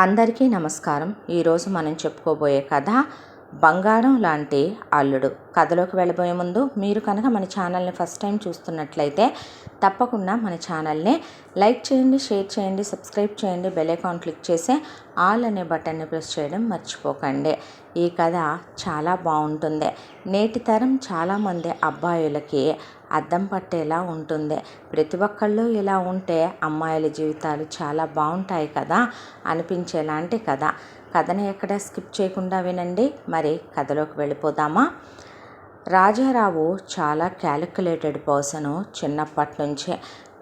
అందరికీ నమస్కారం. ఈరోజు మనం చెప్పుకోబోయే కథ బంగారం లాంటి అల్లుడు. కథలోకి వెళ్ళబోయే ముందు మీరు కనుక మన ఛానల్ని ఫస్ట్ టైం చూస్తున్నట్లయితే తప్పకుండా మన ఛానల్ని లైక్ చేయండి, షేర్ చేయండి, సబ్స్క్రైబ్ చేయండి, బెల్ ఐకాన్ క్లిక్ చేసి ఆల్ అనే బటన్ని ప్రెస్ చేయడం మర్చిపోకండి. ఈ కథ చాలా బాగుంటుంది. నేటి తరం చాలామంది అబ్బాయిలకి అద్దం పట్టేలా ఉంటుంది. ప్రతి ఒక్కళ్ళు ఇలా ఉంటే అమ్మాయిల జీవితాలు చాలా బాగుంటాయి కదా అనిపించేలాంటి కథ. కథని ఎక్కడ స్కిప్ చేయకుండా వినండి. మరి కథలోకి వెళ్ళిపోదామా? రాజారావు చాలా క్యాలిక్యులేటెడ్ పర్సను. చిన్నప్పటి నుంచే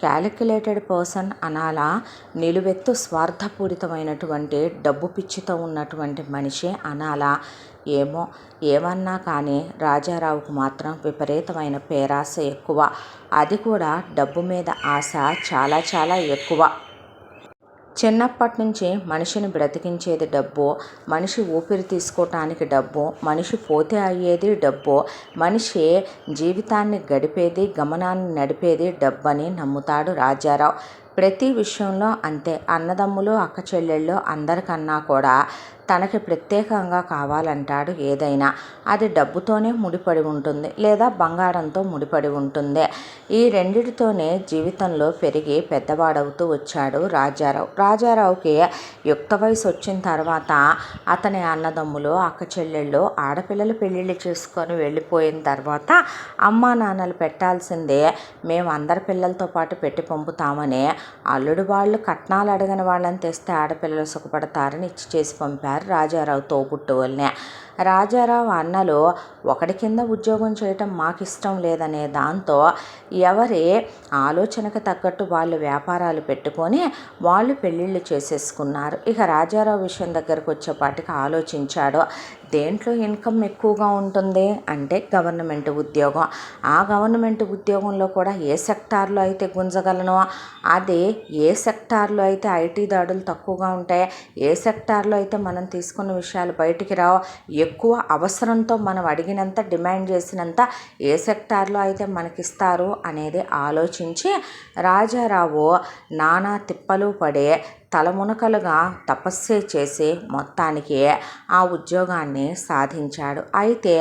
క్యాలిక్యులేటెడ్ పర్సన్ అనాలా, నిలువెత్తు స్వార్థపూరితమైనటువంటి డబ్బు పిచ్చితో ఉన్నటువంటి మనిషి అనాలా, ఏమన్నా కానీ రాజారావుకు మాత్రం విపరీతమైన పేరాశ ఎక్కువ. అది కూడా డబ్బు మీద ఆశ చాలా చాలా ఎక్కువ. చిన్నప్పటి నుంచి మనిషిని బ్రతికించేది డబ్బు, మనిషి ఊపిరి తీసుకోవటానికి డబ్బు, మనిషి పోతే అయ్యేది డబ్బు, మనిషి జీవితాన్ని గడిపేది, గమనాన్ని నడిపేది డబ్బు అని నమ్ముతాడు రాజారావు. ప్రతి విషయంలో అంతే. అన్నదమ్ములు, అక్క చెల్లెళ్ళు అందరికన్నా కూడా తనకి ప్రత్యేకంగా కావాలంటాడు ఏదైనా. అది డబ్బుతోనే ముడిపడి ఉంటుంది, లేదా బంగారంతో ముడిపడి ఉంటుంది. ఈ రెండిటితోనే జీవితంలో పెరిగి పెద్దవాడవుతూ వచ్చాడు రాజారావు. రాజారావుకి యుక్త వయసు వచ్చిన తర్వాత అతని అన్నదమ్ములు, అక్క చెల్లెళ్ళు ఆడపిల్లలు పెళ్ళిళ్ళు చేసుకొని వెళ్ళిపోయిన తర్వాత అమ్మా నాన్నలు పెట్టాల్సిందే మేము అందరి పిల్లలతో పాటు పెట్టి పంపుతామని అల్లుడు వాళ్ళు కట్నాలు అడగని వాళ్ళని తెస్తే ఆడపిల్లలు సుఖపడతారని ఇచ్చి చేసి పంపారు రాజారావు తోబుట్టువుల్ని. రాజారావు అన్నలు ఒకటి కింద ఉద్యోగం చేయటం మాకు ఇష్టం లేదనే దాంతో ఎవరి ఆలోచనకు తగ్గట్టు వాళ్ళు వ్యాపారాలు పెట్టుకొని వాళ్ళు పెళ్ళిళ్ళు చేసేసుకున్నారు. ఇక రాజారావు విషయం దగ్గరకు వచ్చేపాటికి ఆలోచించాడు. దేంట్లో ఇన్కమ్ ఎక్కువగా ఉంటుంది అంటే గవర్నమెంట్ ఉద్యోగం. ఆ గవర్నమెంట్ ఉద్యోగంలో కూడా ఏ సెక్టార్లో అయితే గుంజగలను, అదే ఏ సెక్టార్లో అయితే ఐటీ దాడులు తక్కువగా ఉంటాయి, ఏ సెక్టార్లో అయితే మనం తీసుకున్న విషయాలు బయటికి రావు, ఎక్కువ అవసరంతో మనం అడిగినంత డిమాండ్ చేసినంత ఏ సెక్టార్లో అయితే మనకిస్తారు అనేది ఆలోచించి రాజారావు నానా తిప్పలు పడే తలమునకలుగా తపస్సే చేసి మొత్తానికి ఆ ఉద్యోగాన్ని సాధించాడు. అయితే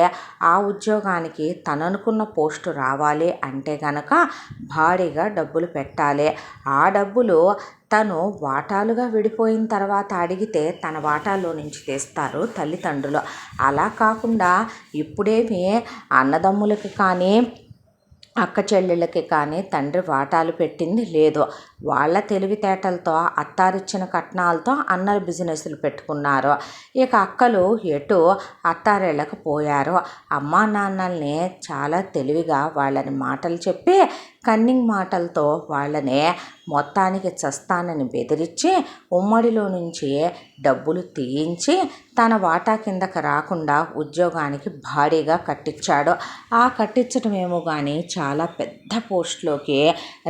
ఆ ఉద్యోగానికి తననుకున్న పోస్టు రావాలి అంటే గనక భారీగా డబ్బులు పెట్టాలి. ఆ డబ్బులు తను వాటాలుగా విడిపోయిన తర్వాత అడిగితే తన వాటాలో నుంచి తెస్తారు తల్లిదండ్రులు. అలా కాకుండా ఇప్పుడేమి అన్నదమ్ములకి కానీ అక్క చెల్లెళ్ళకి కానీ తండ్రి వాటాలు పెట్టింది లేదు. వాళ్ళ తెలివితేటలతో అత్తారిచ్చిన కట్నాలతో అన్నలు బిజినెస్లు పెట్టుకున్నారు. ఇక అక్కలు ఎటు అత్తారేళ్ళకు పోయారు. అమ్మా నాన్నల్ని చాలా తెలివిగా వాళ్ళని మాటలు చెప్పి కన్నింగ్ మాటలతో వాళ్ళని మొత్తానికి చస్తానని బెదిరించి ఉమ్మడిలో నుంచి డబ్బులు తీయించి తన వాటా కిందకు రాకుండా ఉద్యోగానికి భారీగా కట్టించాడు. ఆ కట్టించడమేమో కానీ చాలా పెద్ద పోస్టులోకి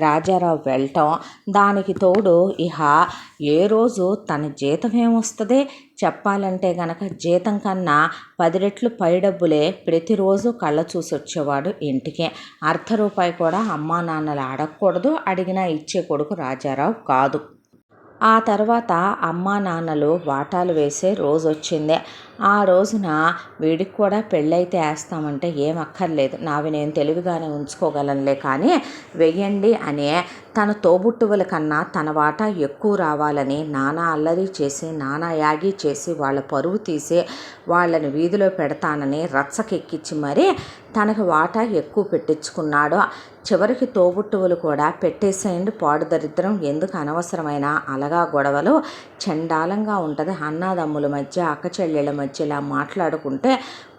రాజారావు వెళ్ళటం, దానికి తోడు ఇహ ఏ రోజు తన జీతం ఏమొస్తుంది చెప్పాలంటే గనక జీతం కన్నా 10 రెట్లు పై డబ్బులే ప్రతిరోజు కళ్ళ చూసి వచ్చేవాడు ఇంటికి. అర్ధ రూపాయి కూడా అమ్మా నాన్నలు అడగకూడదు, అడిగినా ఇచ్చే కొడుకు రాజారావు కాదు. ఆ తర్వాత అమ్మా నాన్నలు వాటాలు వేసే రోజు వచ్చింది. ఆ రోజున వీడికి కూడా పెళ్ళైతే వేస్తామంటే ఏం అక్కర్లేదు, నావి నేను తెలివిగానే ఉంచుకోగలనులే కానీ వెయ్యండి అని తన తోబుట్టువుల కన్నా తన వాటా ఎక్కువ రావాలని నానా అల్లరి చేసి నానా యాగి చేసి వాళ్ళ పరువు తీసి వాళ్ళని వీధిలో పెడతానని రచ్చకెక్కించి మరీ తనకు వాటా ఎక్కువ పెట్టించుకున్నాడు. చివరికి తోబుట్టువులు కూడా పెట్టేసేయండి, పాడు దరిద్రం ఎందుకు అనవసరమైన అలగా గొడవలు చండాలంగా ఉంటుంది, అన్నాదమ్ముల మధ్య అక్క చెల్లెళ్ళ మధ్య ఇలా మాట్లాడుకుంటే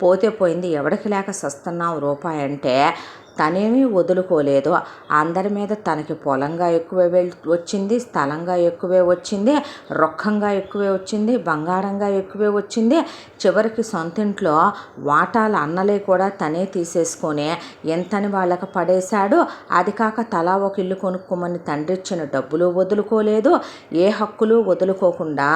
పోతే పోయింది, ఎవడికి లేక సస్తున్నావు రూపాయి అంటే తనేమీ వదులుకోలేదు. అందరి మీద తనకి పొలంగా ఎక్కువే వచ్చింది, స్థలంగా ఎక్కువే వచ్చింది, రొక్కంగా ఎక్కువే వచ్చింది, బంగారంగా ఎక్కువే వచ్చింది. చివరికి సొంతింట్లో వాటాల అన్నలే కూడా తనే తీసేసుకొని ఎంతని వాళ్ళకి పడేశాడు. అది కాక తలా ఒక ఇల్లు కొనుక్కోమని తండ్రి ఇచ్చిన డబ్బులు వదులుకోలేదు, ఏ హక్కులు వదులుకోకుండా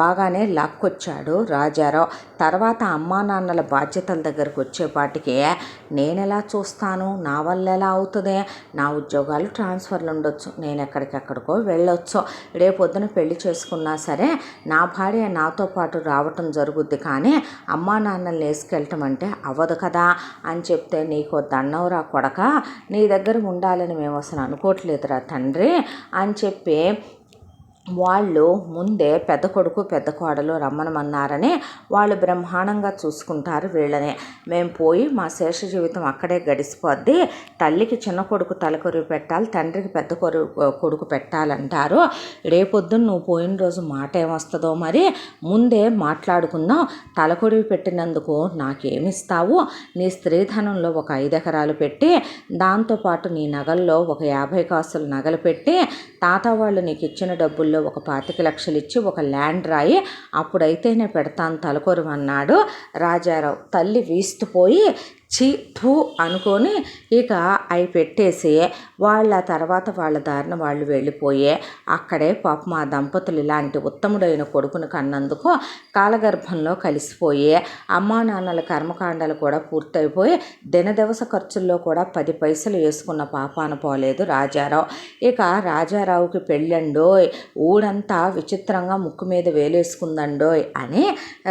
బాగానే లాక్కొచ్చాడు రాజారావు. తర్వాత అమ్మా నాన్నల బాధ్యతల దగ్గరకు వచ్చేపాటికి నేనెలా చూస్తాను, నా వల్ల ఎలా అవుతుంది? నా ఉద్యోగాలు ట్రాన్స్ఫర్లు ఉండొచ్చు, నేను ఎక్కడికెక్కడికో వెళ్ళొచ్చు, రేపొద్దున పెళ్లి చేసుకున్నా సరే నా భార్య నాతో పాటు రావటం జరుగుద్ది, కానీ అమ్మా నాన్నల్ని వేసుకెళ్ళటం అంటే అవ్వదు కదా అని చెప్తే, నీకో దండవరా కొడక, నీ దగ్గర ఉండాలని మేము అసలు అనుకోవట్లేదురా తండ్రి అని చెప్పి వాళ్ళు ముందే పెద్ద కొడుకు పెద్ద కోడలు రమ్మనమన్నారని వాళ్ళు బ్రహ్మాండంగా చూసుకుంటారు వీళ్ళని. మేము పోయి మా శేష జీవితం అక్కడే గడిచిపోద్ది, తల్లికి చిన్న కొడుకు తలకొరువు పెట్టాలి, తండ్రికి పెద్ద కొడుకు పెట్టాలంటారు. రేపొద్దున నువ్వు పోయిన రోజు మాట ఏమొస్తుందో మరి ముందే మాట్లాడుకుందాం. తలకొరువు పెట్టినందుకు నాకేమిస్తావు? నీ స్త్రీధనంలో ఒక 5 ఎకరాలు పెట్టి, దాంతోపాటు నీ నగల్లో ఒక 50 కాసులు నగలు పెట్టి, తాత వాళ్ళు నీకు ఇచ్చిన డబ్బుల్లో ఒక 25 లక్షలు ఇచ్చి ఒక ల్యాండ్ రాయి, అప్పుడైతేనే పెడతాను తలకొరువు అన్నాడు రాజారావు. తల్లి వీస్తుపోయి చీపు అనుకొని ఇక అవి పెట్టేసి వాళ్ళ తర్వాత వాళ్ళ దారిన వాళ్ళు వెళ్ళిపోయే, అక్కడే పాపం ఆ దంపతులు ఇలాంటి ఉత్తముడైన కొడుకును కన్నందుకు కాలగర్భంలో కలిసిపోయి అమ్మా నాన్నల కర్మకాండాలు కూడా పూర్తయిపోయి దినదివస ఖర్చుల్లో కూడా 10 పైసలు వేసుకున్న పాపాన పోలేదు రాజారావు. ఇక రాజారావుకి పెళ్ళండోయ్, ఊడంతా విచిత్రంగా ముక్కు మీద వేలేసుకుందండోయ్ అని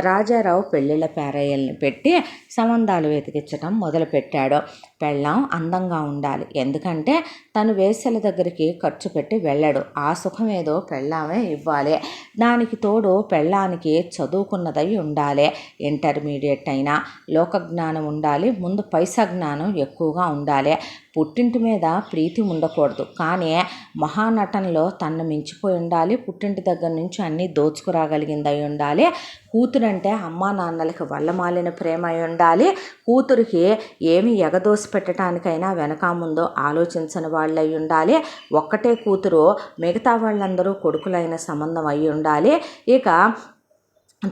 రాజారావు పెళ్ళిళ్ళ పేరయ్యల్ని పెట్టి సంబంధాలు వెతికించడం మొదలుపెట్టాడు. పెళ్ళాం అందంగా ఉండాలి, ఎందుకంటే తను వేశ్యల దగ్గరికి ఖర్చు పెట్టి వెళ్ళాడు, ఆ సుఖం ఏదో పెళ్ళామే ఇవ్వాలి. దానికి తోడు పెళ్ళానికి చదువుకున్నదై ఉండాలి, ఇంటర్మీడియట్ అయినా లోకజ్ఞానం ఉండాలి, ముందు పైసా జ్ఞానం ఎక్కువగా ఉండాలి. పుట్టింటి మీద ప్రీతి ఉండకూడదు, కానీ మహానటనలో తన్ను మించిపోయి ఉండాలి, పుట్టింటి దగ్గర నుంచి అన్నీ దోచుకురాగలిగిందై ఉండాలి. కూతురంటే అమ్మా నాన్నలకి వల్లమాలిన ప్రేమ అయి ఉండాలి, కూతురికి ఏమి ఎగదోసి పెట్టడానికైనా వెనక ముందో ఆలోచించని వాళ్ళై ఉండాలి. ఒక్కటే కూతురు, మిగతా వాళ్ళందరూ కొడుకులైన సంబంధం అయి ఉండాలి. ఇక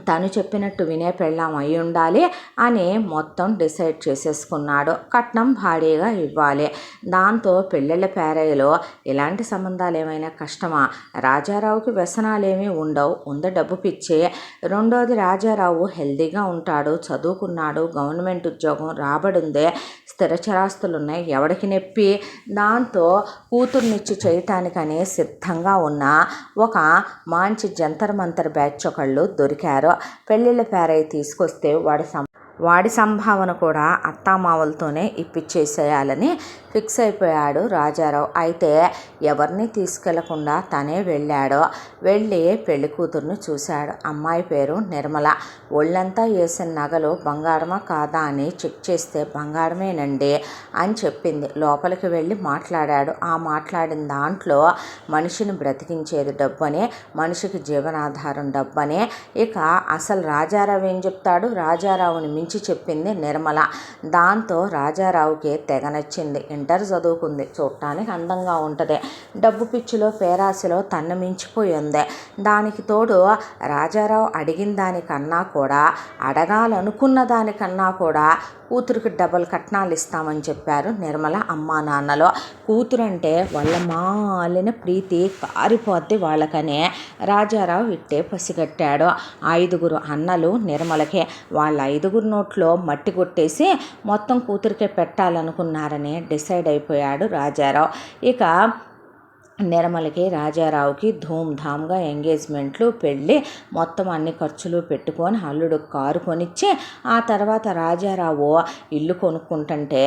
తను చెప్పినట్టు వినే పెళ్ళాం అయి ఉండాలి అని మొత్తం డిసైడ్ చేసేసుకున్నాడు. కట్నం భారీగా ఇవ్వాలి. దాంతో పెళ్ళిళ్ళ పేరయ్యలో ఇలాంటి సంబంధాలు ఏమైనా కష్టమా? రాజారావుకి వ్యసనాలేమీ ఉండవు, ఉంది డబ్బు పిచ్చి. రెండోది, రాజారావు హెల్దీగా ఉంటాడు, చదువుకున్నాడు, గవర్నమెంట్ ఉద్యోగం రాబడిందే, స్థిరచరాస్తులున్నాయి, ఎవడికి నొప్పి. దాంతో కూతుర్నిచ్చి చేయటానికని సిద్ధంగా ఉన్న ఒక మంచి జంతర్ మంతర్ బ్యాచ్ ఒకళ్ళు దొరికారు. పెళ్ళిళ్ళ పేరయ్య తీసుకొస్తే వాడి సంభావన కూడా అత్తామావలతోనే ఇప్పించేసేయాలని ఫిక్స్ అయిపోయాడు రాజారావు. అయితే ఎవరిని తీసుకెళ్లకుండా తనే వెళ్ళాడు. వెళ్ళి పెళ్లి కూతుర్ని చూశాడు. అమ్మాయి పేరు నిర్మల. ఒళ్ళంతా వేసిన నగలు బంగారమా కాదా అని చెక్ చేస్తే బంగారమేనండి అని చెప్పింది. లోపలికి వెళ్ళి మాట్లాడాడు. ఆ మాట్లాడిన దాంట్లో మనిషిని బ్రతికించేది డబ్బనే, మనిషికి జీవనాధారం డబ్బనే. ఇక అసలు రాజారావు ఏం చెప్తాడు? రాజారావుని మించి చెప్పింది నిర్మల. దాంతో రాజారావుకి తెగ నచ్చింది. ఇంటర్ చదువుకుంది, చూడటానికి అందంగా ఉంటుంది, డబ్బు పిచ్చిలో పేరాశలో తన్ను మించిపోయి ఉంది. దానికి తోడు రాజారావు అడిగిన దానికన్నా కూడా, అడగాలనుకున్న దానికన్నా కూడా కూతురికి డబల్ కట్నాలు ఇస్తామని చెప్పారు నిర్మల అమ్మా నాన్నలో. కూతురంటే వాళ్ళ మాలిన ప్రీతి కారిపోద్ది వాళ్ళకనే రాజారావు ఇట్టే పసిగట్టాడు. 5 అన్నలు నిర్మలకే. వాళ్ళ 5 నోట్లో మట్టి కొట్టేసి మొత్తం కూతురికే పెట్టాలనుకున్నారని డిసైడ్ అయిపోయాడు రాజారావు. ఇక నిర్మలకి రాజారావుకి ధూమ్ధామ్గా ఎంగేజ్మెంట్లు, పెళ్ళి, మొత్తం అన్ని ఖర్చులు పెట్టుకొని అల్లుడు కారు కొనిచ్చి, ఆ తర్వాత రాజారావు ఇల్లు కొనుక్కుంటుంటే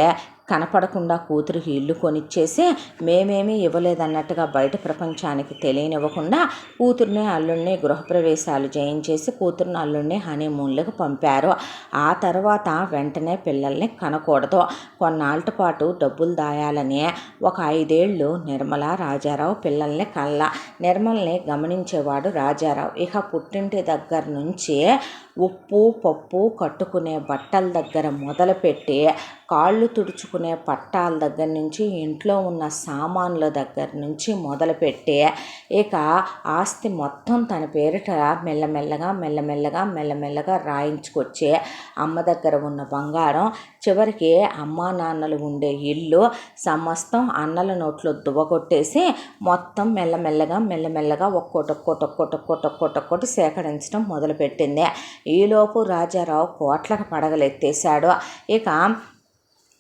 కనపడకుండా కూతురికి ఇల్లు కొనిచ్చేసి మేమేమీ ఇవ్వలేదన్నట్టుగా బయట ప్రపంచానికి తెలియనివ్వకుండా కూతుర్ని అల్లుడిని గృహప్రవేశాలు చేయించేసి కూతుర్ని అల్లుడిని హనీమూన్లకు పంపారు. ఆ తర్వాత వెంటనే పిల్లల్ని కనకూడదు, కొన్నాళ్ళ పాటు డబ్బులు దాయాలని ఒక 5 ఏళ్ళు నిర్మల రాజారావు పిల్లల్ని నిర్మల్ని గమనించేవాడు రాజారావు. ఇక పుట్టింటి దగ్గర నుంచి ఉప్పు పప్పు కట్టుకునే బట్టల దగ్గర మొదలుపెట్టి కాళ్ళు తుడుచుకునే పట్టాల దగ్గర నుంచి ఇంట్లో ఉన్న సామాన్ల దగ్గర నుంచి మొదలుపెట్టి ఇక ఆస్తి మొత్తం తన పేరిట మెల్లమెల్లగా రాయించుకొచ్చి అమ్మ దగ్గర ఉన్న బంగారం, చివరికి అమ్మా నాన్నలు ఉండే ఇల్లు సమస్తం అన్నల నోట్లో దువ్వకొట్టేసి మొత్తం మెల్లమెల్లగా ఒక్కొక్కటి సేకరించడం మొదలుపెట్టింది. ఈలోపు రాజారావు కోట్లకు పడగలెత్తేశాడు. ఇక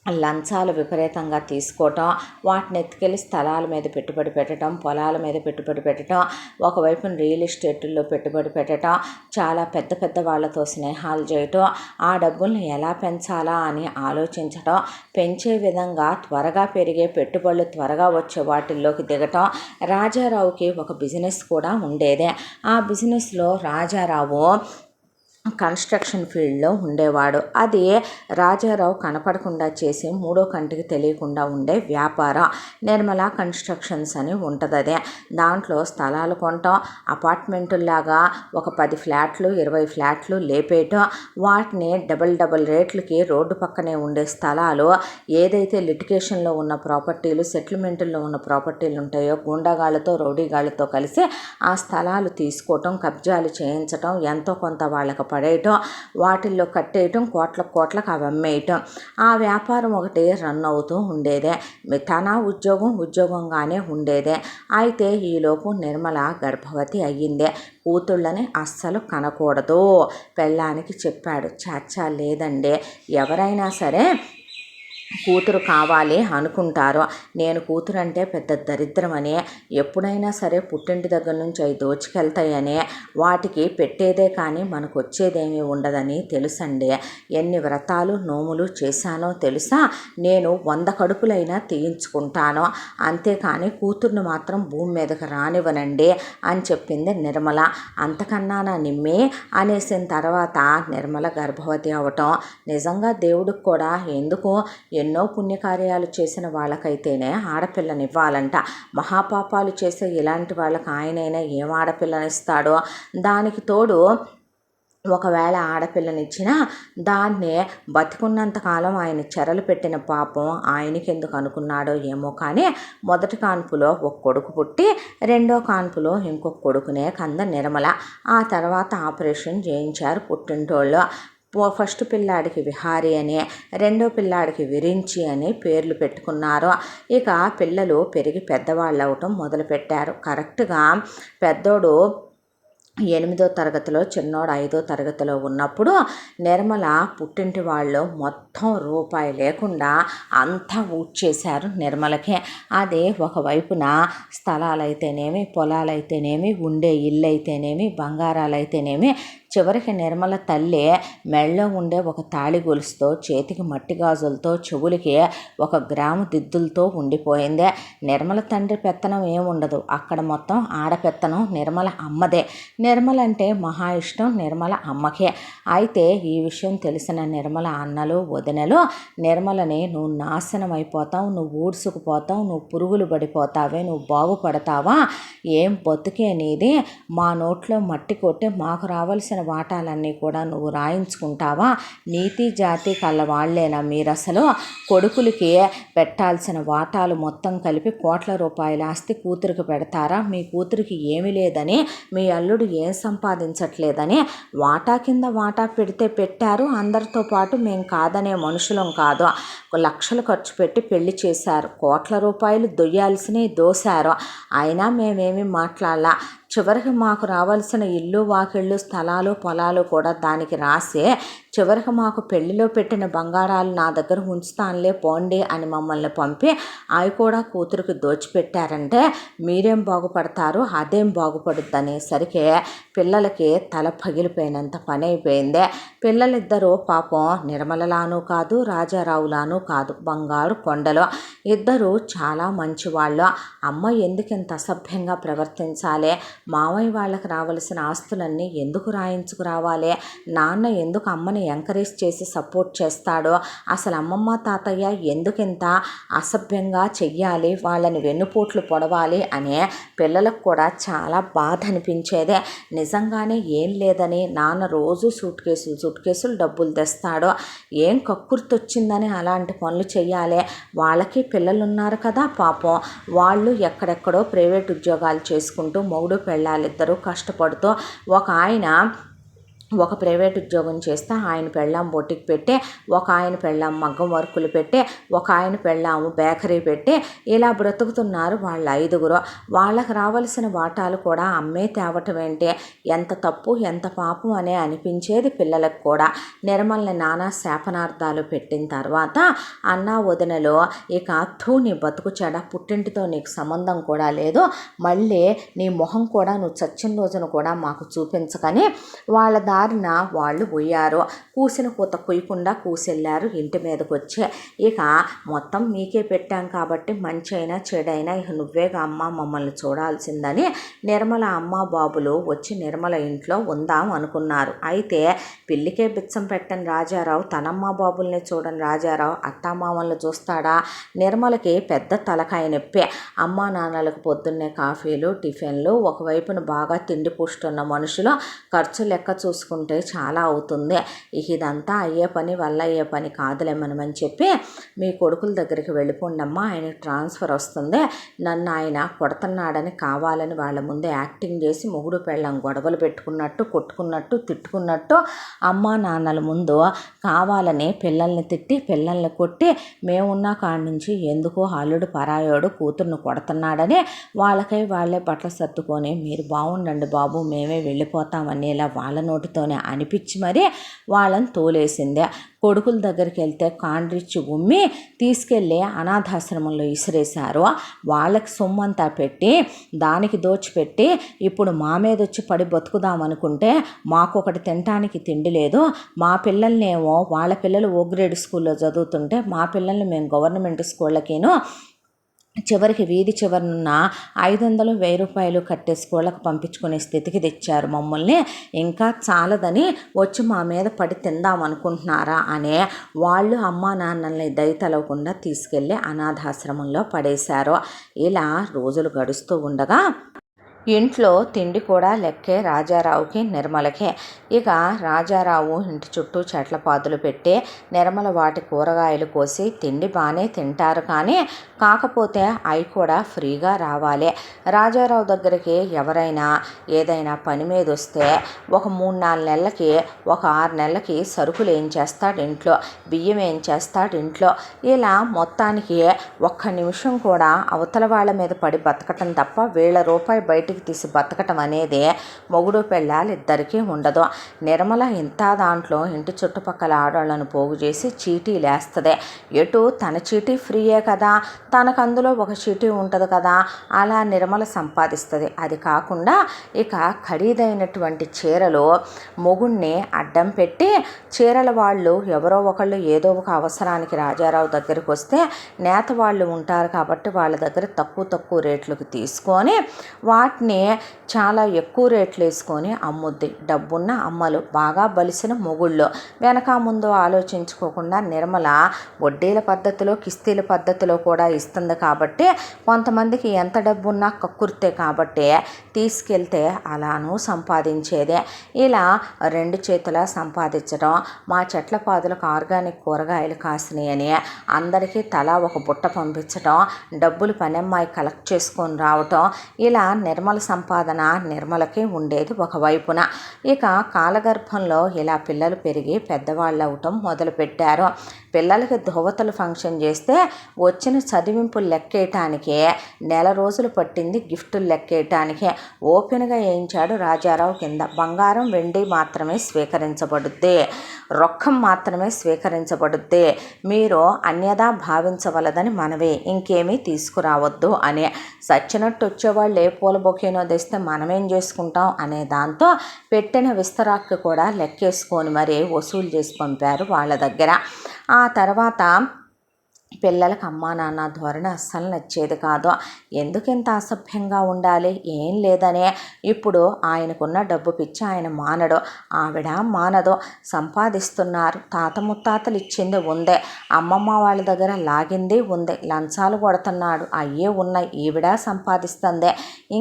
లంచాలు విపరీతంగా తీసుకోవటం, వాటిని ఎత్తుకెళ్ళి స్థలాల మీద పెట్టుబడి పెట్టడం, పొలాల మీద పెట్టుబడి పెట్టడం, ఒకవైపున రియల్ ఎస్టేటుల్లో పెట్టుబడి పెట్టడం, చాలా పెద్ద పెద్ద వాళ్ళతో స్నేహాలు చేయటం, ఆ డబ్బుల్ని ఎలా పెంచాలా అని ఆలోచించటం, పెంచే విధంగా త్వరగా పెరిగే పెట్టుబడులు త్వరగా వచ్చే వాటిల్లోకి దిగటం. రాజారావుకి ఒక బిజినెస్ కూడా ఉండేదే. ఆ బిజినెస్లో రాజారావు కన్స్ట్రక్షన్ ఫీల్డ్లో ఉండేవాడు. అది రాజారావు కనపడకుండా చేసి మూడో కంటికి తెలియకుండా ఉండే వ్యాపారం. నిర్మల కన్స్ట్రక్షన్స్ అని ఉంటుంది. అదే దాంట్లో స్థలాలు కొనటం, అపార్ట్మెంటుల్లాగా ఒక 10 ఫ్లాట్లు 20 ఫ్లాట్లు లేపేయటం, వాటిని డబల్ రేట్లకి రోడ్డు పక్కనే ఉండే స్థలాలు, ఏదైతే లిటిగేషన్లో ఉన్న ప్రాపర్టీలు, సెటిల్మెంట్లో ఉన్న ప్రాపర్టీలు ఉంటాయో గూండాగాళ్ళతో రౌడీగాళ్ళతో కలిసి ఆ స్థలాలు తీసుకోవటం, కబ్జాలు చేయించటం, ఎంతో కొంత వాళ్ళకి పడేయటం, వాటిల్లో కట్టేయటం, కోట్లకు అవి అమ్మేయటం. ఆ వ్యాపారం ఒకటి రన్ అవుతూ ఉండేదే. తన ఉద్యోగంగానే ఉండేదే. అయితే ఈలోపు నిర్మల గర్భవతి అయ్యిందే. కూతుళ్ళని అస్సలు కనకూడదు పెళ్ళానికి చెప్పాడు. చాచా లేదండి, ఎవరైనా సరే కూతురు కావాలి అనుకుంటారు. నేను కూతురు అంటే పెద్ద దరిద్రమని, ఎప్పుడైనా సరే పుట్టింటి దగ్గర నుంచి అవి దోచుకెళ్తాయని, వాటికి పెట్టేదే కానీ మనకు వచ్చేదేమీ ఉండదని తెలుసండి. ఎన్ని వ్రతాలు నోములు చేశానో తెలుసా. నేను 100 కడుపులైనా తీయించుకుంటాను, అంతేకాని కూతుర్ని మాత్రం భూమి మీదకి రానివ్వనండి అని చెప్పింది నిర్మల. అంతకన్నా నా నిమ్మి అనేసిన తర్వాత నిర్మల గర్భవతి అవటం నిజంగా దేవుడికి కూడా ఎందుకు ఎన్నో పుణ్యకార్యాలు చేసిన వాళ్ళకైతేనే ఆడపిల్లనివ్వాలంట. మహాపాపాలు చేసే ఇలాంటి వాళ్ళకి ఆయనైనా ఏం ఆడపిల్లనిస్తాడో. దానికి తోడు ఒకవేళ ఆడపిల్లనిచ్చినా దాన్నే బతికున్నంతకాలం ఆయన చెరలు పెట్టిన పాపం ఆయనకి ఎందుకు అనుకున్నాడో ఏమో కానీ, మొదటి కాన్పులో ఒక కొడుకు పుట్టి రెండో కాన్పులో ఇంకొక కొడుకునే కంద నిర్మల. ఆ తర్వాత ఆపరేషన్ చేయించారు పుట్టింటోళ్ళు. ఫస్ట్ పిల్లాడికి విహారి అని, రెండో పిల్లాడికి విరించి అని పేర్లు పెట్టుకున్నారు. ఇక పిల్లలు పెరిగి పెద్దవాళ్ళు అవటం మొదలుపెట్టారు. కరెక్ట్గా పెద్దోడు 8వ తరగతిలో, చిన్నోడు 5వ తరగతిలో ఉన్నప్పుడు నిర్మల పుట్టింటి వాళ్ళు మొత్తం రూపాయి లేకుండా అంతా ఊడ్చేశారు నిర్మలకే. అదే ఒకవైపున స్థలాలైతేనేమి, పొలాలైతేనేమి, ఉండే ఇల్లు అయితేనేమి, బంగారాలైతేనేమి, చివరికి నిర్మల తల్లి మెళ్ళలో ఉండే ఒక తాళి గొలుసుతో, చేతికి మట్టి గాజులతో, చెవులకి 1 గ్రాము దిద్దులతో ఉండిపోయిందే. నిర్మల తండ్రి పెత్తనం ఏముండదు అక్కడ, మొత్తం ఆడపెత్తనం నిర్మల అమ్మదే. నిర్మల అంటే మహా ఇష్టం నిర్మల అమ్మకే. అయితే ఈ విషయం తెలిసిన నిర్మల అన్నలు వదినలు నిర్మలని నువ్వు నాశనం అయిపోతావు, నువ్వు ఊడ్సుకుపోతావు, నువ్వు పురుగులు పడిపోతావే, నువ్వు బాగుపడతావా, ఏం బతుకే నీది, మా నోట్లో మట్టి కొట్టి మాకు రావాల్సిన వాటాలన్నీ కూడా నువ్వు రాయించుకుంటావా, నీతి జాతి కళ్ళ వాళ్ళేనా మీరు, అసలు కొడుకులకి పెట్టాల్సిన వాటాలు మొత్తం కలిపి కోట్ల రూపాయల ఆస్తి కూతురికి పెడతారా, మీ కూతురికి ఏమీ లేదని, మీ అల్లుడు ఏం సంపాదించట్లేదని వాటా కింద వాటా పెడితే పెట్టారు. అందరితో పాటు మేము కాదనే మనుషులం కాదు. లక్షలు ఖర్చు పెట్టి పెళ్లి చేశారు, కోట్ల రూపాయలు దొయ్యాల్సినవి దోశారు, అయినా మేమేమి మాట్లాడలా. చివరికి మాకు రావాల్సిన ఇల్లు వాకిళ్ళు స్థలాలు పొలాలు కూడా దానికి రాసే, చివరికి మాకు పెళ్లిలో పెట్టిన బంగారాలు నా దగ్గర ఉంచుతానులే పోండి అని మమ్మల్ని పంపి అవి కూడా కూతురికి దోచిపెట్టారంటే మీరేం బాగుపడతారు, అదేం బాగుపడుద్ది అనేసరికి పిల్లలకి తల పగిలిపోయినంత పని అయిపోయిందే. పిల్లలిద్దరూ పాపం నిర్మలలాను కాదు, రాజారావులాను కాదు, బంగారు కొండలు. ఇద్దరు చాలా మంచివాళ్ళు. అమ్మ ఎందుకు ఇంత అసభ్యంగా ప్రవర్తించాలి, మావయ్య వాళ్ళకి రావాల్సిన ఆస్తులన్నీ ఎందుకు రాయించుకురావాలి, నాన్న ఎందుకు అమ్మని ఎంకరేజ్ చేసి సపోర్ట్ చేస్తాడో, అసలు అమ్మమ్మ తాతయ్య ఎందుకింత అసభ్యంగా చెయ్యాలి, వాళ్ళని వెన్నుపోట్లు పొడవాలి అనే పిల్లలకు కూడా చాలా బాధ అనిపించేదే. నిజంగానే ఏం లేదని నాన్న రోజు సూట్ కేసులు డబ్బులు తెస్తాడో, ఏం కక్కుర్తొచ్చిందని అలాంటి పనులు చెయ్యాలి, వాళ్ళకి పిల్లలు ఉన్నారు కదా పాపం, వాళ్ళు ఎక్కడెక్కడో ప్రైవేట్ ఉద్యోగాలు చేసుకుంటూ మొగుడు పెళ్ళాలిద్దరూ కష్టపడుతూ, ఒక ఆయన ఒక ప్రైవేట్ ఉద్యోగం చేస్తే ఆయన పెళ్ళాం బొటిక్ పెట్టే, ఒక ఆయన పెళ్ళాం మగ్గం వర్కులు పెట్టే, ఒక ఆయన పెళ్ళాము బేకరీ పెట్టే, ఇలా బ్రతుకుతున్నారు వాళ్ళ 5గురు. వాళ్ళకి రావాల్సిన వాటాలు కూడా అమ్మే తేవటం ఏంటి, ఎంత తప్పు ఎంత పాపం అనే అనిపించేది పిల్లలకు కూడా. నిర్మల్ని నానా శాపనార్థాలు పెట్టిన తర్వాత అన్నా వదినలో ఇక నీ బతుకు చెడ, పుట్టింటితో నీకు సంబంధం కూడా లేదు, మళ్ళీ నీ మొహం కూడా నువ్వు చచ్చిన రోజున కూడా మాకు చూపించకని వాళ్ళ దారిన వాళ్ళు పోయారు. కూసిన కూత కుయ్యకుండా కూసెళ్ళారు ఇంటి మీదకి వచ్చి. ఇక మొత్తం మీకే పెట్టాం కాబట్టి మంచి అయినా చెడైనా ఇక నువ్వేగా అమ్మ మమ్మల్ని చూడాల్సిందని నిర్మల అమ్మ బాబులు వచ్చి నిర్మల ఇంట్లో ఉందాం అనుకున్నారు. అయితే పిల్లికే బిచ్చం పెట్టని రాజారావు తనమ్మ బాబుల్ని చూడని రాజారావు అత్తామామల్ని చూస్తాడా? నిర్మలకి పెద్ద తలకాయ నొప్పి. అమ్మా నాన్నలకు పొద్దున్నే కాఫీలు టిఫిన్లు, ఒకవైపున బాగా తిండి పుష్టున్న మనుషులు ఖర్చు లెక్క చూసుకుంటే చాలా అవుతుంది. ఇదంతా అయ్యే పని వల్ల అయ్యే పని కాదులేమని చెప్పి మీ కొడుకుల దగ్గరికి వెళ్ళిపోండమ్మా, ఆయనకి ట్రాన్స్ఫర్ వస్తుంది, నన్ను ఆయన కొడుతున్నాడని కావాలని వాళ్ళ ముందే యాక్టింగ్ చేసి మొగుడు పెళ్ళం గొడవలు పెట్టుకున్నట్టు కొట్టుకున్నట్టు తిట్టుకున్నట్టు అమ్మా నాన్నల ముందు కావాలని పిల్లల్ని తిట్టి పిల్లల్ని కొట్టి మేమున్న కాడి నుంచి ఎందుకో అల్లుడు పరాయోడు కూతుర్ను కొడుతున్నాడని వాళ్ళకై వాళ్ళే బట్టలు సర్దుకొని మీరు బాగుండండి బాబు మేమే వెళ్ళిపోతామని ఇలా వాళ్ళ నోటితోనే అనిపించి మరీ వాళ్ళని తోలేసిందే. కొడుకుల దగ్గరికి వెళ్తే కాండ్రిచ్చి ఉమ్మి తీసుకెళ్ళి అనాథాశ్రమంలో ఇసిరేశారు. వాళ్ళకి సొమ్మంతా పెట్టి దానికి దోచిపెట్టి ఇప్పుడు మా మీద వచ్చి పడి బతుకుదామనుకుంటే మాకు ఒకటి తినటానికి తిండి లేదు. మా పిల్లల్నేమో వాళ్ళ పిల్లలు ఓ గ్రేడ్ స్కూల్లో చదువుతుంటే మా పిల్లల్ని మేము గవర్నమెంట్ స్కూళ్ళకేను చివరికి వీధి చివరనున్న 500, 1000 రూపాయలు కట్టే స్కూళ్ళకు పంపించుకునే స్థితికి తెచ్చారు మమ్మల్ని. ఇంకా చాలదని వచ్చి మా మీద పడి తిందామనుకుంటున్నారా అనే వాళ్ళు అమ్మా నాన్నల్ని దయతలవకుండా తీసుకెళ్ళి అనాథాశ్రమంలో పడేశారు. ఇలా రోజులు గడుస్తూ ఉండగా ఇంట్లో తిండి కూడా లెక్కే రాజారావుకి నిర్మలకే. ఇక రాజారావు ఇంటి చుట్టూ చెట్ల పాదులు పెట్టి నిర్మల వాటి కూరగాయలు కోసి తిండి బాగానే తింటారు, కానీ కాకపోతే అవి కూడా ఫ్రీగా రావాలి. రాజారావు దగ్గరికి ఎవరైనా ఏదైనా పని మీద వస్తే ఒక 3-4 నెలలకి, ఒక 6 నెలలకి సరుకులు ఏం చేస్తాడు ఇంట్లో, బియ్యం ఏం చేస్తాడు ఇంట్లో, ఇలా మొత్తానికి ఒక్క నిమిషం కూడా అవతల వాళ్ళ మీద పడి బతకటం తప్ప వీళ్ళ రూపాయి బయట తీసి బతకటం అనేది మొగుడు పెళ్ళాలు ఇద్దరికీ ఉండదు. నిర్మల ఇంత దాంట్లో ఇంటి చుట్టుపక్కల ఆడవాళ్ళను పోగు చేసి చీటీ లేస్తుంది. ఎటు తన చీటీ ఫ్రీయే కదా, తనకు అందులో ఒక చీటీ ఉంటుంది కదా, అలా నిర్మల సంపాదిస్తుంది. అది కాకుండా ఇక ఖరీదైనటువంటి చీరలు మొగుణ్ణి అడ్డం పెట్టి చీరల వాళ్ళు ఎవరో ఒకళ్ళు ఏదో ఒక అవసరానికి రాజారావు దగ్గరికి వస్తే నేత వాళ్ళు ఉంటారు కాబట్టి వాళ్ళ దగ్గర తక్కువ రేట్లకు తీసుకొని వాటిని చాలా ఎక్కువ రేట్లు వేసుకొని అమ్ముద్ది. డబ్బున్న అమ్మలు, బాగా బలిసిన మొగుళ్ళు వెనక ముందు ఆలోచించుకోకుండా నిర్మల వడ్డీల పద్ధతిలో కిస్తీల పద్ధతిలో కూడా ఇస్తుంది కాబట్టి కొంతమందికి ఎంత డబ్బున్నా కక్కుర్తే కాబట్టి తీసుకెళ్తే అలానూ సంపాదించేదే. ఇలా 2 చేతులా సంపాదించడం, మా చెట్ల పాదులకు ఆర్గానిక్ కూరగాయలు కాసినాయని అందరికీ తలా ఒక బుట్ట పంపించడం, డబ్బులు పనమ్మాయి కలెక్ట్ చేసుకొని రావటం, ఇలా నిర్మల సంపాదన నిర్మలకి ఉండేది ఒకవైపున. ఇక కాలగర్భంలో ఇలా పిల్లలు పెరిగి పెద్దవాళ్ళు అవటం మొదలుపెట్టారు. పిల్లలకి ధోవతలు ఫంక్షన్ చేస్తే వచ్చిన చదివింపులు లెక్కేయటానికే 1 నెల రోజులు పట్టింది. గిఫ్టులు లెక్కేయటానికే ఓపెన్గా వేయించాడు రాజారావు కింద. బంగారం వెండి మాత్రమే స్వీకరించబడుద్ది, రొక్కం మాత్రమే స్వీకరించబడుద్ది, మీరు అన్యదా భావించవలదని మనవే, ఇంకేమీ తీసుకురావద్దు అని. సచ్చినట్టు వచ్చేవాళ్ళు ఏ పూల బొకేనో తెస్తే మనమేం చేసుకుంటాం అనే దాంతో పెట్టిన విస్తరాక్కి కూడా లెక్కేసుకొని మరీ వసూలు చేసి పంపారు వాళ్ళ దగ్గర. ఆ తర్వాత పిల్లలకు అమ్మా నాన్న ధోరణి అస్సలు నచ్చేది కాదు. ఎందుకింత అసభ్యంగా ఉండాలి, ఏం లేదనే. ఇప్పుడు ఆయనకున్న డబ్బు పిచ్చి ఆయన మానడు, ఆవిడ మానదు. సంపాదిస్తున్నారు, తాత ముత్తాతలు ఇచ్చింది ఉందే, అమ్మమ్మ వాళ్ళ దగ్గర లాగింది ఉంది, లంచాలు కొడుతున్నాడు అయ్యే ఉన్నాయి, ఈవిడ సంపాదిస్తుంది.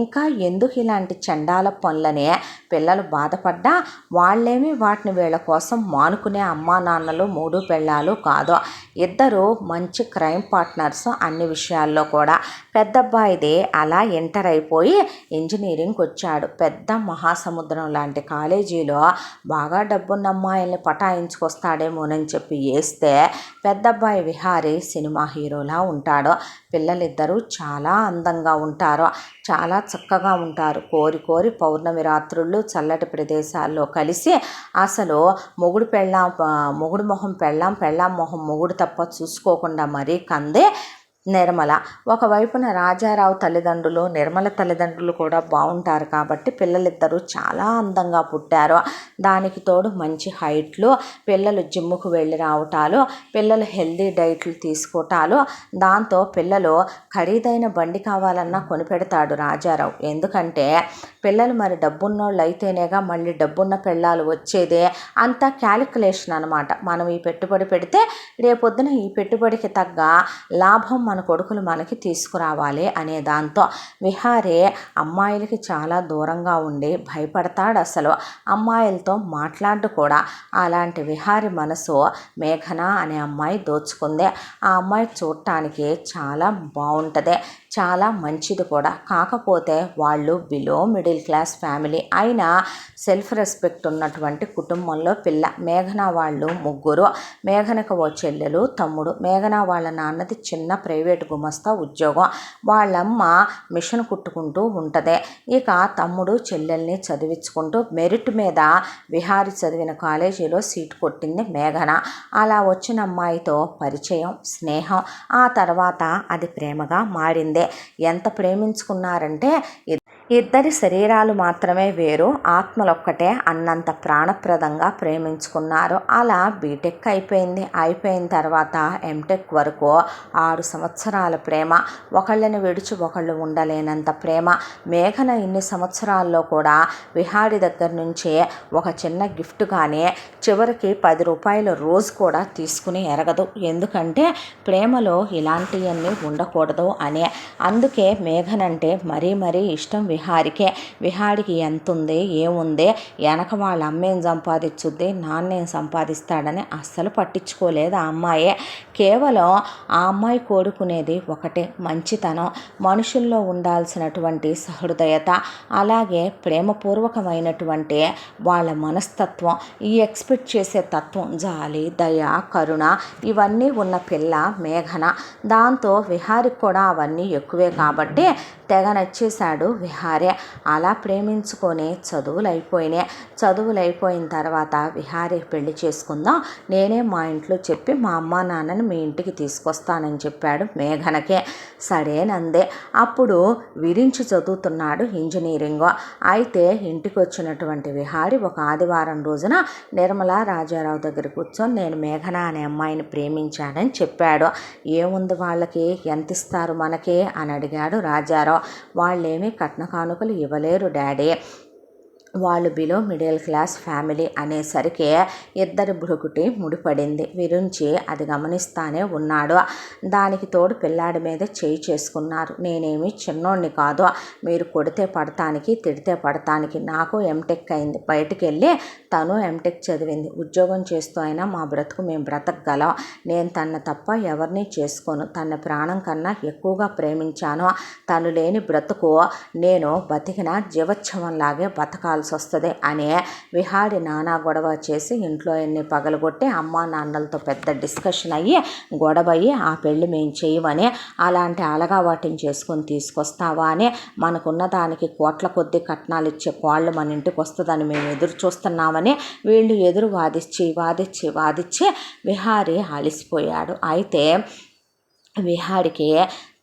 ఇంకా ఎందుకు ఇలాంటి చండాల పనులనే పిల్లలు బాధపడ్డా వాళ్ళేమి వాటిని వీళ్ళ కోసం మానుకునే అమ్మా నాన్నలు 3 పెళ్ళాలు కాదు. ఇద్దరు మంచి క్రైమ్ పార్ట్నర్స్ అన్ని విషయాల్లో కూడా. పెద్దబ్బాయిది అలా ఎంటర్ అయిపోయి ఇంజనీరింగ్కి వచ్చాడు. పెద్ద మహాసముద్రం లాంటి కాలేజీలో బాగా డబ్బున్న అమ్మాయిల్ని పటాయించుకొస్తాడేమోనని చెప్పి వేస్తే పెద్దబ్బాయి విహారీ సినిమా హీరోలా ఉంటాడు. పిల్లలిద్దరూ చాలా అందంగా ఉంటారు, చాలా చక్కగా ఉంటారు. కోరి కోరి పౌర్ణమి రాత్రుళ్ళు చల్లటి ప్రదేశాల్లో కలిసి అసలు మొగుడు మొహం పెళ్ళాం మొహం మొగుడు తప్ప చూసుకోకుండా మరీ కందే నిర్మల. ఒకవైపున రాజారావు తల్లిదండ్రులు, నిర్మల తల్లిదండ్రులు కూడా బాగుంటారు కాబట్టి పిల్లలిద్దరూ చాలా అందంగా పుట్టారు. దానికి తోడు మంచి హైట్లు, పిల్లలు జిమ్ముకు వెళ్ళి రావటాలు, పిల్లలు హెల్దీ డైట్లు తీసుకోవటాలు. దాంతో పిల్లలు ఖరీదైన బండి కావాలన్నా కొనిపెడతాడు రాజారావు. ఎందుకంటే పిల్లలు మరి డబ్బున్నోళ్ళు అయితేనేగా మళ్ళీ డబ్బున్న పిల్లలు వచ్చేదే. అంతా క్యాలిక్యులేషన్ అనమాట. మనం ఈ పెట్టుబడి పెడితే రేపొద్దున ఈ పెట్టుబడికి తగ్గ లాభం మన కొడుకులు మనకి తీసుకురావాలి అనే దాంతో విహారీ అమ్మాయిలకి చాలా దూరంగా ఉండి భయపడతాడు. అసలు అమ్మాయిలతో మాట్లాడు కూడా. అలాంటి విహారీ మనసు మేఘన అనే అమ్మాయి దోచుకుంది. ఆ అమ్మాయి చూడటానికి చాలా బాగుంటుంది, చాలా మంచిది కూడా. కాకపోతే వాళ్ళు బిలో మిడిల్ క్లాస్ ఫ్యామిలీ అయినా సెల్ఫ్ రెస్పెక్ట్ ఉన్నటువంటి కుటుంబంలో పిల్ల. మేఘన వాళ్ళు ముగ్గురు. మేఘనకు ఓ చెల్లెలు, తమ్ముడు. మేఘన వాళ్ళ నాన్నది చిన్న ప్రైవేట్ గుమస్తా ఉద్యోగం. వాళ్ళమ్మ మిషన్ కుట్టుకుంటూ ఉంటుంది. ఇక తమ్ముడు చెల్లెల్ని చదివించుకుంటూ మెరిట్ మీద విహారీ చదివిన కాలేజీలో సీటు కొట్టింది మేఘన. అలా వచ్చిన అమ్మాయితో పరిచయం, స్నేహం, ఆ తర్వాత అది ప్రేమగా మారింది. ఎంత ప్రేమించుకున్నారంటే ఇద్దరి శరీరాలు మాత్రమే వేరు, ఆత్మలొక్కటే అన్నంత ప్రాణప్రదంగా ప్రేమించుకున్నారు. అలా బీటెక్ అయిపోయింది. అయిపోయిన తర్వాత ఎంటెక్ వరకు 6 సంవత్సరాల ప్రేమ. ఒకళ్ళని విడిచి ఒకళ్ళు ఉండలేనంత ప్రేమ. మేఘన ఇన్ని సంవత్సరాల్లో కూడా విహారీ దగ్గర నుంచే ఒక చిన్న గిఫ్ట్ కానీ చివరికి 10 రూపాయల రోజు కూడా తీసుకుని ఎరగదు. ఎందుకంటే ప్రేమలో ఇలాంటివన్నీ ఉండకూడదు అనే. అందుకే మేఘనంటే మరీ మరీ ఇష్టం విహారీకే. విహారీకి ఎంత ఉంది ఏముంది, వెనక వాళ్ళ అమ్మేం సంపాదించుద్ది, నాన్నేం సంపాదిస్తాడని అస్సలు పట్టించుకోలేదు ఆ అమ్మాయే. కేవలం ఆ అమ్మాయి కోరుకునేది ఒకటే, మంచితనం, మనుషుల్లో ఉండాల్సినటువంటి సహృదయత, అలాగే ప్రేమపూర్వకమైనటువంటి వాళ్ళ మనస్తత్వం, ఈ ఎక్స్పెక్ట్ చేసే తత్వం, జాలి, దయ, కరుణ ఇవన్నీ ఉన్న పిల్ల మేఘన. దాంతో విహారీకి కూడా అవన్నీ ఎక్కువే కాబట్టి తెగ నచ్చేశాడు విహారీ. అలా ప్రేమించుకొని చదువులు అయిపోయిన తర్వాత విహారీ పెళ్లి చేసుకుందాం, నేనే మా ఇంట్లో చెప్పి మా అమ్మా నాన్నని మీ ఇంటికి తీసుకొస్తానని చెప్పాడు మేఘనకే. సరేనందే. అప్పుడు విరించి చదువుతున్నాడు ఇంజనీరింగ్. అయితే ఇంటికి వచ్చినటువంటి విహారీ ఒక ఆదివారం రోజున నిర్మల రాజారావు దగ్గర కూర్చొని నేను మేఘన అనే అమ్మాయిని ప్రేమించానని చెప్పాడు. ఏముంది వాళ్ళకి, ఎంత ఇస్తారు మనకి అని అడిగాడు రాజారావు. వాళ్ళేమీ కట్న కానుకలు ఇవ్వలేరు డాడీ, వాళ్ళు బిలో మిడిల్ క్లాస్ ఫ్యామిలీ అనేసరికి ఇద్దరి భృకుటి ముడిపడింది. విరించి అది గమనిస్తానే ఉన్నాడు. దానికి తోడు పిల్లాడి మీద చేయి చేసుకున్నారు. నేనేమి చిన్నోడిని కాదు, మీరు కొడితే పడటానికి తిడితే పడటానికి. నాకు ఎంటెక్ అయింది, బయటికి వెళ్ళి తను ఎంటెక్ చదివింది, ఉద్యోగం చేస్తూ అయినా మా బ్రతుకు మేము బ్రతకగలం. నేను తన తప్ప ఎవరిని చేసుకోను, తన ప్రాణం కన్నా ఎక్కువగా ప్రేమించాను. తను లేని బ్రతుకు నేను బతికిన జీవోత్సవంలాగే బతకాలి వస్తుంది అనే విహారీ నానా గొడవ చేసి ఇంట్లో ఎన్ని పగలగొట్టి అమ్మా నాన్నలతో పెద్ద డిస్కషన్ అయ్యి గొడవయ్యి ఆ పెళ్ళి మేము చేయమని, అలాంటి అలగా వాటిని చేసుకొని తీసుకొస్తావా అని, మనకున్న దానికి కోట్ల కొద్ది కట్నాలు ఇచ్చే కోళ్ళు మన ఇంటికి వస్తుందని మేము ఎదురు చూస్తున్నామని వీళ్ళు ఎదురు వాదిచ్చి విహారీ అలిసిపోయాడు. అయితే విహారీకి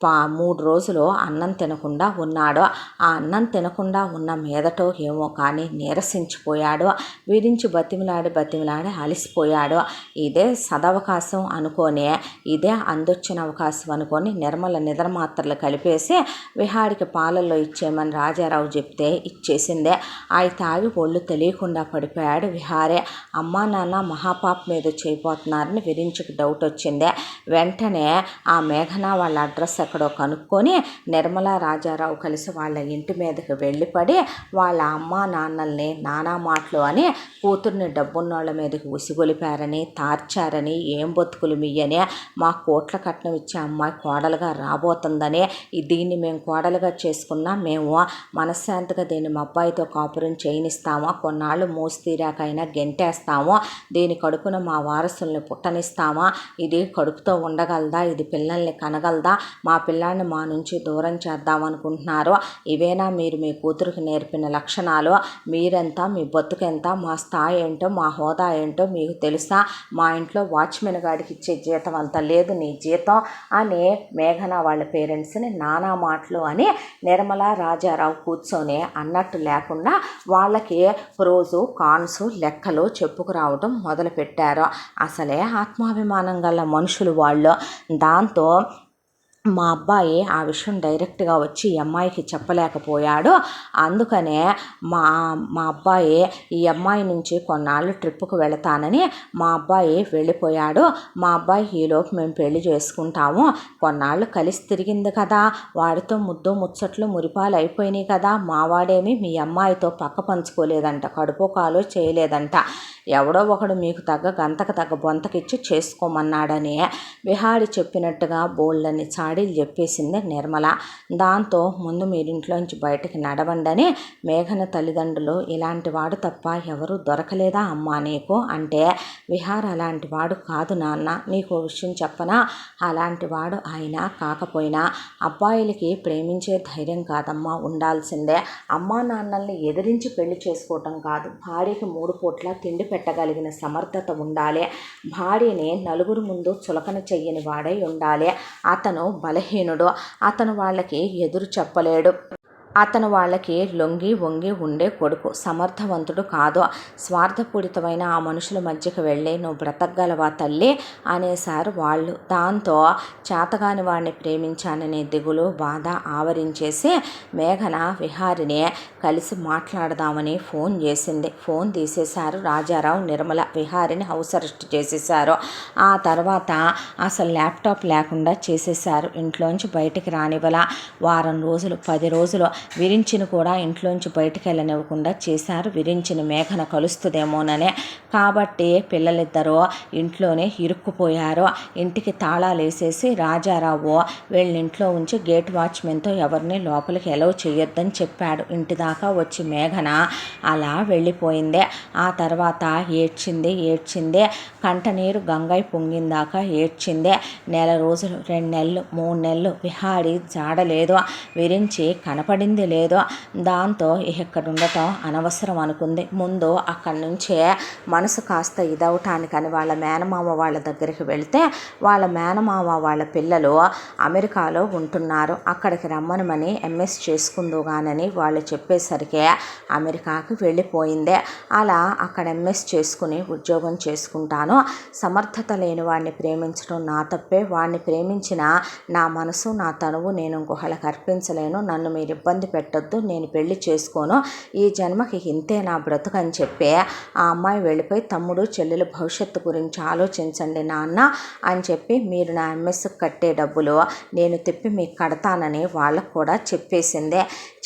3 రోజులు అన్నం తినకుండా ఉన్నాడు. ఆ అన్నం తినకుండా ఉన్న మీదటో ఏమో కానీ నీరసించిపోయాడు. విరించి బతిమిలాడి అలసిపోయాడు. ఇదే సదవకాశం అనుకొని, ఇదే అందొచ్చిన అవకాశం అనుకొని నిర్మల నిద్ర మాత్రలు కలిపేసి విహారీకి పాలల్లో ఇచ్చేయమని రాజారావు చెప్తే ఇచ్చేసిందే. అవి తాగి ఒళ్ళు తెలియకుండా పడిపోయాడు విహారీ. అమ్మా నాన్న మహాపాప మీద చేయబోతున్నారని విరించికి డౌట్ వచ్చింది. వెంటనే ఆ మేఘన వాళ్ళ అడ్రస్ ఎక్కడెక్కడో కనుక్కొని నిర్మలా రాజారావు కలిసి వాళ్ళ ఇంటి మీదకి వెళ్ళిపడి వాళ్ళ అమ్మా నాన్నల్ని నానా మాటలు అని కూతుర్ని డబ్బున్నోళ్ళ మీదకి ఉసిగొలిపారని, తార్చారని, ఏం బతుకులు మీయని, మా కోట్ల కట్నం ఇచ్చే అమ్మాయి కోడలుగా రాబోతుందని, దీన్ని మేము కోడలుగా చేసుకున్నా మేము మనశ్శాంతిగా దీన్ని మా అబ్బాయితో కాపురం చేయనిస్తామా, కొన్నాళ్ళు మోసి తీరాకైనా గెంటేస్తాము, దీని కడుపున మా వారసుల్ని పుట్టనిస్తామా, ఇది కడుపుతో ఉండగలదా, ఇది పిల్లల్ని కనగలదా, మా పిల్లాన్ని మా నుంచి దూరం చేద్దామనుకుంటున్నారు, ఇవేనా మీరు మీ కూతురికి నేర్పిన లక్షణాలు, మీరెంత, మీ బతుకెంత, మా స్థాయి ఏంటో, మా హోదా ఏంటో మీకు తెలుసా, మా ఇంట్లో వాచ్మెన్ గాడికి ఇచ్చే జీతం అంత లేదు నీ జీతం అని మేఘన వాళ్ళ పేరెంట్స్ని నానా మాటలు అని నిర్మలా రాజారావు కూర్చొని అన్నట్టు లేకుండా వాళ్ళకి రోజు కాన్స్ లెక్కలు చెప్పుకురావడం మొదలుపెట్టారు. అసలే ఆత్మాభిమానం గల మనుషులు వాళ్ళు. దాంతో మా అబ్బాయి ఆ విషయం డైరెక్ట్గా వచ్చి ఈ అమ్మాయికి చెప్పలేకపోయాడు. అందుకనే మా మా అబ్బాయి ఈ అమ్మాయి నుంచి కొన్నాళ్ళు ట్రిప్పుకు వెళతానని మా అబ్బాయి వెళ్ళిపోయాడు. మా అబ్బాయి ఈలోపు మేము పెళ్లి చేసుకుంటాము, కొన్నాళ్ళు కలిసి తిరిగింది కదా, వాడితో ముద్దు ముచ్చట్లు మురిపాలు అయిపోయినాయి కదా, మావాడేమి మీ అమ్మాయితో పక్క పంచుకోలేదంట, కడుపు కాలు చేయలేదంట, ఎవడో ఒకడు మీకు తగ్గ గంతకు తగ్గ బొంతకిచ్చి చేసుకోమన్నాడని విహారి చెప్పినట్టుగా బోళ్ళని చాడీలు చెప్పేసింది నిర్మల. దాంతో ముందు మీరింట్లోంచి బయటికి నడవండని మేఘన తల్లిదండ్రులు, ఇలాంటి వాడు తప్ప ఎవరు దొరకలేదా అమ్మా నీకు అంటే, విహార్ అలాంటి వాడు కాదు నాన్న, నీకు విషయం చెప్పనా, అలాంటి వాడు అయినా కాకపోయినా అబ్బాయిలకి ప్రేమించే ధైర్యం కాదమ్మా ఉండాల్సిందే, అమ్మా నాన్నల్ని ఎదిరించి పెళ్లి చేసుకోవటం కాదు, భార్యకి 3 పూట్ల తిండి పెట్టగలిగిన సమర్థత ఉండాలి, భార్యని నలుగురు ముందు చులకన చెయ్యని వాడై ఉండాలి, అతను బలహీనుడు, అతను వాళ్ళకి ఎదురు చెప్పలేడు, అతను వాళ్ళకి లొంగి వంగి ఉండే కొడుకు, సమర్థవంతుడు కాదు, స్వార్థపూరితమైన ఆ మనుషుల మధ్యకి వెళ్ళి నువ్వు బ్రతకగలవా తల్లి అనేసారు వాళ్ళు. దాంతో చేతగాని వాడిని ప్రేమించాననే దిగులు బాధ ఆవరించేసి మేఘన విహారిని కలిసి మాట్లాడదామని ఫోన్ చేసింది. ఫోన్ తీసేశారు రాజారావు, నిర్మల. విహారిని హౌస్ అరెస్ట్ చేసేశారు. ఆ తర్వాత అసలు ల్యాప్టాప్ లేకుండా చేసేశారు, ఇంట్లోంచి బయటికి రానివ్వల. వారం రోజులు 10 రోజులు విరించిని కూడా ఇంట్లోంచి బయటికి వెళ్ళనివ్వకుండా చేశారు. విరించిని మేఘన కలుస్తుందేమోననే. కాబట్టి పిల్లలిద్దరూ ఇంట్లోనే ఇరుక్కుపోయారు. ఇంటికి తాళాలు వేసేసి రాజారావు వీళ్ళ ఇంట్లో ఉంచి గేట్ వాచ్మెన్తో ఎవరిని లోపలికి ఎలవ్ చేయొద్దని చెప్పాడు. ఇంటి దాకా వచ్చి మేఘన అలా వెళ్ళిపోయింది. ఆ తర్వాత ఏడ్చింది, కంటనీరు గంగై పొంగిందాకా ఏడ్చింది. 1 రోజులు, 2 నెలలు, 3 నెలలు విహారి జాడలేదు, విరించి కనపడింది లేదు. దాంతో ఇక్కడ ఉండటం అనవసరం అనుకుంది. ముందు అక్కడి నుంచే మనసు కాస్త ఇదవటానికని వాళ్ళ మేనమామ వాళ్ళ దగ్గరికి వెళితే వాళ్ళ మేనమామ వాళ్ళ పిల్లలు అమెరికాలో ఉంటున్నారు, అక్కడికి రమ్మనమని ఎంఎస్ చేసుకుందుగానని వాళ్ళు చెప్పేసరికి అమెరికాకి వెళ్ళిపోయింది. అలా అక్కడ ఎంఎస్ చేసుకుని ఉద్యోగం చేసుకుంటాను, సమర్థత లేని వాడిని ప్రేమించడం నా తప్పే, వాడిని ప్రేమించిన నా మనసు నా తనువు నేను ఇంకొకళ్ళకి అర్పించలేను, నన్ను మీరు ఇబ్బంది పెట్టొద్దు, నేను పెళ్లి చేసుకోను, ఈ జన్మకి ఇంతే నా బ్రతుకు అని చెప్పి ఆ అమ్మాయి వెళ్ళిపోయి తమ్ముడు చెల్లెల భవిష్యత్తు గురించి ఆలోచించండి నాన్న అని చెప్పి, మీరు నా ఎంఎస్కి కట్టే డబ్బులు నేను తిప్పి మీకు కడతానని వాళ్ళకు కూడా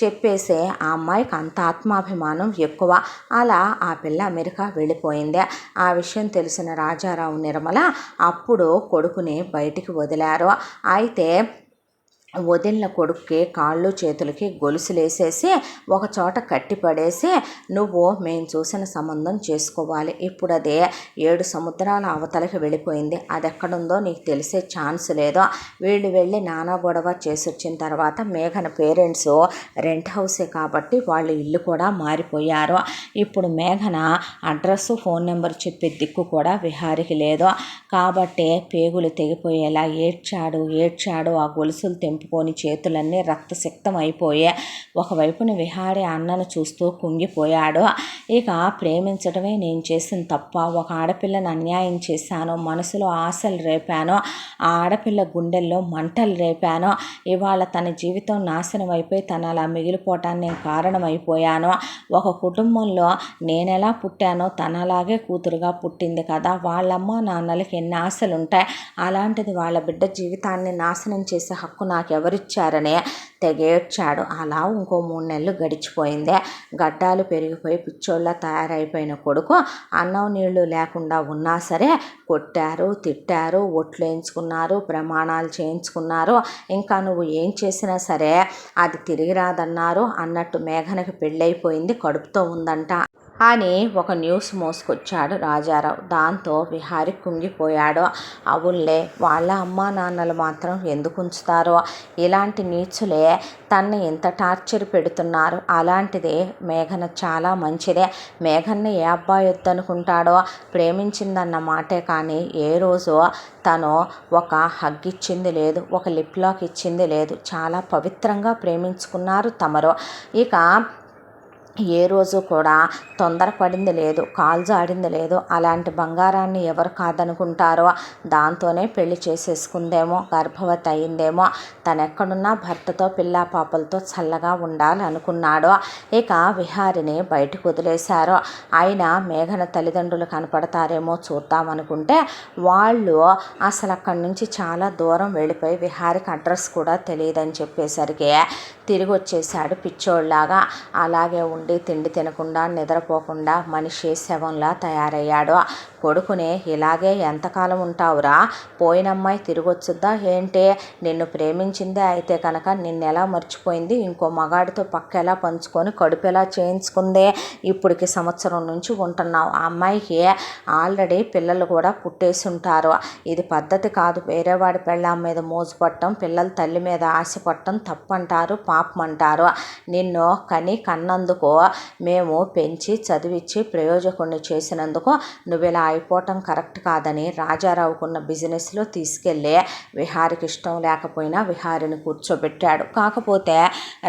చెప్పేసే ఆ అమ్మాయికి అంత ఆత్మాభిమానం ఎక్కువ. అలా ఆ పిల్ల అమెరికా వెళ్ళిపోయింది. ఆ విషయం తెలిసిన రాజారావు నిర్మల అప్పుడు కొడుకుని బయటికి వదిలారు. అయితే వదిలిన కొడుక్కి కాళ్ళు చేతులకి గొలుసులేసేసి ఒక చోట కట్టిపడేసి, నువ్వు మేము చూసిన సంబంధం చేసుకోవాలి, ఇప్పుడు అదే 7 సముద్రాల అవతలకి వెళ్ళిపోయింది, అది ఎక్కడుందో నీకు తెలిసే ఛాన్స్ లేదు, వీళ్ళు వెళ్ళి నానా గొడవ చేసి వచ్చిన తర్వాత మేఘన పేరెంట్స్ రెంట్ హౌసే కాబట్టి వాళ్ళు ఇల్లు కూడా మారిపోయారు. ఇప్పుడు మేఘన అడ్రస్ ఫోన్ నెంబర్ చెప్పే దిక్కు కూడా విహారికి లేదు. కాబట్టి పేగులు తెగిపోయేలా ఏడ్చాడు. ఆ గొలుసులు తెంపుకొని చేతులన్నీ రక్తసిక్తం అయిపోయాయి. ఒకవైపున విహారి అన్నను చూస్తూ కుంగిపోయాడు. ఇక ప్రేమించడమే నేను చేసిన తప్ప, ఒక ఆడపిల్లను అన్యాయం చేశాను, మనసులో ఆశలు రేపాను, ఆ ఆడపిల్ల గుండెల్లో మంటలు రేపాను, ఇవాళ తన జీవితం నాశనం అయిపోయి తను అలా మిగిలిపోవటాన్ని నేను కారణమైపోయాను. ఒక కుటుంబంలో నేనెలా పుట్టానో తన అలాగే కూతురుగా పుట్టింది కదా, వాళ్ళమ్మ నాన్నలకి ఎన్ని ఆశలు ఉంటాయి, అలాంటిది వాళ్ళ బిడ్డ జీవితాన్ని నాశనం చేసే హక్కు నాకు నాకెవరిచ్చారని తెగేడ్చాడు. అలా ఇంకో 3 నెలలు గడిచిపోయింది. గడ్డాలు పెరిగిపోయి పిచ్చోళ్ళ తయారైపోయిన కొడుకు అన్నం నీళ్లు లేకుండా ఉన్నా సరే కొట్టారు, తిట్టారు, ఒట్లు వేయించుకున్నారు, ప్రమాణాలు చేయించుకున్నారు. ఇంకా నువ్వు ఏం చేసినా సరే అది తిరిగి రాదన్నారు. అన్నట్టు మేఘనకి పెళ్ళైపోయింది, కడుపుతో ఉందంట అని ఒక న్యూస్ మోసుకొచ్చాడు రాజారావు. దాంతో విహారి కుంగిపోయాడు. అవునులే, వాళ్ళ అమ్మా నాన్నలు మాత్రం ఎందుకు ఉంచుతారో, ఇలాంటి నీచులే తన్ని ఎంత టార్చర్ పెడుతున్నారు. అలాంటిదే మేఘన చాలా మంచిదే. మేఘన్ని ఏ అబ్బాయి వద్దనుకుంటాడో, ప్రేమించిందన్న మాటే కానీ ఏ రోజు తను ఒక హగ్ ఇచ్చింది లేదు, ఒక లిప్ లాక్ ఇచ్చింది లేదు. చాలా పవిత్రంగా ప్రేమించుకున్నారు తమరు. ఇక ఏ రోజు కూడా తొందరపడింది లేదు, కాలు జాడింది లేదు. అలాంటి బంగారాన్ని ఎవరు కాదనుకుంటారో, దాంతోనే పెళ్లి చేసేసుకుందేమో, గర్భవతి అయిందేమో. తనెక్కడున్నా భర్తతో పిల్లా పాపలతో చల్లగా ఉండాలనుకున్నాడు. ఇక విహారిని బయటకు వదిలేశారు. అయినా మేఘన తల్లిదండ్రులు కనపడతారేమో చూద్దామనుకుంటే వాళ్ళు అసలు అక్కడి నుంచి చాలా దూరం వెళ్ళిపోయి విహారికి అడ్రస్ కూడా తెలియదని చెప్పేసరికి తిరిగి వచ్చేసాడు పిచ్చోళ్ళలాగా. అలాగే ఉండి తిండి తినకుండా నిద్రపోకుండా మనిషి శవంలా తయారయ్యాడు. కొడుకుని ఇలాగే ఎంతకాలం ఉంటావురా, పోయినమ్మాయి తిరిగి వచ్చుద్దా ఏంటి, నిన్ను ప్రేమించిందే అయితే కనుక నిన్నెలా మర్చిపోయింది, ఇంకో మగాడితో పక్కెలా పంచుకొని కడుపు ఎలా చేయించుకుందే, ఇప్పటికి సంవత్సరం నుంచి ఉంటున్నావు. ఆ అమ్మాయికి ఆల్రెడీ పిల్లలు కూడా పుట్టేసి ఉంటారు. ఇది పద్ధతి కాదు. వేరేవాడి పెళ్ళాం మీద మోజు పట్టడం, పిల్లల తల్లి మీద ఆశ పట్టడం తప్పంటారు, పాపమంటారు. నిన్ను కన్నందుకు, మేము పెంచి చదివించి ప్రయోజకుడిని చేసినందుకు నువ్వు ఇలా అయిపోవటం కరెక్ట్ కాదని రాజారావుకున్న బిజినెస్లో తీసుకెళ్ళి విహారికి ఇష్టం లేకపోయినా విహారిని కూర్చోబెట్టాడు. కాకపోతే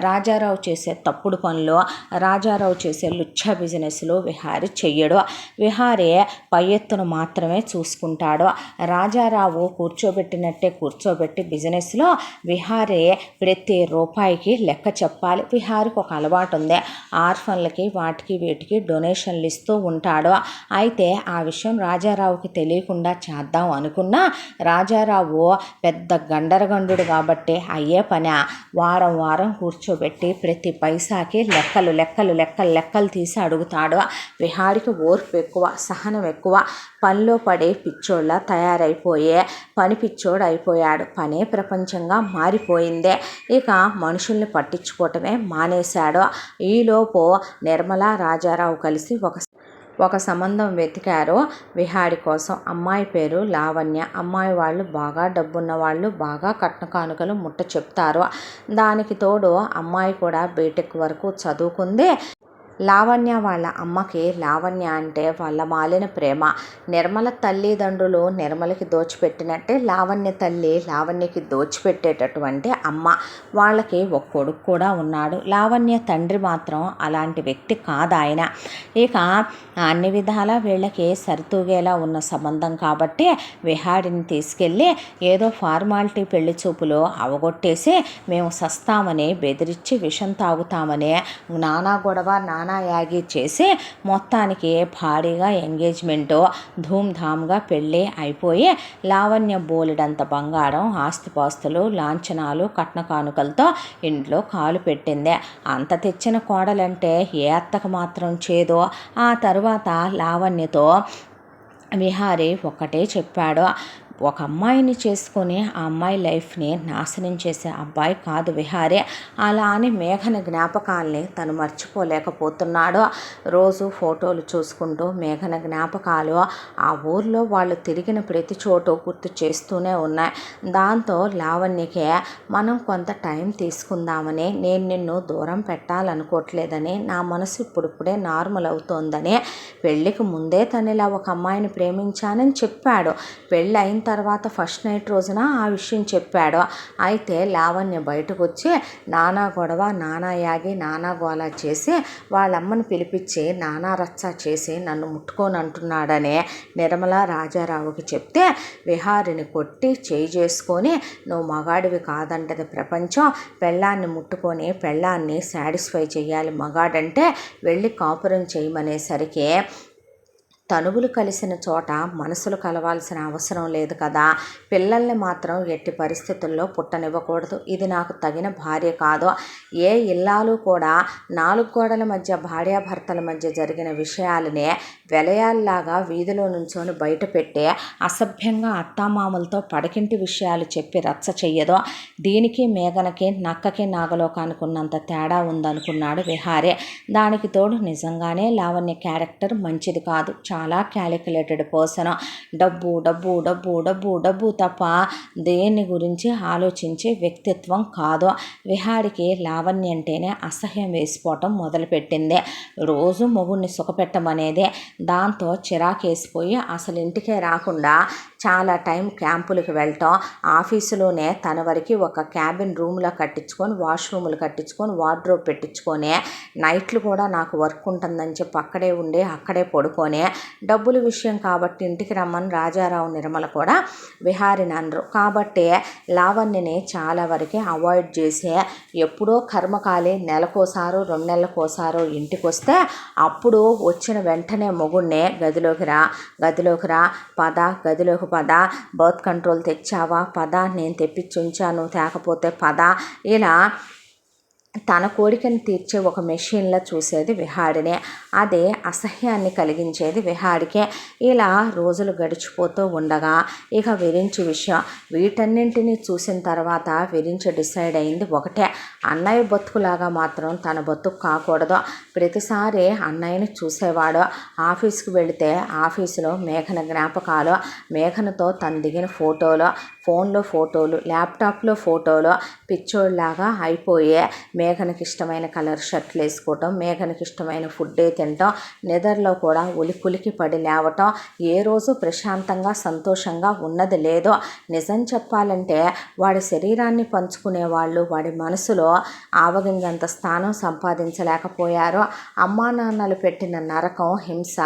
రాజారావు చేసే తప్పుడు పనులు, రాజారావు చేసే లుచ్చ బిజినెస్లు విహారి చెయ్యడు. విహారి పై ఎత్తును మాత్రమే చూసుకుంటాడు. రాజారావు కూర్చోబెట్టినట్టే కూర్చోబెట్టి బిజినెస్లో విహారి ప్రతి రూపాయికి లెక్క చెప్పాలి. విహారికి ఒక అలవాటు ఉంది, ఆర్ఫన్లకి వాటికి వీటికి డొనేషన్లు ఇస్తూ ఉంటాడు. అయితే ఆ విషయం రాజారావుకి తెలియకుండా చేద్దాం అనుకున్నా రాజారావు పెద్ద గండరగండు కాబట్టి అయ్యే పని. వారం వారం కూర్చోబెట్టి ప్రతి పైసాకి లెక్కలు తీసి అడుగుతాడు. విహారికి ఓర్పు ఎక్కువ, సహనం ఎక్కువ. పనిలో పడే పిచ్చోళ్ళ తయారైపోయే పని పిచ్చోడు అయిపోయాడు. పనే ప్రపంచంగా మారిపోయిందే. ఇక మనుషుల్ని పట్టించుకోవటమే మానేశాడు. ఈలోపు నిర్మల రాజారావు కలిసి ఒక సంబంధం వెతికారు విహారి కోసం. అమ్మాయి పేరు లావణ్య. అమ్మాయి వాళ్ళు బాగా డబ్బున్న వాళ్ళు, బాగా కట్న కానుకలు ముట్ట చెప్తారు. దానికి తోడు అమ్మాయి కూడా బీటెక్ వరకు చదువుకుంది. లావణ్య వాళ్ళ అమ్మకి లావణ్య అంటే వాళ్ళ మాలిన ప్రేమ. నిర్మల తల్లిదండ్రులు నిర్మలకి దోచిపెట్టినట్టే లావణ్య తల్లి లావణ్యకి దోచిపెట్టేటటువంటి అమ్మ. వాళ్ళకి ఒక కొడుకు కూడా ఉన్నాడు. లావణ్య తండ్రి మాత్రం అలాంటి వ్యక్తి కాదు ఆయన. ఇక అన్ని విధాలా వీళ్ళకి సరితూగేలా ఉన్న సంబంధం కాబట్టి విహారిని తీసుకెళ్ళి ఏదో ఫార్మాలిటీ పెళ్లి చూపులు అవగొట్టేసి మేము సస్తామని బెదిరించి విషం తాగుతామని నానా గొడవ నానా యాగి చేసి మొత్తానికి భారీగా ఎంగేజ్మెంటు ధూమ్ధామ్గా పెళ్ళి అయిపోయి లావణ్య బోలెడంత బంగారం, ఆస్తిపాస్తులు, లాంఛనాలు, కట్న కానుకలతో ఇంట్లో కాలు పెట్టింది. అంత తెచ్చిన కోడలంటే ఏ అత్తకు మాత్రం చేదో. ఆ తరువాత లావణ్యతో విహారి ఒక్కటే చెప్పాడు, ఒక అమ్మాయిని చేసుకొని ఆ అమ్మాయి లైఫ్ని నాశనం చేసే అబ్బాయి కాదు విహారి. అలా అని మేఘన జ్ఞాపకాల్ని తను మర్చిపోలేకపోతున్నాడు. రోజు ఫోటోలు చూసుకుంటూ మేఘన జ్ఞాపకాలు ఆ ఊర్లో వాళ్ళు తిరిగిన ప్రతి చోటు గుర్తు చేస్తూనే ఉన్నాయి. దాంతో లావణ్యకే మనం కొంత టైం తీసుకుందామని, నేను నిన్ను దూరం పెట్టాలనుకోవట్లేదని, నా మనసు ఇప్పుడిప్పుడే నార్మల్ అవుతోందని, పెళ్ళికి ముందే తను ఇలా ఒక అమ్మాయిని ప్రేమించానని చెప్పాడు. పెళ్ళి అయిన తర్వాత ఫస్ట్ నైట్ రోజున ఆ విషయం చెప్పాడు. అయితే లావణ్య బయటకు వచ్చి నానా గొడవ, నానా యాగి, నానా గోలా చేసి వాళ్ళమ్మని పిలిపించి నానా రచ్చ చేసి నన్ను ముట్టుకొని అంటున్నాడని నిర్మల రాజారావుకి చెప్తే విహారిని కొట్టి చేయి చేసుకొని, నువ్వు మగాడివి కాదంటది ప్రపంచం, పెళ్ళాన్ని ముట్టుకొని పెళ్ళాన్ని సాటిస్ఫై చేయాలి మగాడంటే, వెళ్ళి కాపురం చేయమనేసరికి తనువులు కలిసిన చోట మనసులు కలవాల్సిన అవసరం లేదు కదా. పిల్లల్ని మాత్రం ఎట్టి పరిస్థితుల్లో పుట్టనివ్వకూడదు. ఇది నాకు తగిన భార్య కాదు. ఏ ఇల్లాలు కూడా 4 గోడల మధ్య భార్యాభర్తల మధ్య జరిగిన విషయాలనే వెలయాల్లాగా వీధిలో నుంచొని బయట పెట్టే అసభ్యంగా అత్తామామలతో పడకింటి విషయాలు చెప్పి రచ్చ చెయ్యదో. దీనికి మేఘనకి నక్కకి నాగలోకానికి ఉన్నంత తేడా ఉందనుకున్నాడు విహారీ. దానికి తోడు నిజంగానే లావణ్య క్యారెక్టర్ మంచిది కాదు. చాలా క్యాలిక్యులేటెడ్ పర్సన్. డబ్బు డబ్బు డబ్బు డబ్బు డబ్బు తప్ప దేని గురించి ఆలోచించే వ్యక్తిత్వం కాదు. విహారికి లావణ్య అంటేనే అసహ్యం వేసిపోవటం మొదలుపెట్టింది. రోజు మొగుడిని సుఖపెట్టమనేదే. దాంతో చిరాకేసిపోయి అసలు ఇంటికే రాకుండా చాలా టైం క్యాంపులకు వెళ్ళటం, ఆఫీసులోనే తన వరకు ఒక క్యాబిన్ రూమ్లో కట్టించుకొని, వాష్రూములు కట్టించుకొని, వార్డ్రోబ్ పెట్టించుకొని, నైట్లు కూడా నాకు వర్క్ ఉంటుందని చెప్పి అక్కడే ఉండి అక్కడే పడుకొని, డబ్బుల విషయం కాబట్టి ఇంటికి రమ్మని రాజారావు నిర్మల కూడా విహారిని అనరు. కాబట్టి లావణ్యని చాలా వరకు అవాయిడ్ చేసి ఎప్పుడో కర్మకాలి నెలకోసారో 2 నెలలకోసారో ఇంటికి వస్తే అప్పుడు వచ్చిన వెంటనే మొగుడిని గదిలోకి రా పద, గదిలోకి పద, బర్త్ కంట్రోల్ తెచ్చావా పద, నేను తెప్పించి ఉంచాను తేకపోతే పద, ఇలా తన కోరికను తీర్చే ఒక మెషిన్లో చూసేది విహారినే. అదే అసహ్యాన్ని కలిగించేది విహారికే. ఇలా రోజులు గడిచిపోతూ ఉండగా ఇక విరించి విషయం. వీటన్నింటినీ చూసిన తర్వాత విరించి డిసైడ్ అయింది ఒకటే, అన్నయ్య బతుకులాగా మాత్రం తన బతుకు కాకూడదు. ప్రతిసారి అన్నయ్యని చూసేవాడు. ఆఫీస్కి వెళితే ఆఫీసులో మేఘన జ్ఞాపకాలు, మేఘనతో తను దిగిన ఫోటోలు, ఫోన్లో ఫోటోలు, ల్యాప్టాప్లో ఫోటోలు, పిచ్చోళ్ళలాగా అయిపోయే మేఘనకి ఇష్టమైన కలర్ షర్ట్లు వేసుకోవటం, మేఘనకి ఇష్టమైన ఫుడ్డే తినటం, నిద్రలో కూడా ఉలికి పడి లేవటం, ఏ రోజు ప్రశాంతంగా సంతోషంగా ఉన్నది లేదో. నిజం చెప్పాలంటే వాడి శరీరాన్ని పంచుకునే వాళ్ళు వాడి మనసులో ఆవగింజంత స్థానం సంపాదించలేకపోయారు. అమ్మా నాన్నలు పెట్టిన నరకం, హింస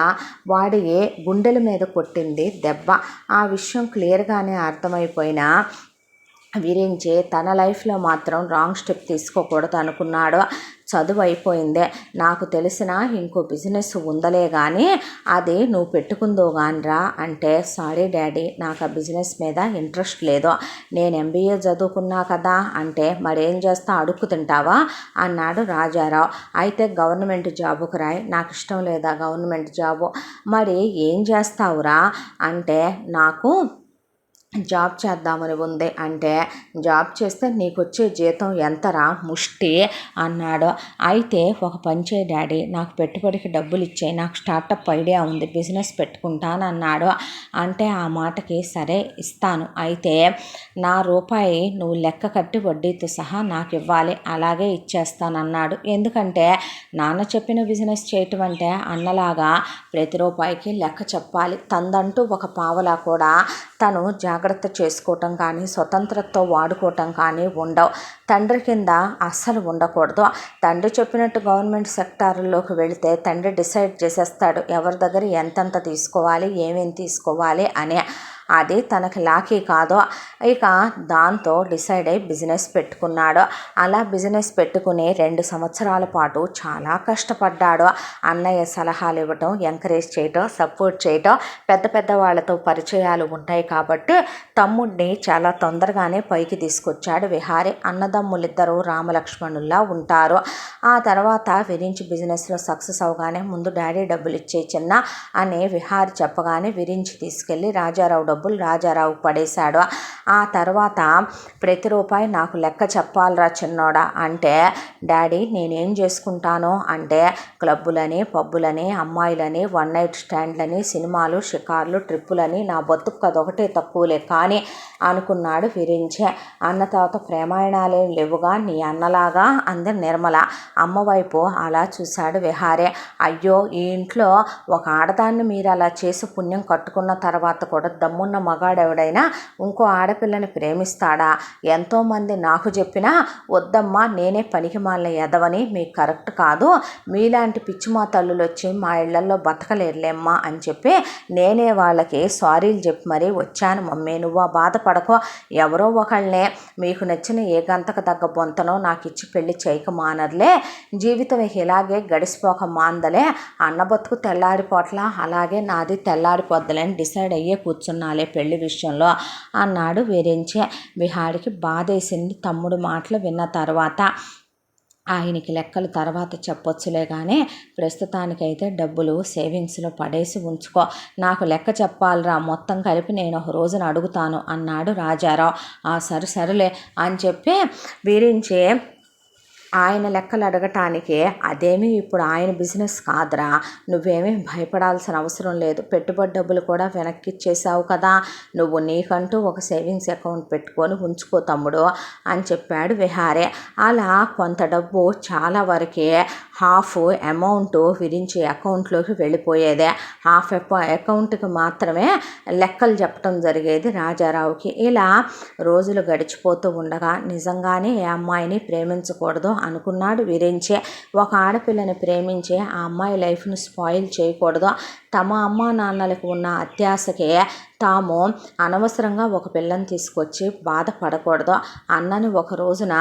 వాడి గుండెల మీద కొట్టింది దెబ్బ. ఆ విషయం క్లియర్గానే అర్థమైపోయినా విరించి తన లైఫ్లో మాత్రం రాంగ్ స్టెప్ తీసుకోకూడదు అనుకున్నాడు. చదువు అయిపోయిందే, నాకు తెలిసిన ఇంకో బిజినెస్ ఉందలే కానీ అది నువ్వు పెట్టుకుందో కానిరా అంటే, సారీ డాడీ నాకు ఆ బిజినెస్ మీద ఇంట్రెస్ట్ లేదు, నేను MBA చదువుకున్నా కదా అంటే, మరేం చేస్తా అడుక్కు తింటావా అన్నాడు రాజారావు. అయితే గవర్నమెంట్ జాబుకు రాయి, నాకు ఇష్టం లేదా గవర్నమెంట్ జాబు, మరి ఏం చేస్తావురా అంటే, నాకు జాబ్ చేద్దామని ఉంది అంటే, జాబ్ చేస్తే నీకు వచ్చే జీతం ఎంతరా ముష్టి అన్నాడు. అయితే ఒక పని చేయి డాడీ, నాకు పెట్టుబడికి డబ్బులు ఇచ్చాయి, నాకు స్టార్టప్ ఐడియా ఉంది, బిజినెస్ పెట్టుకుంటాను అన్నాడు. అంటే ఆ మాటకి సరే ఇస్తాను, అయితే నా రూపాయి నువ్వు లెక్క కట్టి వడ్డీతో సహా నాకు ఇవ్వాలి, అలాగే ఇచ్చేస్తానన్నాడు. ఎందుకంటే నాన్న చెప్పిన బిజినెస్ చేయటం అంటే అన్నలాగా ప్రతి రూపాయికి లెక్క చెప్పాలి. తందంటూ ఒక పావలా కూడా తను జాగ్రత్త చేసుకోవటం కానీ స్వతంత్రతతో వాడుకోవటం కానీ ఉండవు. తండ్రి కింద అస్సలు ఉండకూడదు. తండ్రి చెప్పినట్టు గవర్నమెంట్ సెక్టార్లోకి వెళితే తండ్రి డిసైడ్ చేసేస్తాడు ఎవరి దగ్గర ఎంతెంత తీసుకోవాలి, ఏమేమి తీసుకోవాలి అని. అది తనకి లాకీ కాదు. ఇక దాంతో డిసైడ్ అయ్యి బిజినెస్ పెట్టుకున్నాడు. అలా బిజినెస్ పెట్టుకుని 2 సంవత్సరాల పాటు చాలా కష్టపడ్డాడు. అన్నయ్య సలహాలు ఇవ్వటం, ఎంకరేజ్ చేయటం, సపోర్ట్ చేయటం, పెద్ద పెద్ద వాళ్ళతో పరిచయాలు ఉంటాయి కాబట్టి తమ్ముడిని చాలా తొందరగానే పైకి తీసుకొచ్చాడు విహారీ. అన్నదమ్ములిద్దరూ రామలక్ష్మణుల్లా ఉంటారు. ఆ తర్వాత విరించి బిజినెస్లో సక్సెస్ అవగానే ముందు డాడీ డబ్బులు ఇచ్చే చిన్న అని విహారీ చెప్పగానే విరించి తీసుకెళ్ళి రాజారావు పడేశాడు. ఆ తర్వాత ప్రతి రూపాయి నాకు లెక్క చెప్పాలరా చిన్నోడా అంటే, డాడీ నేనేం చేసుకుంటాను అంటే, క్లబ్బులని, పబ్బులని, అమ్మాయిలని, 1 నైట్ స్టాండ్లని, సినిమాలు, షికార్లు, ట్రిప్పులని, నా బతుకు అదొకటే తక్కువలే కానీ అనుకున్నాడు విరించి. అన్న తర్వాత ప్రేమాయణాలేం లేవుగా నీ అన్నలాగా అంది నిర్మల. అమ్మవైపు అలా చూశాడు విహారీ. అయ్యో, ఈ ఇంట్లో ఒక ఆడదాన్ని మీరు అలా చేసి పుణ్యం కట్టుకున్న తర్వాత కూడా దమ్ము దమ్మున్న మగాడెవడైనా ఇంకో ఆడపిల్లని ప్రేమిస్తాడా? ఎంతోమంది నాకు చెప్పినా వద్దమ్మా, నేనే పనికిమాలిన ఎదవని, మీకు కరెక్ట్ కాదు, మీలాంటి పిచ్చిమా తల్లులు వచ్చి మా ఇళ్లలో బతకలేరులేమ్మా అని చెప్పి నేనే వాళ్ళకి సారీలు చెప్పి మరీ వచ్చాను మమ్మీ. నువ్వు బాధపడకో, ఎవరో ఒకళ్ళనే మీకు నచ్చిన ఏ గంతకు తగ్గ బొంతనో నాకు ఇచ్చి పెళ్లి చేయక మానర్లే, జీవితం ఇలాగే గడిసిపోక మాందలే, అన్న బతుకు తెల్లారిపోట్లా, అలాగే నాది తెల్లారిపోద్దులని డిసైడ్ అయ్యే కూర్చున్నాలే పెళ్లి విషయంలో అన్నాడు విరించి. విహారికి బాధేసింది తమ్ముడు మాటలు విన్న తర్వాత. ఆయనకి లెక్కలు తర్వాత చెప్పొచ్చులే కానీ ప్రస్తుతానికైతే డబ్బులు సేవింగ్స్లో పడేసి ఉంచుకో, నాకు లెక్క చెప్పాలిరా, మొత్తం కలిపి నేను ఒక రోజున అడుగుతాను అన్నాడు రాజారావు. సరేలే అని చెప్పి విరించి ఆయన లెక్కలు అడగటానికి, అదేమీ ఇప్పుడు ఆయన బిజినెస్ కాదురా, నువ్వేమీ భయపడాల్సిన అవసరం లేదు, పెట్టుబడి డబ్బులు కూడా వెనక్కి ఇచ్చేసావు కదా, నువ్వు నీకంటూ ఒక సేవింగ్స్ అకౌంట్ పెట్టుకొని ఉంచుకో తమ్ముడు అని చెప్పాడు విహారే. అలా కొంత డబ్బు, చాలా వరకే హాఫ్ అమౌంట్ విరించి అకౌంట్లోకి వెళ్ళిపోయేదే, హాఫ్ అకౌంట్కి మాత్రమే లెక్కలు చెప్పడం జరిగేది రాజారావుకి. ఇలా రోజులు గడిచిపోతూ ఉండగా నిజంగానే ఏ అమ్మాయిని ప్రేమించకూడదు అనుకున్నాడు విరించి. ఒక ఆడపిల్లని ప్రేమించి ఆ అమ్మాయి లైఫ్ను స్పాయిల్ చేయకూడదు, తమ అమ్మా నాన్నలకు ఉన్న అత్యాశకే తాము అనవసరంగా ఒక పిల్లని తీసుకొచ్చి బాధపడకూడదు. అన్నని ఒక రోజున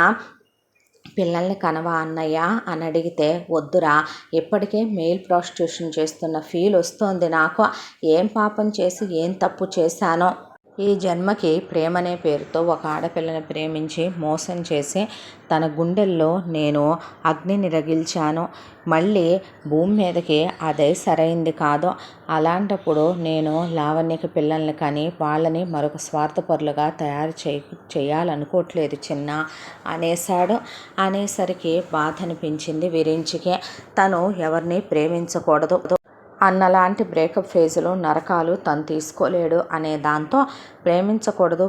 పిల్లల్ని కనవా అన్నయ్య అని అడిగితే, వద్దురా, ఇప్పటికే మెయిల్ ప్రాస్టిట్యూషన్ చేస్తున్న ఫీల్ వస్తోంది నాకు, ఏం పాపం చేసి ఏం తప్పు చేశానో, ఈ జన్మకి ప్రేమనే పేరుతో ఒక ఆడపిల్లని ప్రేమించి మోసం చేసి తన గుండెల్లో నేను అగ్నిని రగిల్చాను, మళ్ళీ భూమి మీదకి అదే సరైంది కాదు, అలాంటప్పుడు నేను లావణ్యకి పిల్లల్ని కానీ వాళ్ళని మరొక స్వార్థపరులుగా తయారు చేయాలనుకోవట్లేదు చిన్న అనేసాడు. అనేసరికి బాధ అనిపించింది విరించికి. తను ఎవరిని ప్రేమించకూడదు అన్నలాంటి బ్రేకప్ ఫేజులు, నరకాలు తను తీసుకోలేడు అనే దాంతో ప్రేమించకూడదు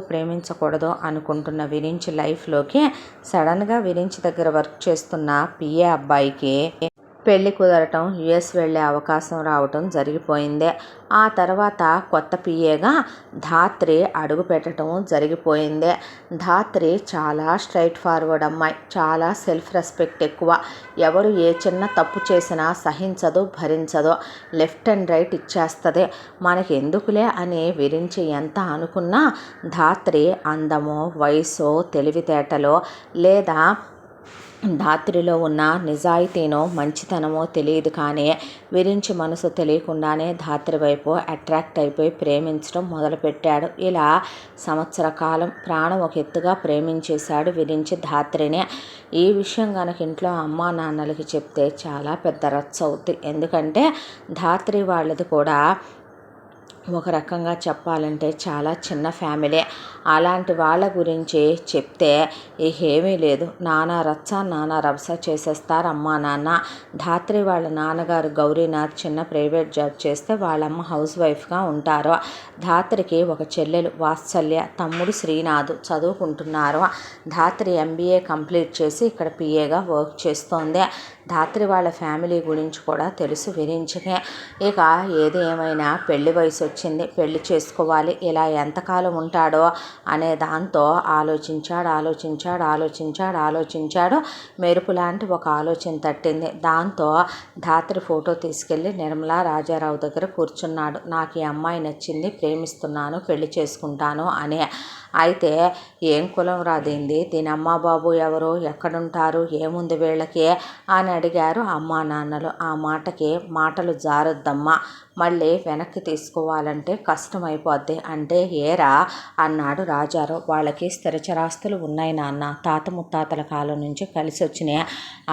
అనుకుంటున్న విరించి లైఫ్లోకి సడన్గా విరించి దగ్గర వర్క్ చేస్తున్న పిఏ అబ్బాయికి పెళ్లి కుదరటం, యుఎస్ వెళ్ళే అవకాశం రావటం జరిగిపోయింది. ఆ తర్వాత కొత్త పిఏగా ధాత్రి అడుగు పెట్టడం జరిగిపోయింది. ధాత్రి చాలా స్ట్రైట్ ఫార్వర్డ్ అమ్మాయి, చాలా సెల్ఫ్ రెస్పెక్ట్ ఎక్కువ, ఎవరు ఏ చిన్న తప్పు చేసినా సహించదు, భరించదు, లెఫ్ట్ అండ్ రైట్ ఇచ్చేస్తుంది. మనకి ఎందుకులే అని విరించి ఎంత అనుకున్నా ధాత్రి అందమో, వయసో, తెలివితేటలో లేదా ధాత్రిలో ఉన్న నిజాయితీనో మంచితనమో తెలియదు కానీ విరించి మనసు తెలియకుండానే ధాత్రి వైపు అట్రాక్ట్ అయిపోయి ప్రేమించడం మొదలుపెట్టాడు. ఇలా సంవత్సర కాలం ప్రాణం ఒక ఎత్తుగా ప్రేమించేశాడు విరించి ధాత్రిని. ఈ విషయం కనుక ఇంట్లో అమ్మా నాన్నలకి చెప్తే చాలా పెద్ద రచ్చ అవుద్ది. ఎందుకంటే ధాత్రి వాళ్ళది కూడా ఒక రకంగా చెప్పాలంటే చాలా చిన్న ఫ్యామిలీ. అలాంటి వాళ్ళ గురించి చెప్తే ఏమీ లేదు, నానా రచ్చ నానా రభస చేసేస్తారు అమ్మా నాన్న. ధాత్రి వాళ్ళ నాన్నగారు గౌరీనాథ్ చిన్న ప్రైవేట్ జాబ్ చేస్తే వాళ్ళమ్మ హౌస్ వైఫ్గా ఉంటారు. ధాత్రికి ఒక చెల్లెలు వాత్సల్య, తమ్ముడు శ్రీనాథ్ చదువుకుంటున్నారు. ధాత్రి ఎంబీఏ కంప్లీట్ చేసి ఇక్కడ పిఏగా వర్క్ చేస్తోంది. ధాత్రి వాళ్ళ ఫ్యామిలీ గురించి కూడా తెలుసు విరించకే. ఇక ఏది ఏమైనా పెళ్లి వయసు వచ్చింది, పెళ్లి చేసుకోవాలి, ఇలా ఎంతకాలం ఉంటాడో అనే దాంతో ఆలోచించాడు. మెరుపు లాంటి ఒక ఆలోచన తట్టింది. దాంతో ధాత్రి ఫోటో తీసుకెళ్ళి నిర్మలా రాజారావు దగ్గర కూర్చున్నాడు. నాకు ఈ అమ్మాయి నచ్చింది, ప్రేమిస్తున్నాను, పెళ్లి చేసుకుంటాను అని. అయితే ఏం కులం రాదింది, దీని అమ్మా బాబు ఎవరు, ఎక్కడుంటారు, ఏముంది వీళ్ళకి అని అడిగారు అమ్మా నాన్నలు. ఆ మాటకి మాటలు జారొద్దమ్మా, మళ్ళీ వెనక్కి తీసుకోవాలంటే కష్టమైపోద్ది అంటే ఏరా అన్నాడు రాజారావు. వాళ్ళకి స్థిరచరాస్తులు ఉన్నాయి నాన్న, తాత ముత్తాతల కాలం నుంచి కలిసి వచ్చినాయి.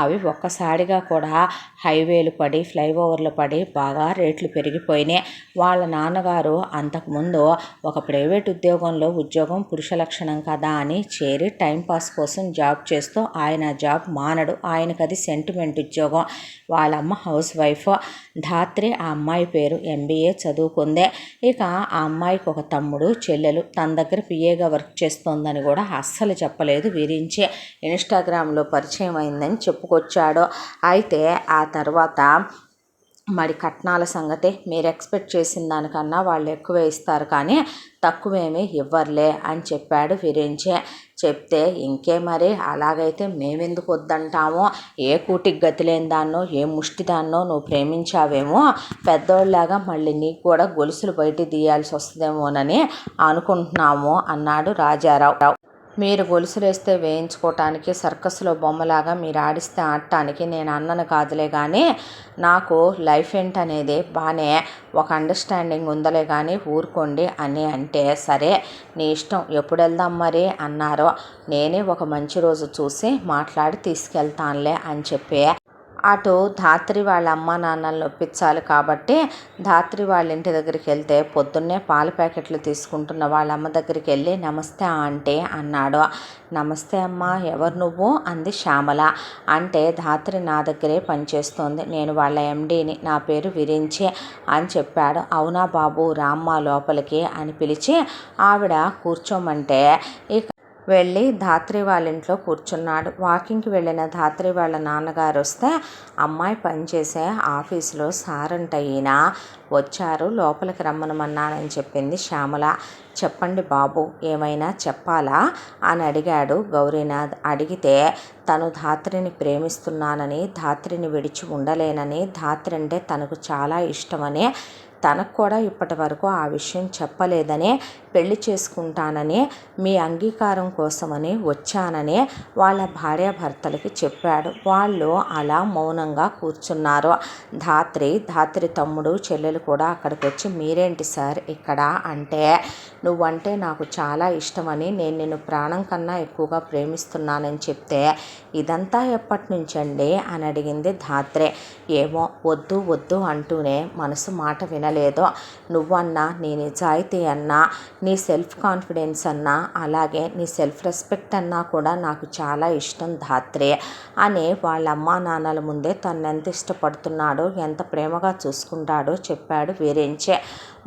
అవి ఒక్కసారిగా కూడా హైవేలు పడి ఫ్లైఓవర్లు పడి బాగా రేట్లు పెరిగిపోయినాయి. వాళ్ళ నాన్నగారు అంతకుముందు ఒక ప్రైవేట్ ఉద్యోగం పురుష లక్షణం కదా అని చేరి టైంపాస్ కోసం జాబ్ చేస్తూ ఆయన జాబ్ మానడు, ఆయనకు అది సెంటిమెంట్ ఉద్యోగం. వాళ్ళమ్మ హౌస్ వైఫ్. ధాత్రి ఆ అమ్మాయి పేరు ఎంబీఏ చదువుకుందే. ఇక ఆ అమ్మాయికి ఒక తమ్ముడు చెల్లెలు, తన దగ్గర పిఏగా వర్క్ చేస్తోందని కూడా అస్సలు చెప్పలేదు విరించి. ఇన్స్టాగ్రామ్లో పరిచయం అయిందని చెప్పుకొచ్చాడు. అయితే ఆ తర్వాత మరి కట్నాల సంగతి మీరు ఎక్స్పెక్ట్ చేసిన దానికన్నా వాళ్ళు ఎక్కువే ఇస్తారు కానీ తక్కువేమీ ఇవ్వర్లే అని చెప్పాడు విరించి. చెప్తే ఇంకే మరి అలాగైతే మేమెందుకు వద్దంటామో, ఏ కూటికి గతి లేని దాన్నో ఏ ముష్టిదాన్నో నువ్వు ప్రేమించావేమో, పెద్దోళ్ళలాగా మళ్ళీ నీకు కూడా గొలుసులు బయట తీయాల్సి వస్తుందేమోనని అనుకుంటున్నాము అన్నాడు రాజారావు. మీరు గొలుసులేస్తే వేయించుకోవటానికి, సర్కస్లో బొమ్మలాగా మీరు ఆడిస్తే ఆడటానికి నేను అన్నను కాదులే కానీ నాకు లైఫ్ ఏంటనేది బాగానే ఒక అండర్స్టాండింగ్ ఉందలే కానీ ఊరుకోండి అని అంటే, సరే నీ ఇష్టం ఎప్పుడు వెళ్దాం మరి అన్నారో, నేనే ఒక మంచి రోజు చూసి మాట్లాడి తీసుకెళ్తానులే అని చెప్పి అటు ధాత్రి వాళ్ళ అమ్మ నాన్నలను ఒప్పించాలి కాబట్టి ధాత్రి వాళ్ళ ఇంటి దగ్గరికి వెళ్తే పొద్దున్నే పాల ప్యాకెట్లు తీసుకుంటున్న వాళ్ళ అమ్మ దగ్గరికి వెళ్ళి నమస్తే ఆంటీ అన్నాడు. నమస్తే అమ్మ, ఎవరు నువ్వు అంది శ్యామల. అంటే ధాత్రి నా దగ్గరే పనిచేస్తోంది, నేను వాళ్ళ ఎండీని, నా పేరు విరించి అని చెప్పాడు. అవునా బాబు, రామ్మ లోపలికి అని పిలిచి ఆవిడ కూర్చోమంటే ఇక వెళ్ళి ధాత్రి వాళ్ళ ఇంట్లో కూర్చున్నాడు. వాకింగ్కి వెళ్ళిన ధాత్రి వాళ్ళ నాన్నగారు వస్తే, అమ్మాయి పనిచేసే ఆఫీసులో సారంట ఈయన వచ్చారు, లోపలికి రమ్మనమన్నానని చెప్పింది శ్యామల. చెప్పండి బాబు, ఏమైనా చెప్పాలా అని అడిగాడు గౌరీనాథ్. అడిగితే తను ధాత్రిని ప్రేమిస్తున్నానని, ధాత్రిని విడిచి ఉండలేనని, ధాత్రి అంటే తనకు చాలా ఇష్టమని, తనకు కూడా ఇప్పటి వరకు ఆ విషయం చెప్పలేదని, పెళ్లి చేసుకుంటానని, మీ అంగీకారం కోసమని వచ్చానని వాళ్ళ భార్యాభర్తలకి చెప్పాడు. వాళ్ళు అలా మౌనంగా కూర్చున్నారు. ధాత్రి తమ్ముడు చెల్లెలు కూడా అక్కడికి వచ్చి, మీరేంటి సార్ ఇక్కడ అంటే, నువ్వంటే నాకు చాలా ఇష్టమని, నేను నిన్ను ప్రాణం కన్నా ఎక్కువగా ప్రేమిస్తున్నానని చెప్తే, ఇదంతా ఎప్పటి నుంచండి అని అడిగింది ధాత్రి. ఏమో వద్దు వద్దు అంటూనే మనసు మాట వినలేదు. నువ్వన్నా, నీ నిజాయితీ అన్నా, నీ సెల్ఫ్ కాన్ఫిడెన్స్ అన్నా, అలాగే నీ సెల్ఫ్ రెస్పెక్ట్ అన్నా కూడా నాకు చాలా ఇష్టం ధాత్రి అని వాళ్ళ అమ్మా నాన్నల ముందే తను ఎంత ఇష్టపడుతున్నాడో, ఎంత ప్రేమగా చూసుకుంటాడో చెప్పాడు విరించే.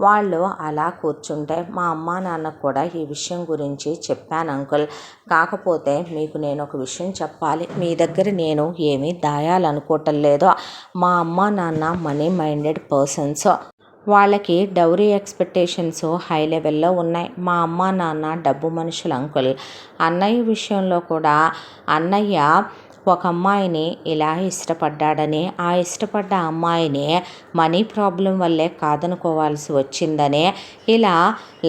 వాళ్ళు అలా కూర్చుంటే, మా అమ్మా నాన్నకు కూడా ఈ విషయం గురించి చెప్పాను అంకుల్, కాకపోతే మీకు నేను ఒక విషయం చెప్పాలి, మీ దగ్గర నేను ఏమీ దాయాలనుకోవటం లేదు. మా అమ్మా నాన్న మనీ మైండెడ్ పర్సన్స్, వాళ్ళకి డౌరీ ఎక్స్పెక్టేషన్స్ హై లెవెల్లో ఉన్నాయి. మా అమ్మ నాన్న డబ్బు మనుషులు అంకుల్. అన్నయ్య విషయంలో కూడా అన్నయ్య ఒక అమ్మాయిని ఇలా ఇష్టపడ్డాడని, ఆ ఇష్టపడ్డ అమ్మాయిని మనీ ప్రాబ్లం వల్లే కాదనుకోవాల్సి వచ్చిందని, ఇలా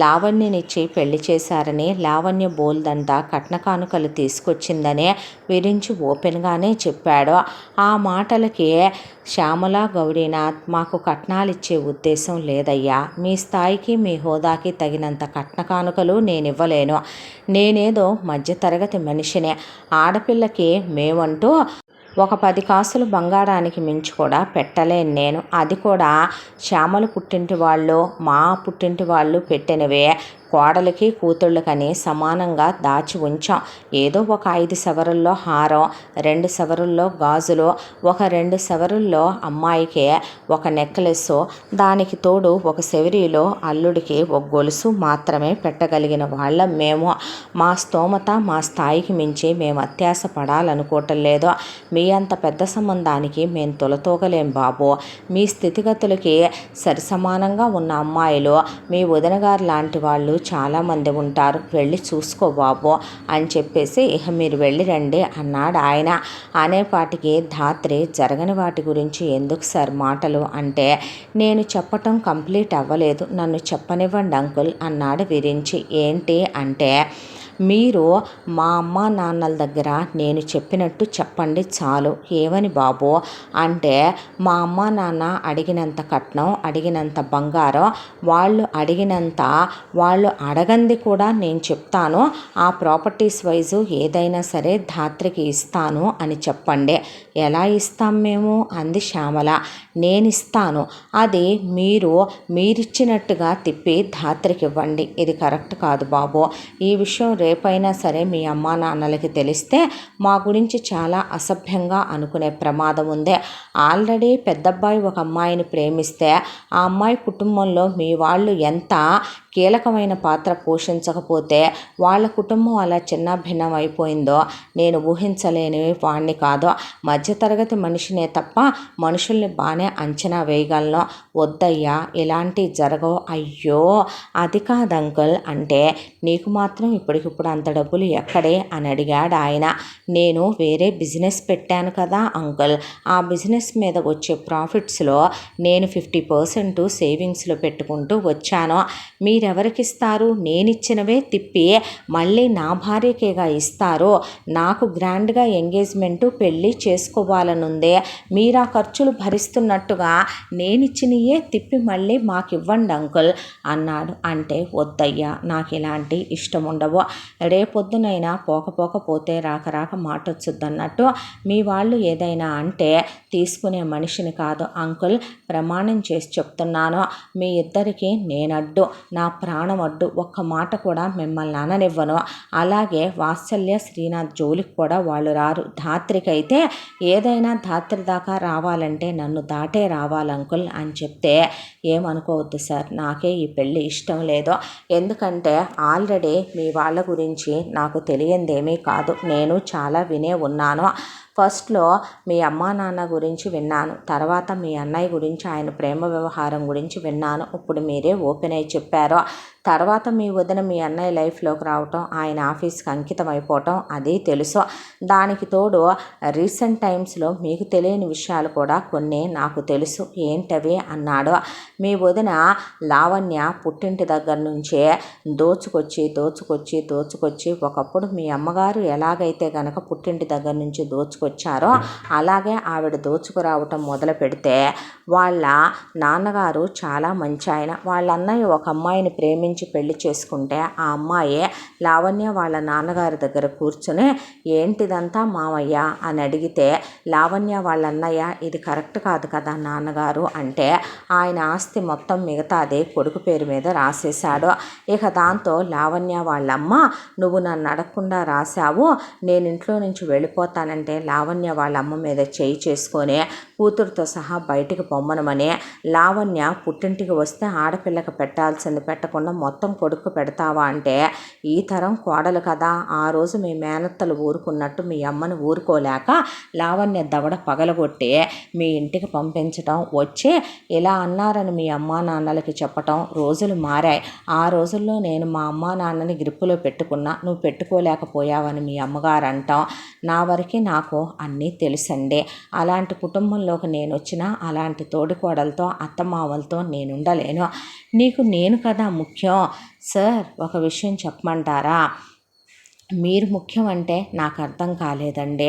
లావణ్యనిచ్చి పెళ్లి చేశారని, లావణ్య బోల్దంతా కట్న కానుకలు తీసుకొచ్చిందని విరించి ఓపెన్గానే చెప్పాడు. ఆ మాటలకి శ్యామల, గౌరీనాథ్, మాకు కట్నాలు ఇచ్చే ఉద్దేశం లేదయ్యా, మీ స్థాయికి మీ హోదాకి తగినంత కట్న కానుకలు నేను ఇవ్వలేను, నేనేదో మధ్యతరగతి మనిషినే, ఆడపిల్లకి మేమంటూ ఒక 10 కాసులు బంగారానికి మించి కూడా పెట్టలేను నేను, అది కూడా శ్యామల పుట్టింటి వాళ్ళు, మా పుట్టింటి వాళ్ళు పెట్టినవే, కోడలికి కూతుళ్ళకని సమానంగా దాచి ఉంచాం. ఏదో ఒక 5 సవరుల్లో హారం, 2 సవరుల్లో గాజులు, ఒక 2 సవరుల్లో అమ్మాయికి ఒక నెక్లెస్, దానికి తోడు ఒక సెవరీలో అల్లుడికి ఒక గొలుసు మాత్రమే పెట్టగలిగిన వాళ్ళం మేము. మా స్తోమత, మా స్థాయికి మించి మేము అత్యాశ పడాలనుకోవటం లేదు. మీ అంత పెద్ద సంబంధానికి మేము తొలతూగలేం బాబు. మీ స్థితిగతులకి సరిసమానంగా ఉన్న అమ్మాయిలు మీ వదిన గారు లాంటి వాళ్ళు చాలామంది ఉంటారు, వెళ్ళి చూసుకో బాబు అని చెప్పేసి, ఇక మీరు వెళ్ళి రండి అన్నాడు ఆయన. అనేపాటికి ధాత్రి, జరగని వాటి గురించి ఎందుకు సార్ మాటలు అంటే, నేను చెప్పటం కంప్లీట్ అవ్వలేదు, నన్ను చెప్పనివ్వండి అంకుల్ అన్నాడు విరించి. ఏంటి అంటే, మీరు మా అమ్మ నాన్నల దగ్గర నేను చెప్పినట్టు చెప్పండి చాలు. ఏమని బాబు అంటే, మా అమ్మ నాన్న అడిగినంత కట్నం, అడిగినంత బంగారం, వాళ్ళు అడిగినంత, వాళ్ళు అడగంది కూడా నేను చెప్తాను, ఆ ప్రాపర్టీస్ వైజు ఏదైనా సరే ధాత్రికి ఇస్తాను అని చెప్పండి. ఎలా ఇస్తాం మేము అంది శ్యామల. నేను ఇస్తాను, అది మీరిచ్చినట్టుగా తిప్పి ధాత్రికి ఇవ్వండి. ఇది కరెక్ట్ కాదు బాబు, ఈ విషయం రేపైనా సరే మీ అమ్మా నాన్నలకి తెలిస్తే మా గురించి చాలా అసభ్యంగా అనుకునే ప్రమాదం ఉంది. ఆల్రెడీ పెద్దబ్బాయి ఒక అమ్మాయిని ప్రేమిస్తే ఆ అమ్మాయి కుటుంబంలో మీ వాళ్ళు ఎంత కీలకమైన పాత్ర పోషించకపోతే వాళ్ళ కుటుంబం అలా చిన్నాభిన్నం అయిపోయిందో నేను ఊహించలేని వాణ్ణి కాదు. మధ్యతరగతి మనిషినే తప్ప మనుషుల్ని బాగానే అంచనా వేయగలను. వద్దయ్యా, ఇలాంటివి జరగవు. అయ్యో అది కాదు అంకుల్, అంటే నీకు మాత్రం ఇప్పటికిప్పుడు అంత డబ్బులు ఎక్కడే అని అడిగాడు ఆయన. నేను వేరే బిజినెస్ పెట్టాను కదా అంకుల్, ఆ బిజినెస్ మీద వచ్చే ప్రాఫిట్స్లో నేను 50% సేవింగ్స్లో పెట్టుకుంటూ వచ్చాను. మీరెవరికి ఇస్తారు? నేనిచ్చినవే తిప్పి మళ్ళీ నా భార్యకేగా ఇస్తారు. నాకు గ్రాండ్గా ఎంగేజ్మెంటు పెళ్ళి చేసుకోవాలనుందే. మీరు ఆ ఖర్చులు భరిస్తున్నట్టుగా నేనిచ్చినయే తిప్పి మళ్ళీ మాకివ్వండి అంకుల్ అన్నాడు. అంటే వద్దయ్యా, నాకు ఇలాంటి ఇష్టం ఉండవు. రేపొద్దునైనా పోతే రాక మాటొచ్చుద్దన్నట్టు మీ వాళ్ళు ఏదైనా అంటే తీసుకునే మనిషిని కాదు అంకుల్. ప్రమాణం చేసి చెప్తున్నాను, మీ ఇద్దరికి నేనడ్డు, నా ప్రాణం అడ్డు. ఒక్క మాట కూడా మిమ్మల్ని అననివ్వను. అలాగే వాత్సల్య శ్రీనాథ్ జోలికి కూడా వాళ్ళు రారు. ధాత్రికైతే ఏదైనా ధాత్రి దాకా రావాలంటే నన్ను దాటే రావాలి అంకుల్ అని చెప్తే, ఏమనుకోవద్దు సార్, నాకే ఈ పెళ్ళి ఇష్టం లేదు. ఎందుకంటే ఆల్రెడీ మీ వాళ్ళ గురించి నాకు తెలియందేమీ కాదు, నేను చాలా వినే ఉన్నాను. ఫస్ట్లో మీ అమ్మా నాన్న గురించి విన్నాను, తర్వాత మీ అన్నయ్య గురించి, ఆయన ప్రేమ వ్యవహారం గురించి విన్నాను. ఇప్పుడు మీరే ఓపెన్ అయి చెప్పారు. తర్వాత మీ వదిన మీ అన్నయ్య లైఫ్లోకి రావటం, ఆయన ఆఫీస్కి అంకితం అయిపోవటం అది తెలుసు. దానికి తోడు రీసెంట్ టైమ్స్లో మీకు తెలియని విషయాలు కూడా కొన్ని నాకు తెలుసు. ఏంటవి అన్నాడు. మీ వదిన లావణ్య పుట్టింటి దగ్గర నుంచే దోచుకొచ్చి ఒకప్పుడు మీ అమ్మగారు ఎలాగైతే గనక పుట్టింటి దగ్గర నుంచి దోచుకొచ్చారో అలాగే ఆవిడ దోచుకురావటం మొదలు పెడితే, వాళ్ళ నాన్నగారు చాలా మంచి ఆయన. వాళ్ళ అన్నయ్య ఒక అమ్మాయిని ప్రేమించి పెళ్లి చేసుకుంటే ఆ అమ్మాయి లావణ్య వాళ్ళ నాన్నగారి దగ్గర కూర్చుని ఏంటిదంతా మామయ్య అని అడిగితే, లావణ్య వాళ్ళ అన్నయ్య ఇది కరెక్ట్ కాదు కదా నాన్నగారు అంటే, ఆయన ఆస్తి మొత్తం మిగతాదే కొడుకు పేరు మీద రాసేశాడు. ఇక దాంతో లావణ్య వాళ్ళమ్మ, నువ్వు నన్ను అడగకుండా రాశావు, నేను ఇంట్లో నుంచి వెళ్ళిపోతానంటే లావణ్య వాళ్ళ అమ్మ మీద చేయి చేసుకొని కూతురుతో సహా బయటికి పొమ్మనమని, లావణ్య పుట్టింటికి వస్తే ఆడపిల్లకి పెట్టాల్సింది పెట్టకుండా మొత్తం కొడుకు పెడతావా అంటే, ఈ తరం కోడలు కదా, ఆ రోజు మీ మేనత్తలు ఊరుకున్నట్టు మీ అమ్మను ఊరుకోలేక లావణ్య దవడ పగలగొట్టి మీ ఇంటికి పంపించటం, వచ్చి ఇలా అన్నారని మీ అమ్మా నాన్నలకి చెప్పటం. రోజులు మారాయి. ఆ రోజుల్లో నేను మా అమ్మా నాన్నని గ్రిప్పులో పెట్టుకున్నా, నువ్వు పెట్టుకోలేకపోయావని మీ అమ్మగారు అంటాం. నా వరకు నాకు అన్నీ తెలుసండి. అలాంటి కుటుంబంలోకి నేను వచ్చినా అలాంటి తోడికోడలతో అత్తమామలతో నేను ఉండలేను. నీకు నేను కదా ముఖ్యం. సార్, ఒక విషయం చెప్పమంటారా? మీరు ముఖ్యం అంటే నాకు అర్థం కాలేదండి.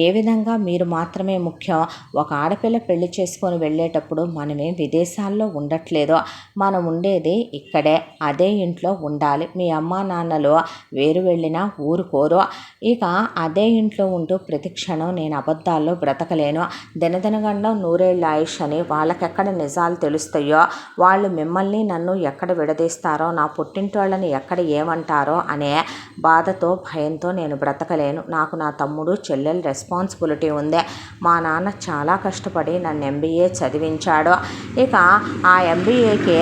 ఏ విధంగా మీరు మాత్రమే ముఖ్యం? ఒక ఆడపిల్ల పెళ్లి చేసుకొని వెళ్ళేటప్పుడు మనమేం విదేశాల్లో ఉండట్లేదు, మనం ఉండేది ఇక్కడే, అదే ఇంట్లో ఉండాలి. మీ అమ్మా నాన్నలు వేరు వెళ్ళినా ఊరుకోరు. ఇక అదే ఇంట్లో ఉంటూ ప్రతి క్షణం నేను అబద్ధాల్లో బ్రతకలేను. దినదినగండం నూరేళ్ళ ఆయుష్ అని వాళ్ళకెక్కడ నిజాలు తెలుస్తాయో, వాళ్ళు మిమ్మల్ని నన్ను ఎక్కడ విడదీస్తారో, నా పుట్టింటి వాళ్ళని ఎక్కడ ఏమంటారో అనే బాధతో భయంతో నేను బ్రతకలేను. నాకు నా తమ్ముడు చెల్లెలు రెస్పాన్సిబిలిటీ ఉంది. మా నాన్న చాలా కష్టపడి నన్ను MBA చదివించాడు. ఇక ఆ MBAకి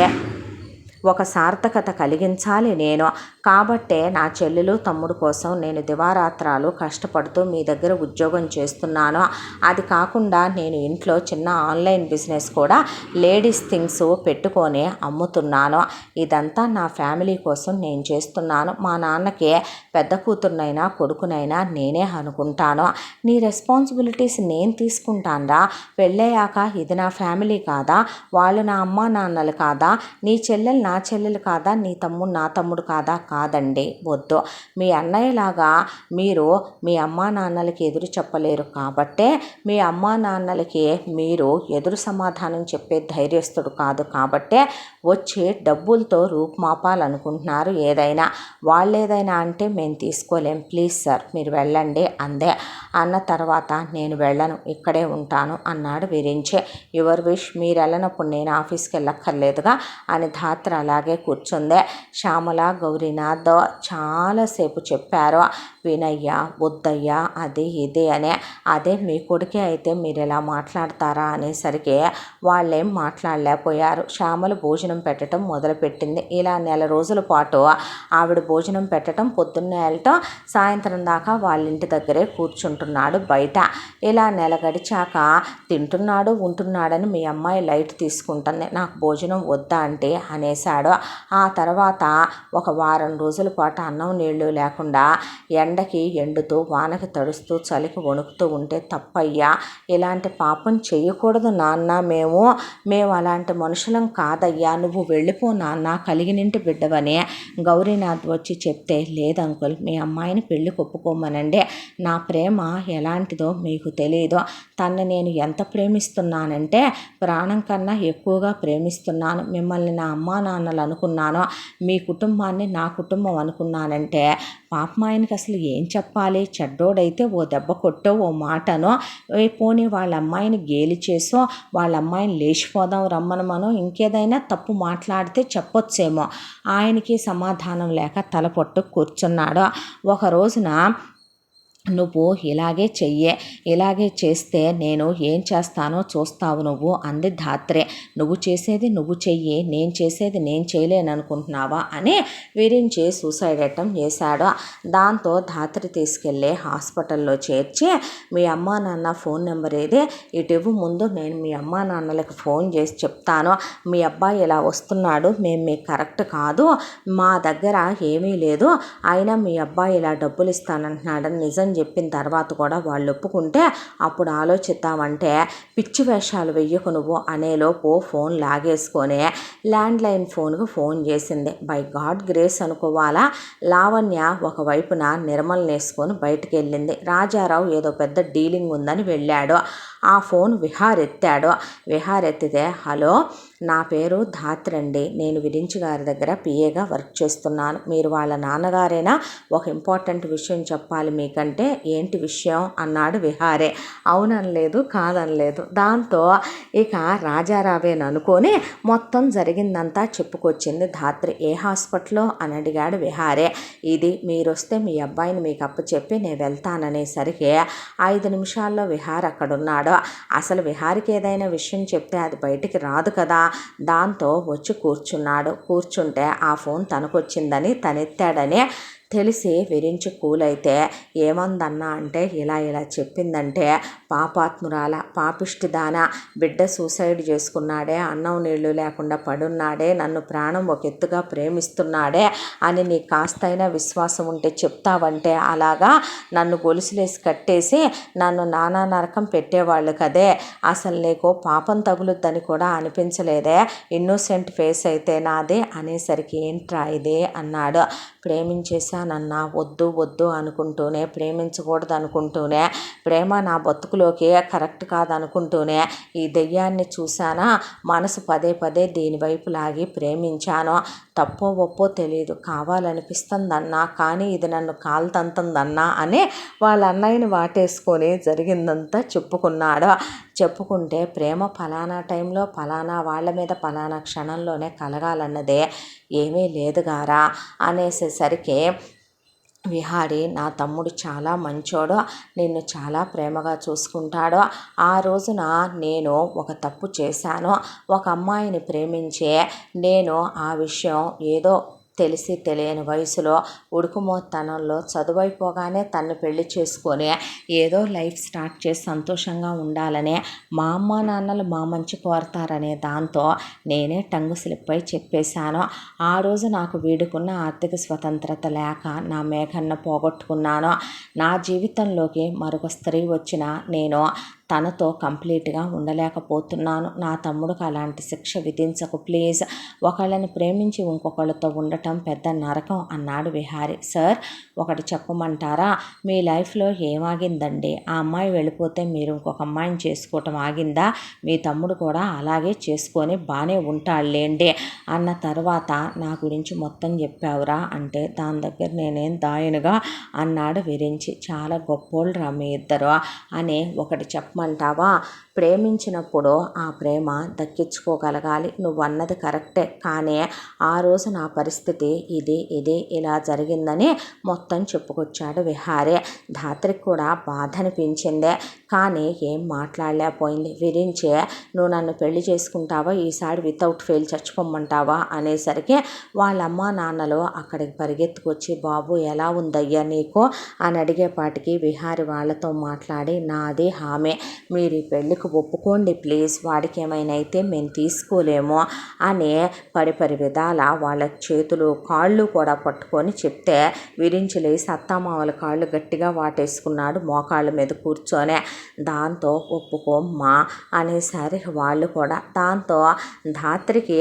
ఒక సార్థకత కలిగించాలి నేను. కాబట్టే నా చెల్లెలు తమ్ముడు కోసం నేను దివారాత్రాలు కష్టపడుతూ మీ దగ్గర ఉద్యోగం చేస్తున్నాను. అది కాకుండా నేను ఇంట్లో చిన్న ఆన్లైన్ బిజినెస్ కూడా లేడీస్ థింగ్స్ పెట్టుకొని అమ్ముతున్నాను. ఇదంతా నా ఫ్యామిలీ కోసం నేను చేస్తున్నాను. మా నాన్నకి పెద్ద కూతురునైనా కొడుకునైనా నేనే అనుకుంటాను. నీ రెస్పాన్సిబిలిటీస్ నేను తీసుకుంటానురా. పెళ్ళయ్యాక ఇది నా ఫ్యామిలీ కాదా? వాళ్ళు నా అమ్మా నాన్నలు కాదా? నీ చెల్లెలు నా చెల్లెలు కాదా? నీ తమ్ముడు నా తమ్ముడు కాదా? కాదండి, వద్దు. మీ అన్నయ్యలాగా మీరు మీ అమ్మా నాన్నలకి ఎదురు చెప్పలేరు కాబట్టే మీ అమ్మా నాన్నలకి మీరు ఎదురు సమాధానం చెప్పే ధైర్యస్తుడు కాదు కాబట్టే వచ్చి డబ్బులతో రూపుమాపాలనుకుంటున్నారు. ఏదైనా వాళ్ళేదైనా అంటే మేము తీసుకోలేం, ప్లీజ్ సార్ మీరు వెళ్ళండి అందే. అన్న తర్వాత నేను వెళ్ళను, ఇక్కడే ఉంటాను అన్నాడు విరించి. యువర్ విష్, మీరు వెళ్ళనప్పుడు నేను ఆఫీస్కి వెళ్ళక్కర్లేదుగా అని ధాత్ర అలాగే కూర్చుందే. శ్యామల, గౌరీనాథ్ గౌరీనాథ్ చాలాసేపు చెప్పారు, వినయ్య వద్దయ్య అది ఇది అనే. అదే మీ కొడుకే అయితే మీరు ఎలా మాట్లాడతారా అనేసరికి వాళ్ళేం మాట్లాడలేకపోయారు. శ్యామలు భోజనం పెట్టడం మొదలుపెట్టింది. ఇలా నెల రోజుల పాటు ఆవిడ భోజనం పెట్టడం, పొద్దున్నే వెళ్ళటం, సాయంత్రం దాకా వాళ్ళ ఇంటి దగ్గరే కూర్చుంటున్నాడు బయట. ఇలా నెల గడిచాక తింటున్నాడు ఉంటున్నాడని మీ అమ్మాయి లైట్ తీసుకుంటుంది, నాకు భోజనం వద్దా అంటే అనేశాడు. ఆ తర్వాత ఒక వారం రోజుల పాటు అన్నం నీళ్లు లేకుండా ఎండకి ఎండుతూ వానకి తడుస్తూ చలికి వణుకుతూ ఉంటే తప్పయ్యా, ఇలాంటి పాపం చేయకూడదు నాన్న, మేము అలాంటి మనుషులం కాదయ్యా, నువ్వు వెళ్ళిపో నాన్న, కలిగినింటి బిడ్డవని గౌరీనాథ్ వచ్చి చెప్తే, లేదంకుల్ మీ అమ్మాయిని పెళ్లి కొప్పుకోమనండి, నా ప్రేమ ఎలాంటిదో మీకు తెలియదు, తన్ని నేను ఎంత ప్రేమిస్తున్నానంటే ప్రాణం కన్నా ఎక్కువగా ప్రేమిస్తున్నాను, మిమ్మల్ని నా అమ్మా నాన్నలు అనుకున్నాను, మీ కుటుంబాన్ని నా కుటుంబం అనుకున్నానంటే పాపం ఆయనకి అసలు ఏం చెప్పాలి, చెడ్డోడైతే ఓ దెబ్బ కొట్టో ఓ మాటనో, పోనీ వాళ్ళ అమ్మాయిని గేలి చేసో వాళ్ళ అమ్మాయిని లేచిపోదాం రమ్మనమనో ఇంకేదైనా తప్పు మాట్లాడితే చెప్పొచ్చేమో, ఆయనకి సమాధానం లేక తలపొట్టు కూర్చున్నాడు. ఒక రోజున నువ్వు ఇలాగే చేస్తే నేను ఏం చేస్తానో చూస్తావు నువ్వు అంది ధాత్రే. నువ్వు చేసేది నువ్వు చెయ్యి, నేను చేసేది నేను చేయలేను అనుకుంటున్నావా అని విరించి సూసైడ్ అటెంప్ట్ చేశాడు. దాంతో ధాత్రి తీసుకెళ్ళి హాస్పిటల్లో చేర్చి, మీ అమ్మా నాన్న ఫోన్ నెంబర్ ఏది ఇటు ముందు, నేను మీ అమ్మా నాన్నలకు ఫోన్ చేసి చెప్తాను, మీ అబ్బాయి ఇలా వస్తున్నాడు, మేము మీకు కరెక్ట్ కాదు, మా దగ్గర ఏమీ లేదు, అయినా మీ అబ్బాయి ఇలా డబ్బులు ఇస్తానంటున్నాడని నిజం చెప్పిన తర్వాత కూడా వాళ్ళు ఒప్పుకుంటే అప్పుడు ఆలోచిద్దామంటే, పిచ్చి వేషాలు వెయ్యకు నువ్వు అనేలోపు ఫోన్ లాగేసుకొని ల్యాండ్లైన్ ఫోన్కు ఫోన్ చేసింది. బై గాడ్ గ్రేస్ అనుకోవాలా, లావణ్య ఒకవైపున నిర్మల్ని వేసుకొని బయటికి వెళ్ళింది. రాజారావు ఏదో పెద్ద డీలింగ్ ఉందని వెళ్ళాడు. ఆ ఫోన్ విహార్ ఎత్తాడు. విహార్ ఎత్తితే, హలో నా పేరు ధాత్రండి, నేను విరించి గారి దగ్గర పిఏగా వర్క్ చేస్తున్నాను, మీరు వాళ్ళ నాన్నగారేనా, ఒక ఇంపార్టెంట్ విషయం చెప్పాలి మీకంటే. ఏంటి విషయం అన్నాడు విహారే. అవుననలేదు కాదనలేదు. దాంతో ఇక రాజారావేననుకొని మొత్తం జరిగిందంతా చెప్పుకొచ్చింది ధాత్రి. ఏ హాస్పిటల్లో అని అడిగాడు విహారే. ఇది మీరు వస్తే మీ అబ్బాయిని మీకు అప్పచెప్పి నేను వెళ్తాననేసరికి 5 నిమిషాల్లో విహార్ అక్కడున్నాడు. అసలు విహారికి ఏదైనా విషయం చెప్తే అది బయటికి రాదు కదా, దాంతో వచ్చి కూర్చుంటే ఆ ఫోన్ తనకొచ్చిందని తనెత్తాడని తెలిసి విరించి కూలైతే, ఏమందన్నా అంటే ఇలా చెప్పిందంటే, పాపాత్మురాల పాపిష్టిదాన, బిడ్డ సూసైడ్ చేసుకున్నాడే, అన్నం నీళ్లు లేకుండా పడున్నాడే, నన్ను ప్రాణం ఒక ఎత్తుగా ప్రేమిస్తున్నాడే అని నీకు కాస్తైనా విశ్వాసం ఉంటే చెప్తావంటే, అలాగా నన్ను గొలుసులేసి కట్టేసి నన్ను నానా నరకం పెట్టేవాళ్ళు కదే, అసలు నీకు పాపం తగులుద్దని కూడా అనిపించలేదే, ఇన్నోసెంట్ ఫేస్ అయితే నాదే అనేసరికి ఏంట్రా ఇదే అన్నాడు. ప్రేమించేశానన్నా, వద్దు అనుకుంటూనే, ప్రేమించకూడదు అనుకుంటూనే, ప్రేమ నా బతుకులోకి కరెక్ట్ కాదనుకుంటూనే ఈ దెయ్యాన్ని చూశానా, మనసు పదే దీనివైపు లాగి ప్రేమించాను, తప్పో ఒప్పో తెలియదు, కావాలనిపిస్తుందన్నా, కానీ ఇది నన్ను కాల్తంతుందన్నా అని వాళ్ళ అన్నయ్యని వాటేసుకొని జరిగిందంతా చెప్పుకుంటే, ప్రేమ ఫలానా టైంలో ఫలానా వాళ్ళ మీద ఫలానా క్షణంలోనే కలగాలన్నదే ఏమీ లేదు గారా అనేసేసరికి, విహారి నా తమ్ముడు చాలా మంచోడు, నిన్ను చాలా ప్రేమగా చూసుకుంటాడు, ఆ రోజున నేను ఒక తప్పు చేశాను, ఒక అమ్మాయిని ప్రేమించే నేను ఆ విషయం ఏదో తెలిసి తెలియని వయసులో ఉడుకుమోతనంలో చదువైపోగానే తను పెళ్లి చేసుకొని ఏదో లైఫ్ స్టార్ట్ చేసి సంతోషంగా ఉండాలనే, మా అమ్మ నాన్నలు మా మంచి కోరతారనే దాంతో నేనే టంగు స్లిప్ అయి చెప్పేశాను. ఆ రోజు నాకు వీడుకున్న ఆర్థిక స్వతంత్రత లేక నా మేఘన్న పోగొట్టుకున్నాను. నా జీవితంలోకి మరొక స్త్రీ వచ్చినా నేను తనతో కంప్లీట్గా ఉండలేకపోతున్నాను. నా తమ్ముడికి అలాంటి శిక్ష విధించకు ప్లీజ్, ఒకళ్ళని ప్రేమించి ఇంకొకళ్ళతో ఉండటం పెద్ద నరకం అన్నాడు విహారి. సార్ ఒకటి చెప్పమంటారా, మీ లైఫ్లో ఏమాగిందండి, ఆ అమ్మాయి వెళ్ళిపోతే మీరు ఇంకొక అమ్మాయిని చేసుకోవటం ఆగిందా, మీ తమ్ముడు కూడా అలాగే చేసుకొని బాగానే ఉంటాడులేండి అన్న తర్వాత నా గురించి మొత్తం చెప్పావురా అంటే, దాని దగ్గర నేనేం దాయనుగా అన్నాడు విరించి. చాలా గొప్పోళ్ళరా మీ ఇద్దరు అని ఒకటి చెప్పమంటావా, ప్రేమించినప్పుడు ఆ ప్రేమ దక్కించుకోగలగాలి. నువ్వు అన్నది కరెక్టే, కానీ ఆ రోజు నా పరిస్థితి ఇది ఇలా జరిగిందని మొత్తం చెప్పుకొచ్చాడు విహారీ. ధాత్రికి కూడా బాధ అనిపించిందే, కానీ ఏం మాట్లాడలేకపోయింది. విరించే నువ్వు నన్ను పెళ్లి చేసుకుంటావా, ఈసారి వితౌట్ ఫెయిల్ చచ్చిపోమ్మంటావా అనేసరికి వాళ్ళ అమ్మా నాన్నలు అక్కడికి పరిగెత్తుకొచ్చి బాబు ఎలా ఉందయ్యా నీకు అని అడిగేపాటికి విహారి వాళ్ళతో మాట్లాడి నాది హామీ, మీరు ఈ పెళ్ళికి ఒప్పుకోండి ప్లీజ్, వాడికి ఏమైనా అయితే మేము తీసుకోలేము అని పరిపరి విధాల వాళ్ళ చేతులు కాళ్ళు కూడా పట్టుకొని చెప్తే విరించి లేసి అత్తామామల కాళ్ళు గట్టిగా వాటేసుకున్నాడు మోకాళ్ళ మీద కూర్చొనే. దాంతో ఒప్పుకోమ్మా అనేసరికి వాళ్ళు కూడా, దాంతో ధాత్రికి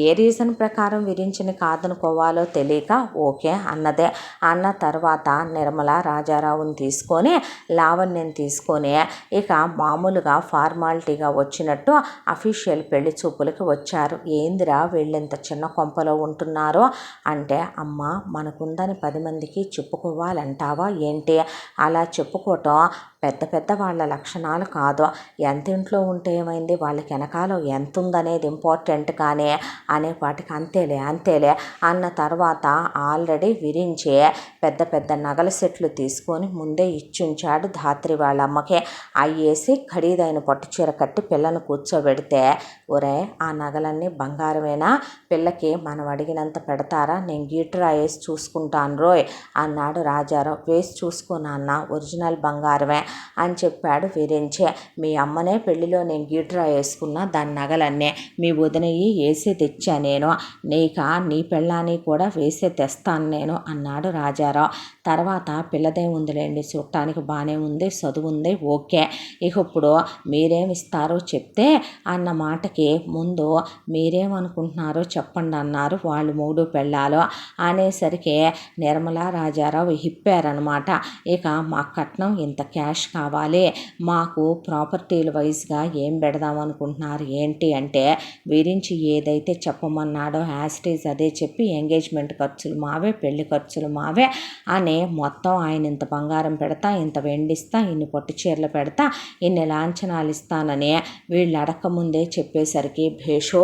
ఏ రీజన్ ప్రకారం విరించిని కాదనుకోవాలో తెలియక ఓకే అన్నదే. అన్న తర్వాత నిర్మల రాజారావుని తీసుకొని లావణ్యని తీసుకొని ఇక మామూలుగా ఫార్మాలిటీగా వచ్చినట్టు అఫీషియల్ పెళ్లి చూపులకి వచ్చారు. ఏందిరా వీళ్ళింత చిన్న కొంపలో ఉంటున్నారో అంటే, అమ్మ మనకుందని 10 మందికి చెప్పుకోవాలంటావా ఏంటి, అలా చెప్పుకోవటం పెద్ద వాళ్ళ లక్షణాలు కాదు. ఎంత ఇంట్లో ఉంటే ఏమైంది, వాళ్ళకి వెనకాల ఎంత ఉందనేది ఇంపార్టెంట్ కానీ అనేపాటికి అంతేలే అన్న తర్వాత ఆల్రెడీ విరించి పెద్ద నగల సెట్లు తీసుకొని ముందే ఇచ్చుంచాడు ధాత్రి వాళ్ళ అమ్మకి. అయ్యేసి ఖరీదైన పట్టుచీర కట్టి పిల్లను కూర్చోబెడితే, ఒరే ఆ నగలన్నీ బంగారమేనా, పిల్లకి మనం అడిగినంత పెడతారా, నేను గీటరా వేసి చూసుకుంటాను రోయ్ అన్నాడు రాజారావు. వేసి చూసుకున్నా ఒరిజినల్ బంగారమే అని చెప్పాడు విరించే. మీ అమ్మనే పెళ్లిలో నేను గీటరా వేసుకున్నా దాని నగలన్నీ మీ వదినయ్యి వేసే తెచ్చా నేను, నీ పెళ్ళాన్ని కూడా వేసే తెస్తాను నేను అన్నాడు రాజారావు. తర్వాత పిల్లదే ఉందిలేండి, చూడటానికి బాగానే ఉంది, చదువు ఉంది, ఓకే, ఇక ఇప్పుడు మీరేమిస్తారో చెప్తే అన్న మాటకి ముందు మీరేమనుకుంటున్నారో చెప్పండి అన్నారు వాళ్ళు మూడు పెళ్ళాలు. అనేసరికి నిర్మల రాజారావు హిప్పారనమాట. ఇక మా కట్నం ఇంత క్యాష్ కావాలి, మాకు ప్రాపర్టీల వైజ్గా ఏం పెడదాం అనుకుంటున్నారు ఏంటి అంటే, విరించి ఏదైతే చెప్పమన్నాడో యాస్టీజ్ అదే చెప్పి ఎంగేజ్మెంట్ ఖర్చులు మావే, పెళ్లి ఖర్చులు మావే అని మొత్తం ఆయన ఇంత బంగారం పెడతా, ఇంత వెండిస్తా, ఇన్ని పట్టు చీరలు పెడతా, ఇన్ని లాంఛనాలు ఇస్తానని వీళ్ళు అడక్కముందే చెప్పేసరికి భేషో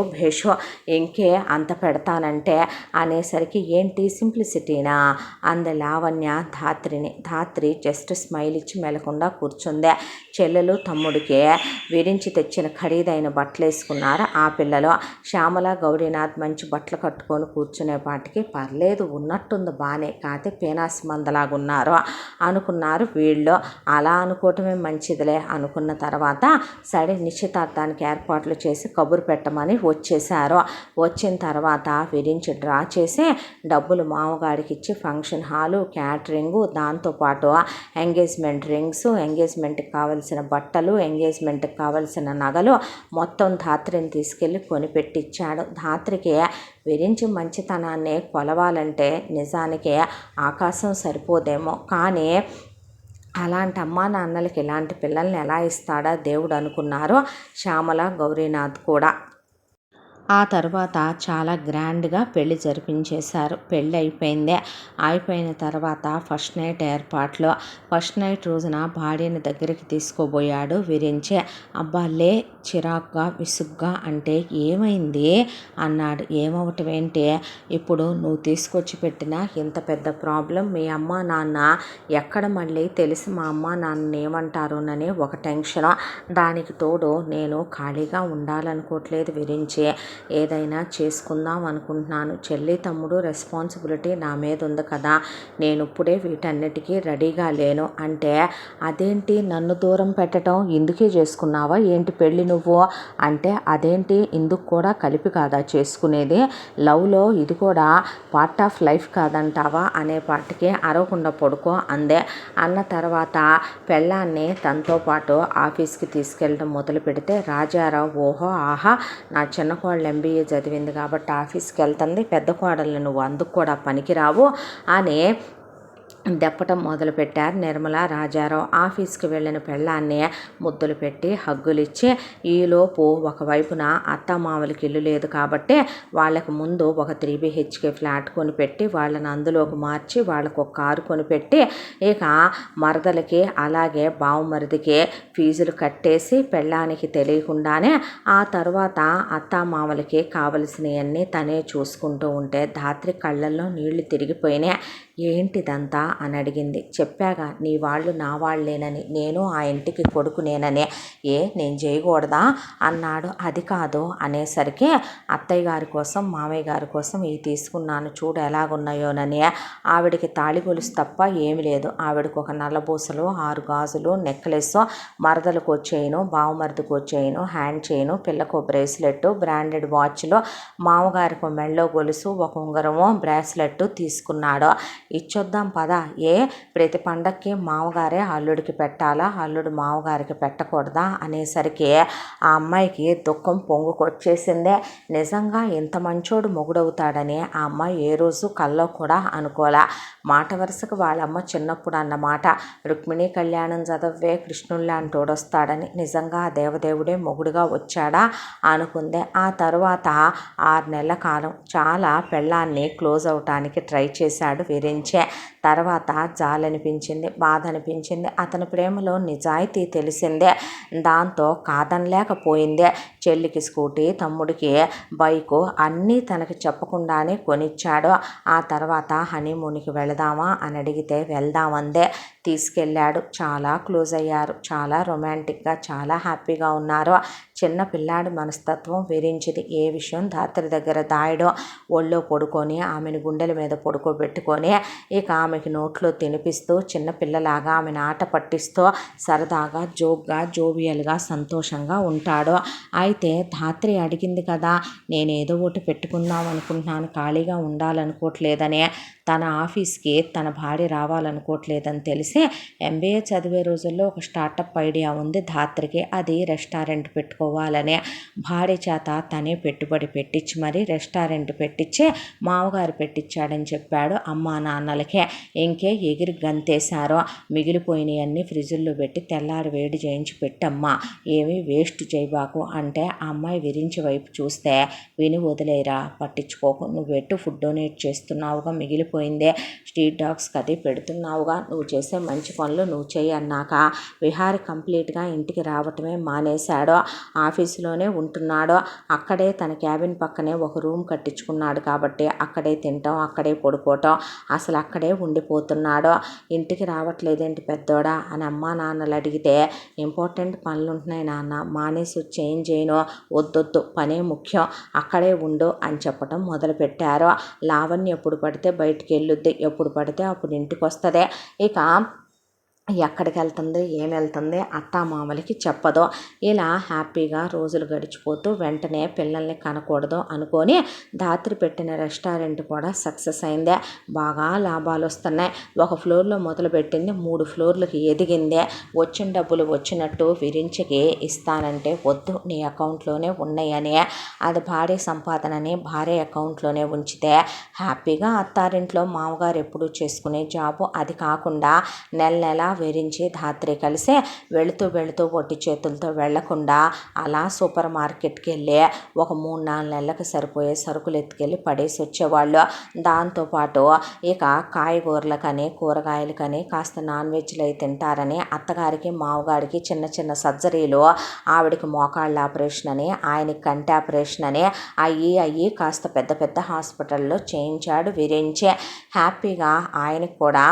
ఇంకే అంత పెడతానంటే అనేసరికి ఏంటి సింప్లిసిటీనా అంద లావణ్య ధాత్రిని. ధాత్రి జస్ట్ స్మైల్ ఇచ్చి మెలకుండా కూర్చుందే. చెల్లెలు తమ్ముడికి విరించి తెచ్చిన ఖరీదైన బట్టలు వేసుకున్నారు ఆ పిల్లలు. శ్యామల గౌరీనాథ్ మంచి బట్టలు కట్టుకొని కూర్చునేపాటికి పర్లేదు ఉన్నట్టుంది బాగానే, కాతే పేనాసి మందలాగున్నారు అనుకున్నారు వీళ్ళు. అలా అనుకోవటమే మంచిదిలే అనుకున్న తర్వాత సరే నిశ్చితార్థానికి ఏర్పాట్లు చేసి కబురు పెట్టమని వచ్చేసారు. వచ్చిన తర్వాత విరించి డ్రా చేసి డబ్బులు మామగారికి ఇచ్చి ఫంక్షన్ హాలు, క్యాటరింగు, దాంతోపాటు ఎంగేజ్మెంట్ రింగ్స్, ఎంగేజ్మెంట్కి కావలసిన బట్టలు, ఎంగేజ్మెంట్కి కావలసిన నగలు మొత్తం ధాత్రిని తీసుకెళ్ళి కొనిపెట్టించాడు. ధాత్రికి విరించి మంచితనాన్ని కొలవాలంటే నిజానికి ఆకాశం సరిపోదేమో, కానీ అలాంటి అమ్మా నాన్నలకి ఇలాంటి పిల్లల్ని ఎలా ఇస్తాడా దేవుడు అనుకున్నారు శ్యామల గౌరీనాథ్ కూడా. ఆ తర్వాత చాలా గ్రాండ్గా పెళ్లి జరిపించేశారు. పెళ్ళి అయిపోయిన తర్వాత ఫస్ట్ నైట్ ఏర్పాట్లు. ఫస్ట్ నైట్ రోజున భార్యని దగ్గరికి తీసుకోబోయాడు విరించే. అబ్బాలే చిరాకుగా విసుగ్గా అంటే ఏమైంది అన్నాడు. ఏమవటం ఏంటి, ఇప్పుడు నువ్వు తీసుకొచ్చి పెట్టిన ఇంత పెద్ద ప్రాబ్లం మీ అమ్మ నాన్న ఎక్కడ మళ్ళీ తెలిసి మా అమ్మ నాన్న ఏమంటారోనని ఒక టెన్షన్, దానికి తోడు నేను ఖాళీగా ఉండాలనుకోవట్లేదు విరించి, ఏదైనా చేసుకుందాం అనుకుంటున్నాను. చెల్లి తమ్ముడు రెస్పాన్సిబిలిటీ నా మీద ఉంది కదా, నేను ఇప్పుడే వీటన్నిటికీ రెడీగా లేను అంటే, అదేంటి నన్ను దూరం పెట్టడం, ఇందుకే చేసుకున్నావా ఏంటి పెళ్ళి నువ్వు అంటే, అదేంటి ఇందుకు కూడా కలిపి కాదా చేసుకునేది, లవ్లో ఇది కూడా పార్ట్ ఆఫ్ లైఫ్ కాదంటావా అనే పాటికి అరవకుండా పడుకో అందే. అన్న తర్వాత పెళ్ళాన్ని తనతో పాటు ఆఫీస్కి తీసుకెళ్ళడం మొదలు పెడితే రాజారావు ఓహో ఆహా నా చిన్న కోడలు MBA చదివింది కాబట్టి ఆఫీస్కి వెళ్తుంది, పెద్ద కోడల్ని నువ్వు అందుకు కూడా పనికిరావు అని దెప్పటం మొదలుపెట్టారు నిర్మల, రాజారావు. ఆఫీస్కి వెళ్ళిన పెళ్ళాన్ని ముద్దులు పెట్టి హగ్గులిచ్చి, ఈలోపు ఒకవైపున అత్తమామలకి ఇల్లు లేదు కాబట్టి వాళ్ళకు ముందు ఒక 3 BHK ఫ్లాట్ కొనిపెట్టి వాళ్ళని అందులోకి మార్చి వాళ్ళకు ఒక కారు కొనిపెట్టి ఇక మరదలకి అలాగే బావమరిదికి ఫీజులు కట్టేసి పెళ్ళానికి తెలియకుండానే ఆ తర్వాత అత్తమామలకి కావలసినవన్నీ తనే చూసుకుంటూ ఉంటే ధాత్రి కళ్ళల్లో నీళ్లు తిరిగిపోయినాయి. ఏంటిదంతా అని అడిగింది. చెప్పాగా నీ వాళ్ళు నా వాళ్ళేనని, నేను ఆ ఇంటికి కొడుకునేనని. నేను చేయకూడదా అన్నాడు. అది కాదు అనేసరికి అత్తయ్య గారి కోసం మామయ్య గారి కోసం ఇవి తీసుకున్నాను చూడు ఎలాగున్నాయోనని. ఆవిడకి తాళి గొలుసు తప్ప ఏమి లేదు. ఆవిడకు ఒక నల్లబూసలు, 6 గాజులు, నెక్లెస్, మరదలకు వచ్చేయను, బావమరిదికి వచ్చేయను, హ్యాండ్ చైను, పిల్లకు బ్రేస్లెట్, బ్రాండెడ్ వాచ్లు, మామగారికి మెళ్ళో గొలుసు, ఒక ఉంగరము, బ్రాస్లెట్ తీసుకున్నాడు. ఇచ్చొద్దాం పదా. ప్రతి పండక్కి మామగారే అల్లుడికి పెట్టాలా, అల్లుడు మామగారికి పెట్టకూడదా అనేసరికి ఆ అమ్మాయికి దుఃఖం పొంగుకొచ్చేసిందే. నిజంగా ఇంత మంచోడు మొగుడవుతాడని ఆ అమ్మాయి ఏ రోజు కల్లో కూడా అనుకోలే. మాట వరుసకు వాళ్ళమ్మ చిన్నప్పుడు అన్నమాట, రుక్మిణి కళ్యాణం చదవే కృష్ణుల్లాంటి వస్తాడని. నిజంగా ఆ దేవదేవుడే మొగుడుగా వచ్చాడా అనుకుందే. ఆ తర్వాత 6 నెలల కాలం చాలా పెళ్ళాన్ని క్లోజ్ అవటానికి ట్రై చేశాడు విరించే. తర్వాత జాలనిపించింది, బాధ అనిపించింది. అతని ప్రేమలో నిజాయితీ తెలిసిందే. దాంతో కాదనలేకపోయిందే. చెల్లికి స్కూటీ, తమ్ముడికి బైకు అన్నీ తనకి చెప్పకుండానే కొనిచ్చాడు. ఆ తర్వాత హనీమూన్కి వెళదామా అని అడిగితే వెళ్దామందే. తీసుకెళ్ళాడు. చాలా క్లోజ్ అయ్యారు. చాలా రొమాంటిక్గా, చాలా హ్యాపీగా ఉన్నారు. చిన్న పిల్లాడి మనస్తత్వం విరించింది. ఏ విషయం ధాత్రి దగ్గర దాయడం, ఒళ్ళో పడుకొని ఆమెను గుండెల మీద పడుకోబెట్టుకొని ఇక ఆమెకి నోట్లో తినిపిస్తూ చిన్నపిల్లలాగా ఆమెను ఆట పట్టిస్తూ సరదాగా జోక్గా జోవియల్గా సంతోషంగా ఉంటాడు. అయితే ధాత్రి అడిగింది కదా, నేనేదో ఒకటి పెట్టుకుందాం అనుకుంటున్నాను, ఖాళీగా ఉండాలనుకోవట్లేదని. తన ఆఫీస్కి తన భార్య రావాలనుకోవట్లేదని తెలిసి MBA చదివే రోజుల్లో ఒక స్టార్టప్ ఐడియా ఉంది ధాత్రికి. అది రెస్టారెంట్ పెట్టుకోవాలనే. భార్య చేత తనే పెట్టుబడి పెట్టించి మరి రెస్టారెంట్ పెట్టించి మామగారు పెట్టించాడని చెప్పాడు అమ్మా నాన్నలకే. ఇంకే ఎగిరి గంతేశారో. మిగిలిపోయినవన్నీ ఫ్రిడ్జ్లో పెట్టి తెల్లారి వేడి చేయించి పెట్టమ్మా, ఏమీ వేస్ట్ చేయబాకు అంటే ఆ అమ్మాయి విరించి వైపు చూస్తే, విని వదిలేరా, పట్టించుకోకు, నువ్వు పెట్టు, ఫుడ్ డొనేట్ చేస్తున్నావుగా, మిగిలిపోయిందే స్ట్రీట్ డాగ్స్కి అది పెడుతున్నావుగా, నువ్వు చేసే మంచి పనులు నువ్వు చేయి అన్నాక విహారి కంప్లీట్గా ఇంటికి రావటమే మానేశాడు. ఆఫీసులోనే ఉంటున్నాడు. అక్కడే తన క్యాబిన్ పక్కనే ఒక రూమ్ కట్టించుకున్నాడు కాబట్టి అక్కడే తింటాం, అక్కడే పడుకోవటం, అసలు అక్కడే ఉండిపోతున్నాడు. ఇంటికి రావట్లేదేంటి పెద్దోడా అని అమ్మా నాన్నలు అడిగితే, ఇంపార్టెంట్ పనులు ఉంటున్నాయి నాన్న, మానేసి వచ్చి ఏం చేయను, వద్దొద్దు, పనే ముఖ్యం, అక్కడే ఉండు అని చెప్పటం మొదలుపెట్టారు. లావణ్య ఎప్పుడు పడితే బయటికి వెళ్ళొద్ది, ఎప్పుడు పడితే అప్పుడు ఇంటికి వస్తుంది. ఇక ఎక్కడికి వెళ్తుంది, ఏం వెళ్తుంది అత్తామామలకి చెప్పదు. ఇలా హ్యాపీగా రోజులు గడిచిపోతూ వెంటనే పిల్లల్ని కనకూడదు అనుకొని ధాత్రి పెట్టిన రెస్టారెంట్ కూడా సక్సెస్ అయిందే. బాగా లాభాలు వస్తున్నాయి. ఒక ఫ్లోర్లో మొదలుపెట్టింది 3 ఫ్లోర్లకి ఎదిగిందే. వచ్చిన డబ్బులు వచ్చినట్టు విరించికి ఇస్తానంటే వద్దు, నీ అకౌంట్లోనే ఉన్నాయని. అది భార్య సంపాదనని భార్య అకౌంట్లోనే ఉంచితే హ్యాపీగా అత్తారింట్లో మామగారు ఎప్పుడు చేసుకునే జాబు. అది కాకుండా నెల విరించి ధాత్రి కలిసి వెళుతూ ఒట్టి చేతులతో వెళ్లకుండా అలా సూపర్ మార్కెట్కి వెళ్ళి ఒక 3-4 నెలలకు సరిపోయే సరుకులు ఎత్తుకెళ్ళి పడేసి వచ్చేవాళ్ళు. దాంతోపాటు ఇక కాయగూరలకని, కూరగాయలకని, కాస్త నాన్ వెజ్లు అయి తింటారని అత్తగారికి మామగారికి చిన్న చిన్న సర్జరీలు, ఆవిడకి మోకాళ్ళ ఆపరేషన్ అని, ఆయనకి కంటి ఆపరేషన్ అని అయ్యి కాస్త పెద్ద హాస్పిటల్లో చేయించాడు విరించి. హ్యాపీగా ఆయనకు కూడా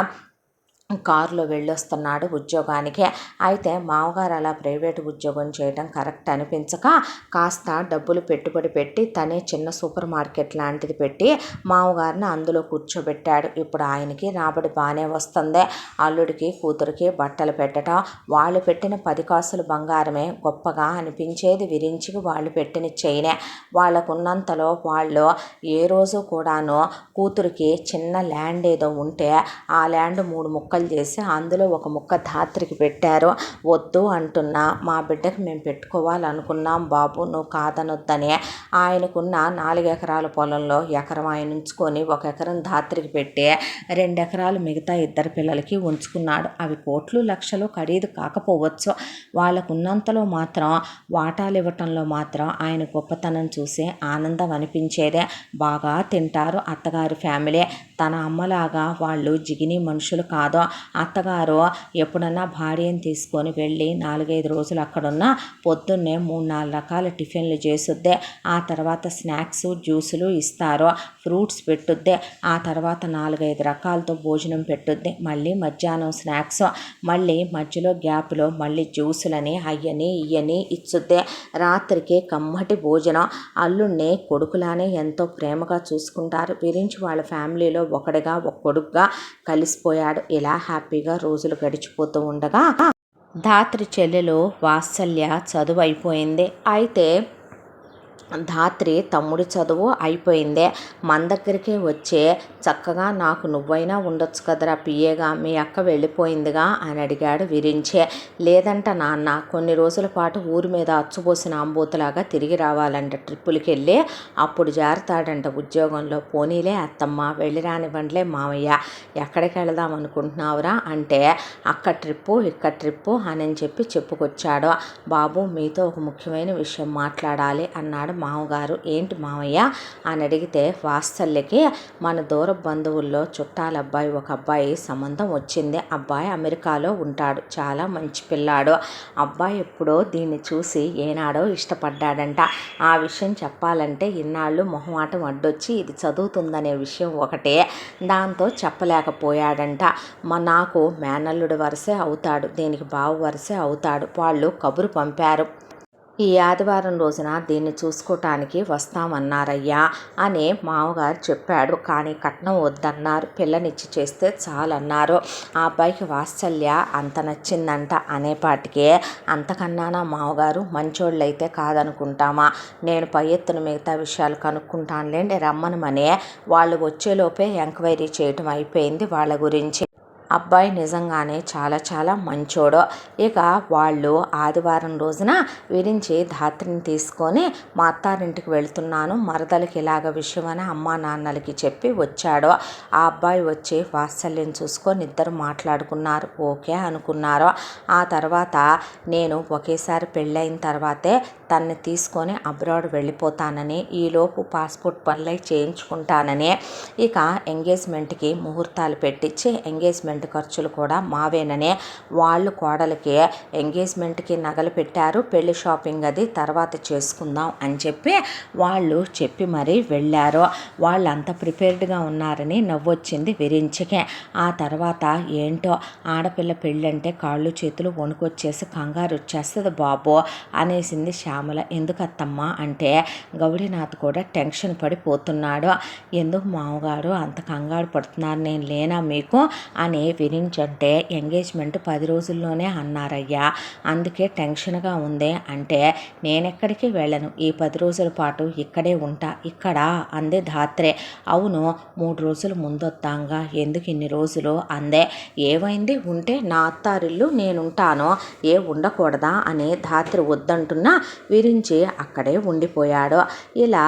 కారులో వెళ్ళొస్తున్నాడు ఉద్యోగానికి. అయితే మామగారు అలా ప్రైవేట్ ఉద్యోగం చేయడం కరెక్ట్ అనిపించక కాస్త డబ్బులు పెట్టుబడి పెట్టి తనే చిన్న సూపర్ మార్కెట్ లాంటిది పెట్టి మామగారిని అందులో కూర్చోబెట్టాడు. ఇప్పుడు ఆయనకి రాబడి బాగానే వస్తుంది. అల్లుడికి కూతురికి బట్టలు పెట్టడం, వాళ్ళు పెట్టిన 10 కాసులు బంగారమే గొప్పగా అనిపించేది విరించికి. వాళ్ళు పెట్టిన చైనే. వాళ్ళకున్నంతలో వాళ్ళు ఏ రోజు కూడాను కూతురికి చిన్న ల్యాండ్ ఏదో ఉంటే ఆ ల్యాండ్ 3 ముక్కలు ముక్కలు చేసి అందులో ఒక ముక్క ధాత్రికి పెట్టారు. వద్దు అంటున్నా, మా బిడ్డకి మేము పెట్టుకోవాలనుకున్నాం బాబు, నువ్వు కాదనొద్దని. ఆయనకున్న 4 ఎకరాల పొలంలో ఎకరం ఆయన ఉంచుకొని 1 ఎకరం ధాత్రికి పెట్టి 2 ఎకరాలు మిగతా 2 పిల్లలకి ఉంచుకున్నాడు. అవి కోట్లు లక్షలు ఖరీదు కాకపోవచ్చు, వాళ్ళకున్నంతలో మాత్రం వాటాలు ఇవ్వటంలో మాత్రం ఆయన గొప్పతనం చూసి ఆనందం అనిపించేదే. బాగా తింటారు అత్తగారి ఫ్యామిలీ. తన అమ్మలాగా వాళ్ళు జిగిని మనుషులు కాదు. అత్తగారు ఎప్పుడన్నా భార్యను తీసుకొని వెళ్ళి 4-5 రోజులు అక్కడున్న పొద్దున్నే 3-4 రకాల టిఫిన్లు చేసుద్దే. ఆ తర్వాత స్నాక్స్ జ్యూసులు ఇస్తారు, ఫ్రూట్స్ పెట్టుద్దే. ఆ తర్వాత 4-5 రకాలతో భోజనం పెట్టుద్ది. మళ్ళీ మధ్యాహ్నం స్నాక్స్, మళ్ళీ మధ్యలో గ్యాప్లో మళ్ళీ జ్యూసులని అయ్యని ఇయ్యని ఇచ్చుద్దే. రాత్రికి కమ్మటి భోజనం. అల్లుడిని కొడుకులానే ఎంతో ప్రేమగా చూసుకుంటారు. విరించి వాళ్ళ ఫ్యామిలీలో ఒకడిగా ఒక కొడుకుగా కలిసిపోయాడు. ఇలా హ్యాపీగా రోజులు గడిచిపోతూ ఉండగా ధాత్రి చెల్లెలు వాత్సల్య చదువు అయిపోయింది. అయితే ధాత్రి తమ్ముడి చదువు అయిపోయిందే. మన దగ్గరికే వచ్చే చక్కగా నాకు నువ్వైనా ఉండొచ్చు కదరా పిఏగా, మీ అక్క వెళ్ళిపోయిందిగా అని అడిగాడు విరించే. లేదంట నాన్న, కొన్ని రోజుల పాటు ఊరి మీద అచ్చుపోసిన అంబూతలాగా తిరిగి రావాలంట, ట్రిప్పులకి వెళ్ళి అప్పుడు జారుతాడంట ఉద్యోగంలో. పోనీలే అత్తమ్మ, వెళ్ళి రానివ్వండిలే మావయ్య, ఎక్కడికి వెళదాం అనుకుంటున్నావురా అంటే అక్క ట్రిప్పు ఇక్కడ ట్రిప్పు అని చెప్పుకొచ్చాడు. బాబు మీతో ఒక ముఖ్యమైన విషయం మాట్లాడాలి అన్నాడు మామగారు. ఏంటి మామయ్య అని అడిగితే, వాత్సల్యకి మన దూర బంధువుల్లో చుట్టాల అబ్బాయి ఒక అబ్బాయి సంబంధం వచ్చింది. అబ్బాయి అమెరికాలో ఉంటాడు, చాలా మంచి పిల్లాడు. అబ్బాయి ఎప్పుడో దీన్ని చూసి ఏనాడో ఇష్టపడ్డాడంట. ఆ విషయం చెప్పాలంటే ఇన్నాళ్ళు మొహమాటం అడ్డొచ్చి ఇది చదువుతుందనే విషయం ఒకటే, దాంతో చెప్పలేకపోయాడంట. నాకు మేనల్లుడి వరసే అవుతాడు, దీనికి బావ వరసే అవుతాడు. వాళ్ళు కబురు పంపారు, ఈ ఆదివారం రోజున దీన్ని చూసుకోవటానికి వస్తామన్నారయ్యా అని మామగారు చెప్పాడు. కానీ కట్నం వద్దన్నారు, పిల్లనిచ్చి చేస్తే చాలన్నారు. ఆ అబ్బాయికి వాత్సల్య అంత నచ్చిందంట అనేపాటికే, అంతకన్నా నా మామగారు మంచోళ్ళైతే కాదనుకుంటామా, నేను పై ఎత్తున మిగతా విషయాలు కనుక్కుంటానులేండి రమ్మనమనే వాళ్ళు వచ్చేలోపే ఎంక్వైరీ చేయటం అయిపోయింది వాళ్ళ గురించి. అబ్బాయి నిజంగానే చాలా చాలా మంచోడు. ఇక వాళ్ళు ఆదివారం రోజున విరించి ధాత్రిని తీసుకొని మా అత్తారింటికి వెళ్తున్నాను, మరదలకి ఇలాగ విషయం అని అమ్మా నాన్నలకి చెప్పి వచ్చాడు. ఆ అబ్బాయి వచ్చి వాత్సల్యం చూసుకొని ఇద్దరు మాట్లాడుకున్నారు, ఓకే అనుకున్నారు. ఆ తర్వాత నేను ఒకేసారి పెళ్ళైన తర్వాతే తన్ని తీసుకొని అబ్రాడ్ వెళ్ళిపోతానని, ఈలోపు పాస్పోర్ట్ పనులై చేయించుకుంటానని, ఇక ఎంగేజ్మెంట్కి ముహూర్తాలు పెట్టించి ఎంగేజ్మెంట్ ఖర్చులు కూడా మావేననే, వాళ్ళు కోడలికి ఎంగేజ్మెంట్కి నగలు పెట్టారు, పెళ్లి షాపింగ్ అది తర్వాత చేసుకుందాం అని చెప్పి వాళ్ళు చెప్పి మరీ వెళ్ళారు. వాళ్ళు అంత ప్రిపేర్డ్గా ఉన్నారని నవ్వొచ్చింది విరించకే. ఆ తర్వాత ఏంటో ఆడపిల్ల పెళ్ళంటే కాళ్ళు చేతులు వణుకొచ్చేసి కంగారు వచ్చేస్తుంది బాబు అనేసింది శ్యామల. ఎందుకత్తమ్మా అంటే గౌరీనాథ్ కూడా టెన్షన్ పడిపోతున్నాడు. ఎందుకు మామగారు అంత కంగారు పడుతున్నారు, నేను లేనా మీకు అని విరించంటే ఎంగేజ్మెంట్ 10 రోజుల్లోనే అన్నారయ్యా, అందుకే టెన్షన్గా ఉంది అంటే నేనెక్కడికి వెళ్ళను, ఈ 10 రోజుల పాటు ఇక్కడే ఉంటా. ఇక్కడ అందే ధాత్రే. అవును 3 రోజులు ముందొద్దాంగా, ఎందుకు ఇన్ని రోజులు అందే. ఏమైంది, ఉంటే నా అత్తారిల్లు నేనుంటాను, ఏ ఉండకూడదా అని ధాత్రి వద్దంటున్నా విరించి అక్కడే ఉండిపోయాడు. ఇలా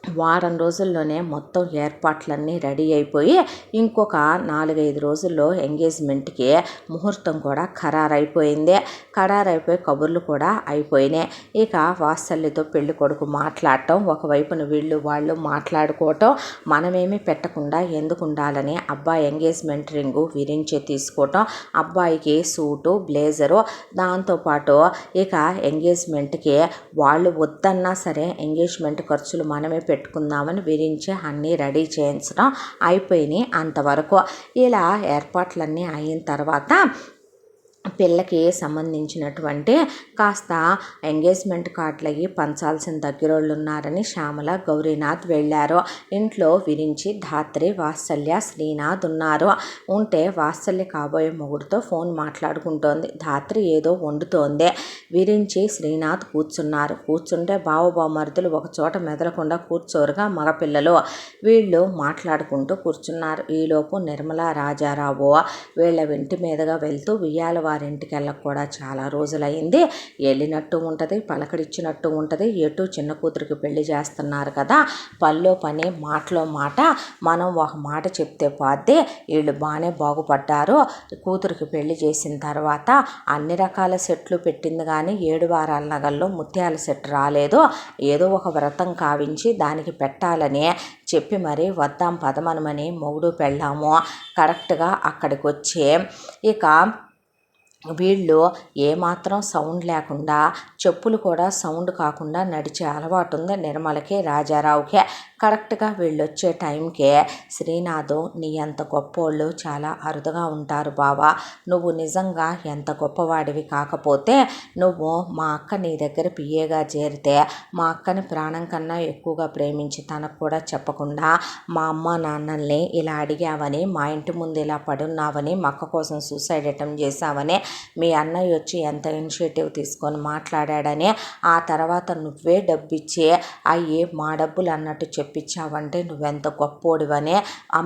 వారం రోజుల్లోనే మొత్తం ఏర్పాట్లన్నీ రెడీ అయిపోయి ఇంకొక 4-5 రోజుల్లో ఎంగేజ్మెంట్కి ముహూర్తం కూడా ఖరారైపోయింది. ఖరారైపోయి కబుర్లు కూడా అయిపోయినాయి. ఇక వాత్సల్యతో పెళ్లి కొడుకు మాట్లాడటం, ఒకవైపున వీళ్ళు వాళ్ళు మాట్లాడుకోవటం, మనమేమీ పెట్టకుండా ఎందుకు ఉండాలని అబ్బాయి ఎంగేజ్మెంట్ రింగు విరించే తీసుకోవటం, అబ్బాయికి సూటు బ్లేజరు, దాంతోపాటు ఇక ఎంగేజ్మెంట్కి వాళ్ళు వద్దన్నా సరే ఎంగేజ్మెంట్ ఖర్చులు మనమే పెట్టుకుందామని విరించి అన్నీ రెడీ చేయించడం అయిపోయినాయి అంతవరకు. ఇలా ఏర్పాట్లన్నీ అయిన తర్వాత పిల్లకి సంబంధించినటువంటి కాస్త ఎంగేజ్మెంట్ కార్డులు అయ్యి పంచాల్సిన దగ్గరోళ్ళు ఉన్నారని శ్యామల గౌరీనాథ్ వెళ్ళారు. ఇంట్లో విరించి ధాత్రి వాత్సల్య శ్రీనాథ్ ఉన్నారు. ఉంటే వాత్సల్య కాబోయే మొగుడుతో ఫోన్ మాట్లాడుకుంటోంది. ధాత్రి ఏదో వండుతోంది. విరించి శ్రీనాథ్ కూర్చున్నారు. కూర్చుంటే బావబామరుదులు ఒకచోట మెదలకుండా కూర్చోరుగా మగపిల్లలు. వీళ్ళు మాట్లాడుకుంటూ కూర్చున్నారు. ఈలోపు నిర్మల రాజారావు వీళ్ళ ఇంటి మీదుగా వెళ్తూ ఉయ్యాల వారింటికి వెళ్ళక కూడా చాలా రోజులైంది. వెళ్ళినట్టు ఉంటుంది, పలకరించినట్టు ఉంటుంది. ఎటు చిన్న కూతురికి పెళ్లి చేస్తున్నారు కదా, పనిలో పని మాటలో మాట. మనం ఒక మాట చెప్తే పోద్ది. వీళ్ళు బాగానే బాగుపడ్డారు. కూతురికి పెళ్లి చేసిన తర్వాత అన్ని రకాల సెట్లు పెట్టింది కానీ 7 వారాల నగల్లో ముత్యాల సెట్ రాలేదు. ఏదో ఒక వ్రతం కావించి దానికి పెట్టాలని చెప్పి మరీ వద్దాం పదమనమని మొగుడు పెళ్ళాము కరెక్ట్గా అక్కడికి వచ్చి ఇక వీళ్ళు ఏమాత్రం సౌండ్ లేకుండా చెప్పులు కూడా సౌండ్ కాకుండా నడిచే అలవాటు ఉంది నిర్మలకి రాజారావుకే. కరెక్ట్గా వీళ్ళు వచ్చే టైంకే శ్రీనాథు నీ అంత గొప్పోళ్ళు చాలా అరుదుగా ఉంటారు బావా, నువ్వు నిజంగా ఎంత గొప్పవాడివి కాకపోతే నువ్వు మా అక్క నీ దగ్గర పిఏగా చేరితే మా అక్కని ప్రాణం కన్నా ఎక్కువగా ప్రేమించి తనకు కూడా చెప్పకుండా మా అమ్మ నాన్నల్ని ఇలా అడిగావని, మా ఇంటి ముందు ఇలా పడున్నావని, మా అక్క కోసం సూసైడ్ అటెంప్ట్ చేశావని, మీ అన్నయ్య వచ్చి ఎంత ఇనిషియేటివ్ తీసుకొని మాట్లాడాడని, ఆ తర్వాత నువ్వే డబ్బు ఇచ్చి అయ్యి మా డబ్బులు అన్నట్టు చెప్పించావంటే నువ్వెంత గొప్పోడివని,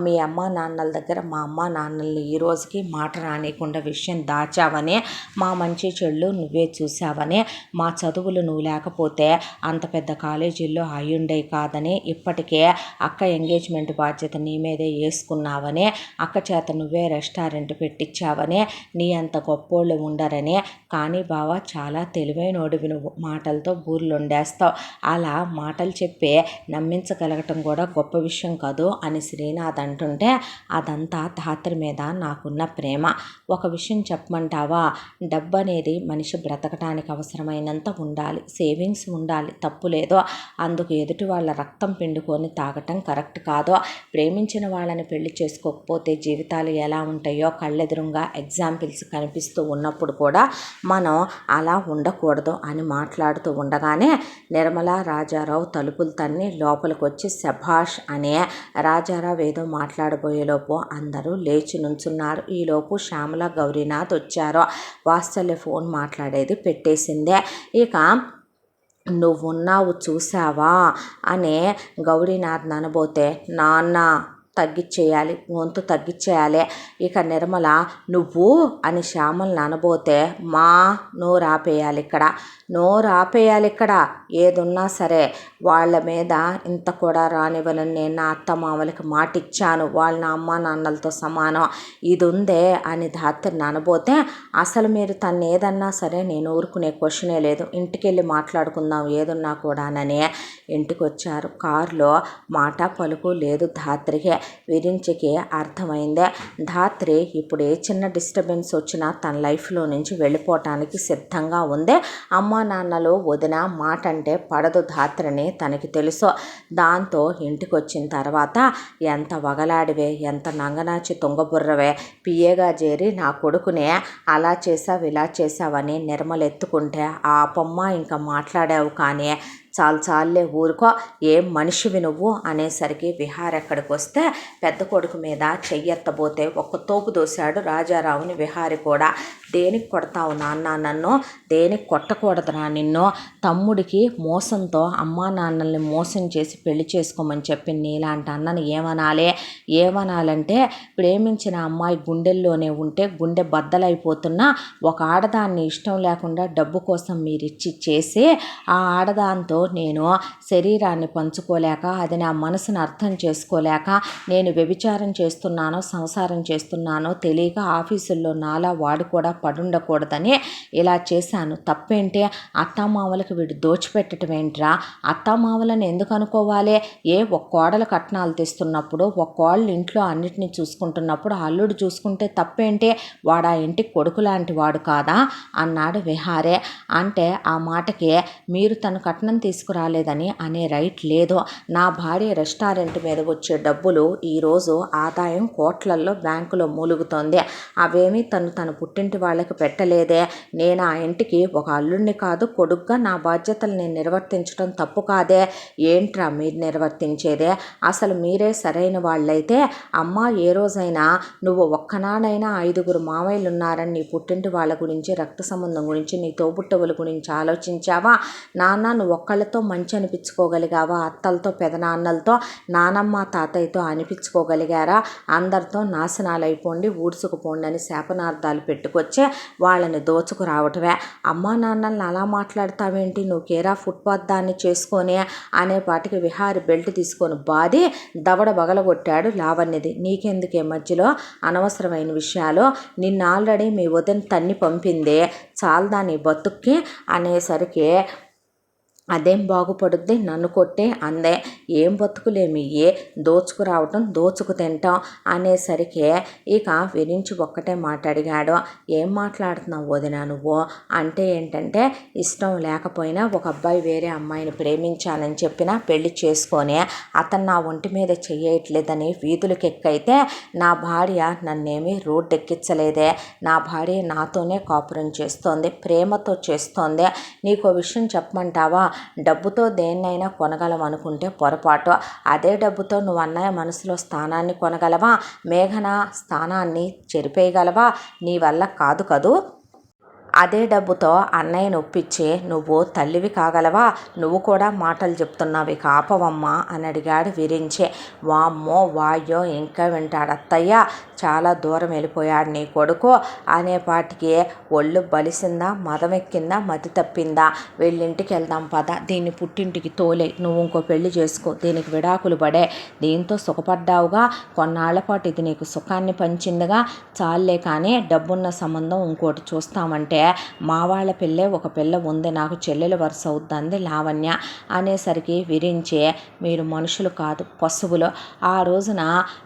మీ అమ్మ నాన్నల దగ్గర మా అమ్మ నాన్నల్ని ఈ రోజుకి మాట రానియకుండా విషయం దాచావని, మా మంచి చెళ్ళు నువ్వే చూసావని, మా చదువులు నువ్వు లేకపోతే అంత పెద్ద కాలేజీల్లో అయ్యుండే కాదని, ఇప్పటికే అక్క ఎంగేజ్మెంట్ బాధ్యత నీ మీదే వేసుకున్నావని, అక్క చేత నువ్వే రెస్టారెంట్ పెట్టించావని, నీ అంత గొప్పోళ్ళు ఉండరని. కానీ బావ చాలా తెలివైనోడివి నువ్వు, మాటలతో బూర్లు వండేస్తావు, అలా మాటలు చెప్పే నమ్మించగలగటం కూడా గొప్ప విషయం కాదు అని శ్రీనాథ్ అంటుంటే అదంతా ధాత్రి మీద నాకున్న ప్రేమ. ఒక విషయం చెప్పమంటావా, డబ్బు అనేది మనిషి బ్రతకటానికి అవసరమైనంత ఉండాలి, సేవింగ్స్ ఉండాలి, తప్పు లేదు. అందుకు ఎదుటి వాళ్ళ రక్తం పిండుకొని తాగటం కరెక్ట్ కాదు. ప్రేమించిన వాళ్ళని పెళ్లి చేసుకోకపోతే జీవితాలు ఎలా ఉంటాయో కళ్ళెదురుగా ఎగ్జాంపుల్స్ కనిపిస్తూ ఉన్నప్పుడు కూడా మనం అలా ఉండకూడదు అని మాట్లాడుతూ ఉండగానే నిర్మల రాజారావు తలుపులు తన్ని లోపలికి వచ్చి శభాష్ అనే రాజారావు ఏదో మాట్లాడబోయేలోపు అందరూ లేచి నుంచున్నారు. ఈలోపు శ్యామల గౌరీనాథ్ వచ్చారు. వాత్సల్య ఫోన్ మాట్లాడేది పెట్టేసిందే. ఇక నువ్వున్నావు చూసావా అనే గౌరీనాథ్ అనబోతే నాన్న తగ్గిచ్చేయాలి, గొంతు తగ్గిచ్చేయాలి. ఇక నిర్మల నువ్వు అని శ్యామల్ని అనబోతే మా నోరు ఆపేయాలి ఇక్కడ ఏదున్నా సరే వాళ్ళ మీద ఇంత కూడా రానివ్వనని నేను నా అత్త మామలకి మాట ఇచ్చాను, వాళ్ళ నా అమ్మ నాన్నలతో సమానం, ఇది ఉందే అని ధాత్రిని అనబోతే అసలు మీరు తను ఏదన్నా సరే నేను ఊరుకునే క్వశ్చనే లేదు, ఇంటికి వెళ్ళి మాట్లాడుకుందాం ఏదున్నా కూడానని ఇంటికి వచ్చారు. కారులో మాట పలుకు లేదు ధాత్రికి. విరించికి అర్థమైందే ధాత్రి ఇప్పుడు ఏ చిన్న డిస్టర్బెన్స్ వచ్చినా తన లైఫ్లో నుంచి వెళ్ళిపోవటానికి సిద్ధంగా ఉంది. అమ్మ నాన్నలు వదిన మాట అంటే పడదు ధాత్రిని తనకి తెలుసు. దాంతో ఇంటికి వచ్చిన తర్వాత ఎంత వగలాడివే, ఎంత నంగనాచి తుంగబుర్రవే, పిఏగా చేరి నా కొడుకునే అలా చేసావు ఇలా చేసావని నిర్మల ఎత్తుకుంటే ఆ పొమ్మ ఇంకా మాట్లాడావు కానీ చాలే ఊరుకో, ఏం మనిషివి నువ్వు అనేసరికి విహార్ ఎక్కడికి వస్తే పెద్ద కొడుకు మీద చెయ్యెత్తబోతే ఒక్క తోపు దోశాడు రాజారావుని విహారి కూడా. దేనికి కొడతావు నాన్న నన్ను, దేనికి కొట్టకూడదురా నిన్ను, తమ్ముడికి మోసంతో అమ్మా నాన్నల్ని మోసం చేసి పెళ్లి చేసుకోమని చెప్పి నీలాంటి అన్నని ఏమనాలంటే ప్రేమించిన అమ్మాయి గుండెల్లోనే ఉంటే గుండె బద్దలైపోతున్నా ఒక ఆడదాన్ని ఇష్టం లేకుండా డబ్బు కోసం మీరిచ్చి చేసి ఆ ఆడదాంతో నేను శరీరాన్ని పంచుకోలేక అది నా మనసును అర్థం చేసుకోలేక నేను వ్యభిచారం చేస్తున్నానో సంసారం చేస్తున్నానో తెలియక ఆఫీసుల్లో నాలా వాడు కూడా పడుండకూడదని ఇలా చేశాను. తప్పేంటి, అత్తామామలకు వీడు దోచిపెట్టడం ఏంట్రా, అత్తామామలను ఎందుకు అనుకోవాలి, ఒక కోడలు కట్నాలు తెస్తున్నప్పుడు ఒక కోడలు ఇంట్లో అన్నిటినీ చూసుకుంటున్నప్పుడు అల్లుడు చూసుకుంటే తప్పేంటి, వాడు ఆ ఇంటికి కొడుకు లాంటి వాడు కాదా అన్నాడు విహారే. అంటే ఆ మాటకి మీరు తను కట్నం తీసుకురాలేదని అనే రైట్ లేదు. నా భార్య రెస్టారెంట్ మీద వచ్చే డబ్బులు ఈరోజు ఆదాయం కోట్లల్లో బ్యాంకులో మూలుగుతోంది, అవేమీ తన పుట్టింటి వాళ్ళకి పెట్టలేదే, నేను ఆ ఇంటికి ఒక అల్లుడిని కాదు కొడుగ్గా నా బాధ్యతలు నేను నిర్వర్తించడం తప్పు కాదే, ఏంట్రా మీరు నిర్వర్తించేదే, అసలు మీరే సరైన వాళ్ళైతే అమ్మ ఏ రోజైనా నువ్వు ఒక్కనాడైనా 5గురు మామయ్యలు ఉన్నారని నీ పుట్టింటి వాళ్ళ గురించి, రక్త సంబంధం గురించి, నీ తోబుట్టువుల గురించి ఆలోచించావా? నాన్న నువ్వు ఒక్కళ్ళతో మంచి అనిపించుకోగలిగావా? అత్తలతో పెదనాన్నలతో నానమ్మ తాతయ్యతో అనిపించుకోగలిగారా? అందరితో నాశనాలు అయిపోండి ఊడ్చుకుపోండి అని శాపనార్థాలు పెట్టుకొచ్చే వాళ్ళని దోచుకురావటమే. అమ్మా నాన్నల్ని అలా మాట్లాడతావేంటి, నువ్వు కేరా ఫుట్పాత్ దాన్ని చేసుకొని అనేపాటికి విహారి బెల్ట్ తీసుకొని బాది దవడ బగలగొట్టాడు లావణ్యది. నీకెందుకే మధ్యలో అనవసరమైన విషయాలు, నిన్ను ఆల్రెడీ మీ వదిన తన్ని పంపిందే, చాలదా నీ బతుక్కి అనేసరికి అదేం బాగుపడుద్ది, నన్ను కొట్టే అందే. ఏం బతుకులేమి దోచుకురావటం దోచుకు తింటాం అనేసరికి ఇక విరించి ఒక్కటే మాట అడిగాడు. ఏం మాట్లాడుతున్నావు వదిన నువ్వు అంటే ఏంటంటే, ఇష్టం లేకపోయినా ఒక అబ్బాయి వేరే అమ్మాయిని ప్రేమించానని చెప్పినా పెళ్లి చేసుకొని అతను నా ఒంటి మీద చెయ్యట్లేదని వీధులకు ఎక్కైతే నా భార్య నన్నేమీ రోడ్డు ఎక్కించలేదే, నా భార్య నాతోనే కాపురం చేస్తోంది, ప్రేమతో చేస్తోంది. నీకో విషయం చెప్పమంటావా, డబ్బుతో దేన్నైనా కొనగలం అనుకుంటే పొరపాటు. అదే డబ్బుతో నువ్వు అన్నయ్య మనసులో స్థానాన్ని కొనగలవా? మేఘన స్థానాన్ని చెరిపేయగలవా? నీ వల్ల కాదు కదూ. అదే డబ్బుతో అన్నయ్యను ఒప్పించి నువ్వు తల్లివి కాగలవా? నువ్వు కూడా మాటలు చెప్తున్నావు, ఇక ఆపవమ్మా అని అడిగాడు విరించి. వామ్మో వాయ్యో ఇంకా వింటాడు అత్తయ్య, చాలా దూరం వెళ్ళిపోయాడు నీ కొడుకు అనేపాటికి ఒళ్ళు బలిసిందా, మదం ఎక్కిందా, మతి తప్పిందా, వీళ్ళింటికి వెళ్దాం పద, దీన్ని పుట్టింటికి తోలే, నువ్వు ఇంకో పెళ్లి చేసుకో, దీనికి విడాకులు పడే, దీంతో సుఖపడ్డావుగా, కొన్నాళ్ల పాటు ఇది నీకు సుఖాన్ని పంచిందిగా, చాలే కానీ డబ్బున్న సంబంధం ఇంకోటి చూస్తామంటే మా వాళ్ళ పిల్లే ఒక పిల్ల ఉంది, నాకు చెల్లెలు వరుస అవుద్దంది లావణ్య అనేసరికి విరించి, మీరు మనుషులు కాదు పశువులు. ఆ రోజున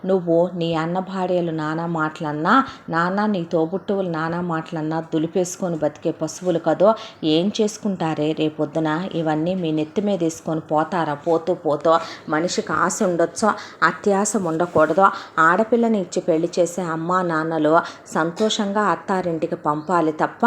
నువ్వు నీ అన్న భార్యలు నానా మాటలన్నా, నాన్న నీ తోబుట్టువులు నానా మాటలన్నా దులిపేసుకొని బతికే పశువులు కదో, ఏం చేసుకుంటారే రేపొద్దున, ఇవన్నీ మీ నెత్తి మీద వేసుకొని పోతారా? పోతూ మనిషికి ఆశ ఉండొచ్చు, అత్యాశ ఉండకూడదు. ఆడపిల్లని ఇచ్చి పెళ్లి చేసే అమ్మా నాన్నలు సంతోషంగా అత్తారింటికి పంపాలి తప్ప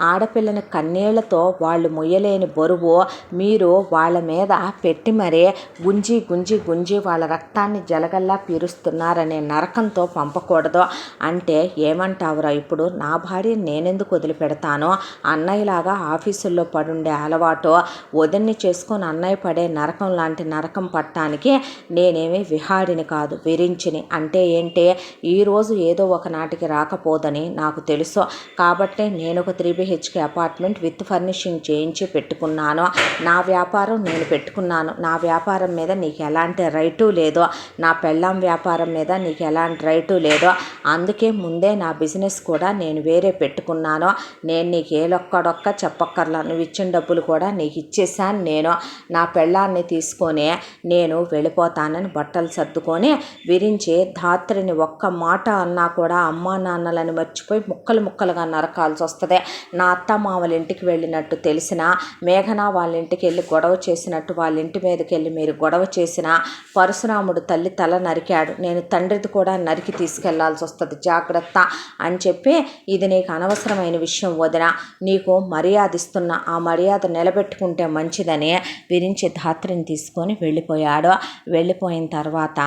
ఆడపిల్లని కన్నీళ్లతో వాళ్ళు మొయ్యలేని బరువు మీరు వాళ్ళ మీద పెట్టి మరీ గుంజి వాళ్ళ రక్తాన్ని జలగల్లా పీరుస్తున్నారనే నరకంతో పంపకూడదు. అంటే ఏమంటావురా ఇప్పుడు, నా భార్య నేనెందుకు వదిలిపెడతాను? అన్నయ్యలాగా ఆఫీసుల్లో పడుండే అలవాటు వదిన్ని చేసుకొని అన్నయ్య పడే నరకం లాంటి నరకం పట్టడానికి నేనేమి విహారిని కాదు, విరించిని. అంటే ఏంటి, ఈరోజు ఏదో ఒక నాటికి రాకపోదని నాకు తెలుసు కాబట్టి నేను ఒక 3BHK అపార్ట్మెంట్ విత్ ఫర్నిషింగ్ చేయించి పెట్టుకున్నాను. నా వ్యాపారం నేను పెట్టుకున్నాను, నా వ్యాపారం మీద నీకు ఎలాంటి రైటు లేదు, నా పెళ్ళాం వ్యాపారం మీద నీకు ఎలాంటి రైటు లేదు. అందుకే ముందే నా బిజినెస్ కూడా నేను వేరే పెట్టుకున్నాను. నేను నీకు ఏలొక్కడొక్క చెప్పక్కర్లా, నువ్వు ఇచ్చిన డబ్బులు కూడా నీకు ఇచ్చేసాను. నేను నా పెళ్ళాన్ని తీసుకొని నేను వెళ్ళిపోతానని బట్టలు సర్దుకొని విరించి ధాత్రిని ఒక్క మాట అన్నా కూడా అమ్మా నాన్నలని మర్చిపోయి ముక్కలుగా నరకాల్సి వస్తుంది. నా అత్త మామల ఇంటికి వెళ్ళినట్టు తెలిసిన, మేఘన వాళ్ళ ఇంటికి వెళ్ళి గొడవ చేసినట్టు వాళ్ళ ఇంటి మీదకి వెళ్ళి మీరు గొడవ చేసిన, పరశురాముడు తల్లి తల నరికాడు, నేను తండ్రిది కూడా నరికి తీసుకెళ్లాల్సి వస్తుంది, జాగ్రత్త అని చెప్పి, ఇది నీకు అనవసరమైన విషయం వదిన, నీకు మర్యాద ఇస్తున్నా, ఆ మర్యాద నిలబెట్టుకుంటే మంచిదని విరించి ధాత్రిని తీసుకొని వెళ్ళిపోయాడు. వెళ్ళిపోయిన తర్వాత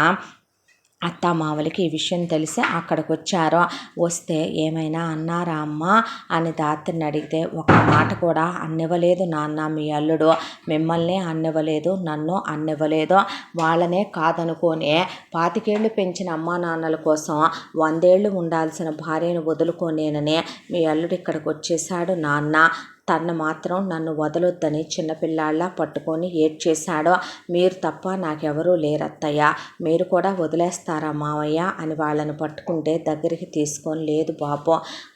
అత్తామామలకి ఈ విషయం తెలిసి అక్కడికి వచ్చారు. వస్తే ఏమైనా అన్నారా అమ్మ అని ధాత్రిని అడిగితే, ఒక్క మాట కూడా అన్నివ్వలేదు నాన్న, మీ అల్లుడు మిమ్మల్ని అన్నివ్వలేదు, నన్ను అన్నివ్వలేదు, వాళ్ళనే కాదనుకోనే 25 ఏళ్ళు పెంచిన అమ్మా నాన్నల కోసం 100 ఏళ్ళు ఉండాల్సిన భార్యను వదులుకోనేనని మీ అల్లుడు ఇక్కడికి వచ్చేసాడు నాన్న. తను మాత్రం నన్ను వదలొద్దని చిన్నపిల్లాళ్ళ పట్టుకొని ఏడ్చేశాడు. మీరు తప్ప నాకెవరూ లేరత్తయ్య, మీరు కూడా వదిలేస్తారా మావయ్య అని వాళ్ళని పట్టుకుంటే దగ్గరికి తీసుకొని, లేదు బాబు,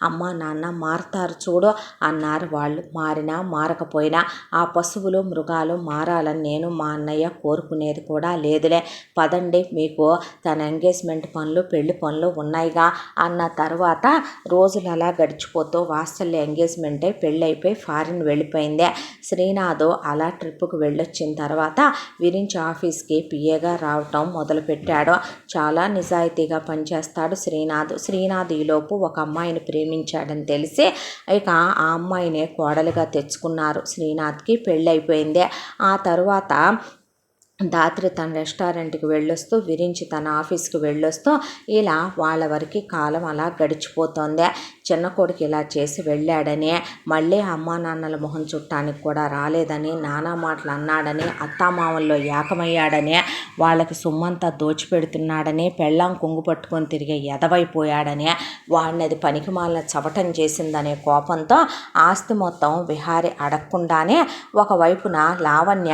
అమ్మ నాన్న మారతారు చూడు అన్నారు వాళ్ళు. మారినా మారకపోయినా ఆ పశువులు మృగాలు మారాలని నేను మా అన్నయ్య కోరుకునేది కూడా లేదులే. పదండి, మీకు తన ఎంగేజ్మెంట్ పనులు పెళ్లి పనులు ఉన్నాయిగా అన్న తర్వాత రోజులు అలా గడిచిపోతూ వాత్సల్య ఎంగేజ్మెంట్ అయి పెళ్ళి అయిపోయి ఫారిన్ వెళ్ళిపోయింది. శ్రీనాథ్ అలా ట్రిప్పుకు వెళ్ళొచ్చిన తర్వాత విరించి ఆఫీస్కి పిఏగా రావటం మొదలుపెట్టాడు. చాలా నిజాయితీగా పనిచేస్తాడు శ్రీనాథ్ ఈలోపు ఒక అమ్మాయిని ప్రేమించాడని తెలిసి ఇక ఆ అమ్మాయినే కోడలుగా తెచ్చుకున్నారు. శ్రీనాథ్కి పెళ్ళైపోయింది. ఆ తరువాత దాత్రి తన రెస్టారెంట్కి వెళ్ళొస్తూ విరించి తన ఆఫీస్కి వెళ్ళొస్తూ ఇలా వాళ్ళ వరకు కాలం అలా గడిచిపోతోంది. చిన్న కొడుకు ఇలా చేసి వెళ్ళాడని, మళ్ళీ అమ్మా నాన్నల మొహం చుట్టానికి కూడా రాలేదని, నానా మాటలు అన్నాడని, అత్తామామల్లో ఏకమయ్యాడని, వాళ్ళకి సొమ్మంతా దోచిపెడుతున్నాడని, పెళ్ళాం కొంగు పట్టుకొని తిరిగే ఎదవైపోయాడని, వాడిని అది పనికిమాలిన చవటం చేసిందనే కోపంతో ఆస్తి మొత్తం విహారి అడగకుండానే ఒకవైపున లావణ్య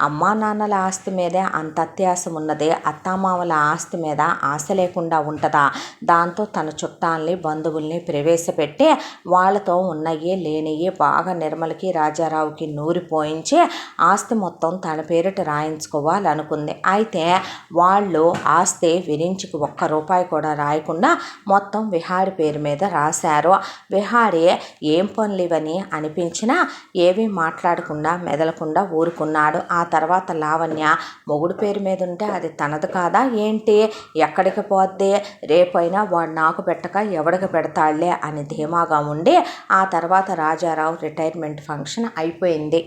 అమ్మా నాన్నల ఆస్తి మీదే అంత అత్యాశ ఉన్నది, అత్తామామల ఆస్తి మీద ఆశ లేకుండా ఉంటుందా? దాంతో తన చుట్టాలని బంధువుల్ని ప్రవేశపెట్టి వాళ్ళతో ఉన్నవి లేనివి బాగా నిర్మలకి రాజారావుకి నూరిపోయించి ఆస్తి మొత్తం తన పేరిట రాయించుకోవాలనుకుంది. అయితే వాళ్ళు ఆస్తి విరించికి ఒక్క రూపాయి కూడా రాయకుండా మొత్తం విహారి పేరు మీద రాశారు. విహారి ఏం పనులు ఇవని అనిపించినా ఏమీ మాట్లాడకుండా మెదలకుండా ఊరుకున్నాడు. ఆ తర్వాత లావణ్య మొగుడు పేరు మీద ఉంటే అది తనది కాదా ఏంటి, ఎక్కడికి పోద్ది, రేపైనా వాడు నాకు పెట్టక ఎవడికి పెడతాడులే అని ధీమాగా ఉండి ఆ తర్వాత రాజారావు రిటైర్మెంట్ ఫంక్షన్ అయిపోయింది.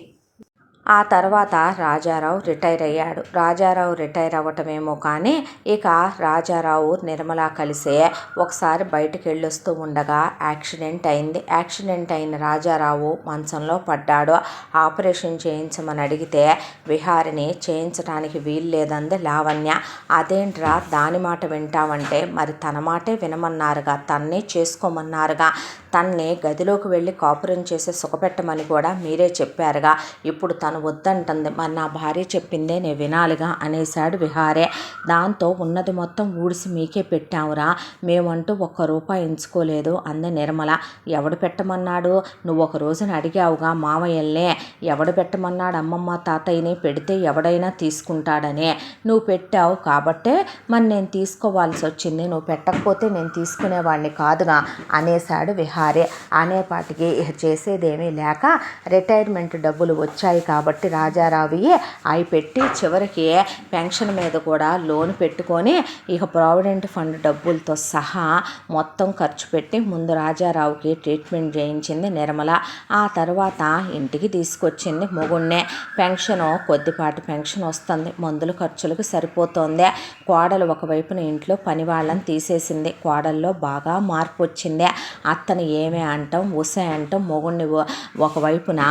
ఆ తర్వాత రాజారావు రిటైర్ అయ్యాడు. రాజారావు రిటైర్ అవ్వటమేమో కానీ ఇక రాజారావు నిర్మల కలిసే ఒకసారి బయటికి వెళ్ళొస్తూ ఉండగా యాక్సిడెంట్ అయింది. యాక్సిడెంట్ అయిన రాజారావు మంచంలో పడ్డాడు. ఆపరేషన్ చేయించమని అడిగితే విహారిని చేయించడానికి వీలు లేదంది లావణ్య. అదేంట్రా దాని మాట వింటావంటే, మరి తన మాటే వినమన్నారుగా, తన్నే చేసుకోమన్నారుగా, తన్ని గదిలోకి వెళ్ళి కాపురం చేసి సుఖపెట్టమని కూడా మీరే చెప్పారుగా, ఇప్పుడు తను వద్దంటుంది, మరి నా భార్య చెప్పిందే నేను వినాలిగా అనేశాడు విహారే. దాంతో ఉన్నది మొత్తం ఊడిసి మీకే పెట్టావురా, మేమంటూ ఒక్క రూపాయి ఎంచుకోలేదు అంది నిర్మల. ఎవడు పెట్టమన్నాడు, నువ్వు ఒక రోజున అడిగావుగా మామయ్యల్నే, ఎవడు పెట్టమన్నాడు అమ్మమ్మ తాతయ్యని, పెడితే ఎవడైనా తీసుకుంటాడని, నువ్వు పెట్టావు కాబట్టే మరి నేను తీసుకోవాల్సి వచ్చింది, నువ్వు పెట్టకపోతే నేను తీసుకునేవాడిని కాదుగా అనేశాడు విహారే. అనేపాటికి చేసేదేమీ లేక రిటైర్మెంట్ డబ్బులు వచ్చాయి కాబట్టి రాజారావు అవి పెట్టి చివరికి పెన్షన్ మీద కూడా లోన్ పెట్టుకొని ఇక ప్రావిడెంట్ ఫండ్ డబ్బులతో సహా మొత్తం ఖర్చు పెట్టి ముందు రాజారావుకి ట్రీట్మెంట్ చేయించింది నిర్మల. ఆ తర్వాత ఇంటికి తీసుకొచ్చింది మొగుడినే. పెన్షను కొద్దిపాటి పెన్షన్ వస్తుంది, మందుల ఖర్చులకు సరిపోతుంది. కోడలు ఒకవైపున ఇంట్లో పని వాళ్ళని తీసేసింది. కోడల్లో బాగా మార్పు వచ్చింది. అత్తను ఏమే అంటాం ఉసే అంటాం, మొగుడిని ఒకవైపున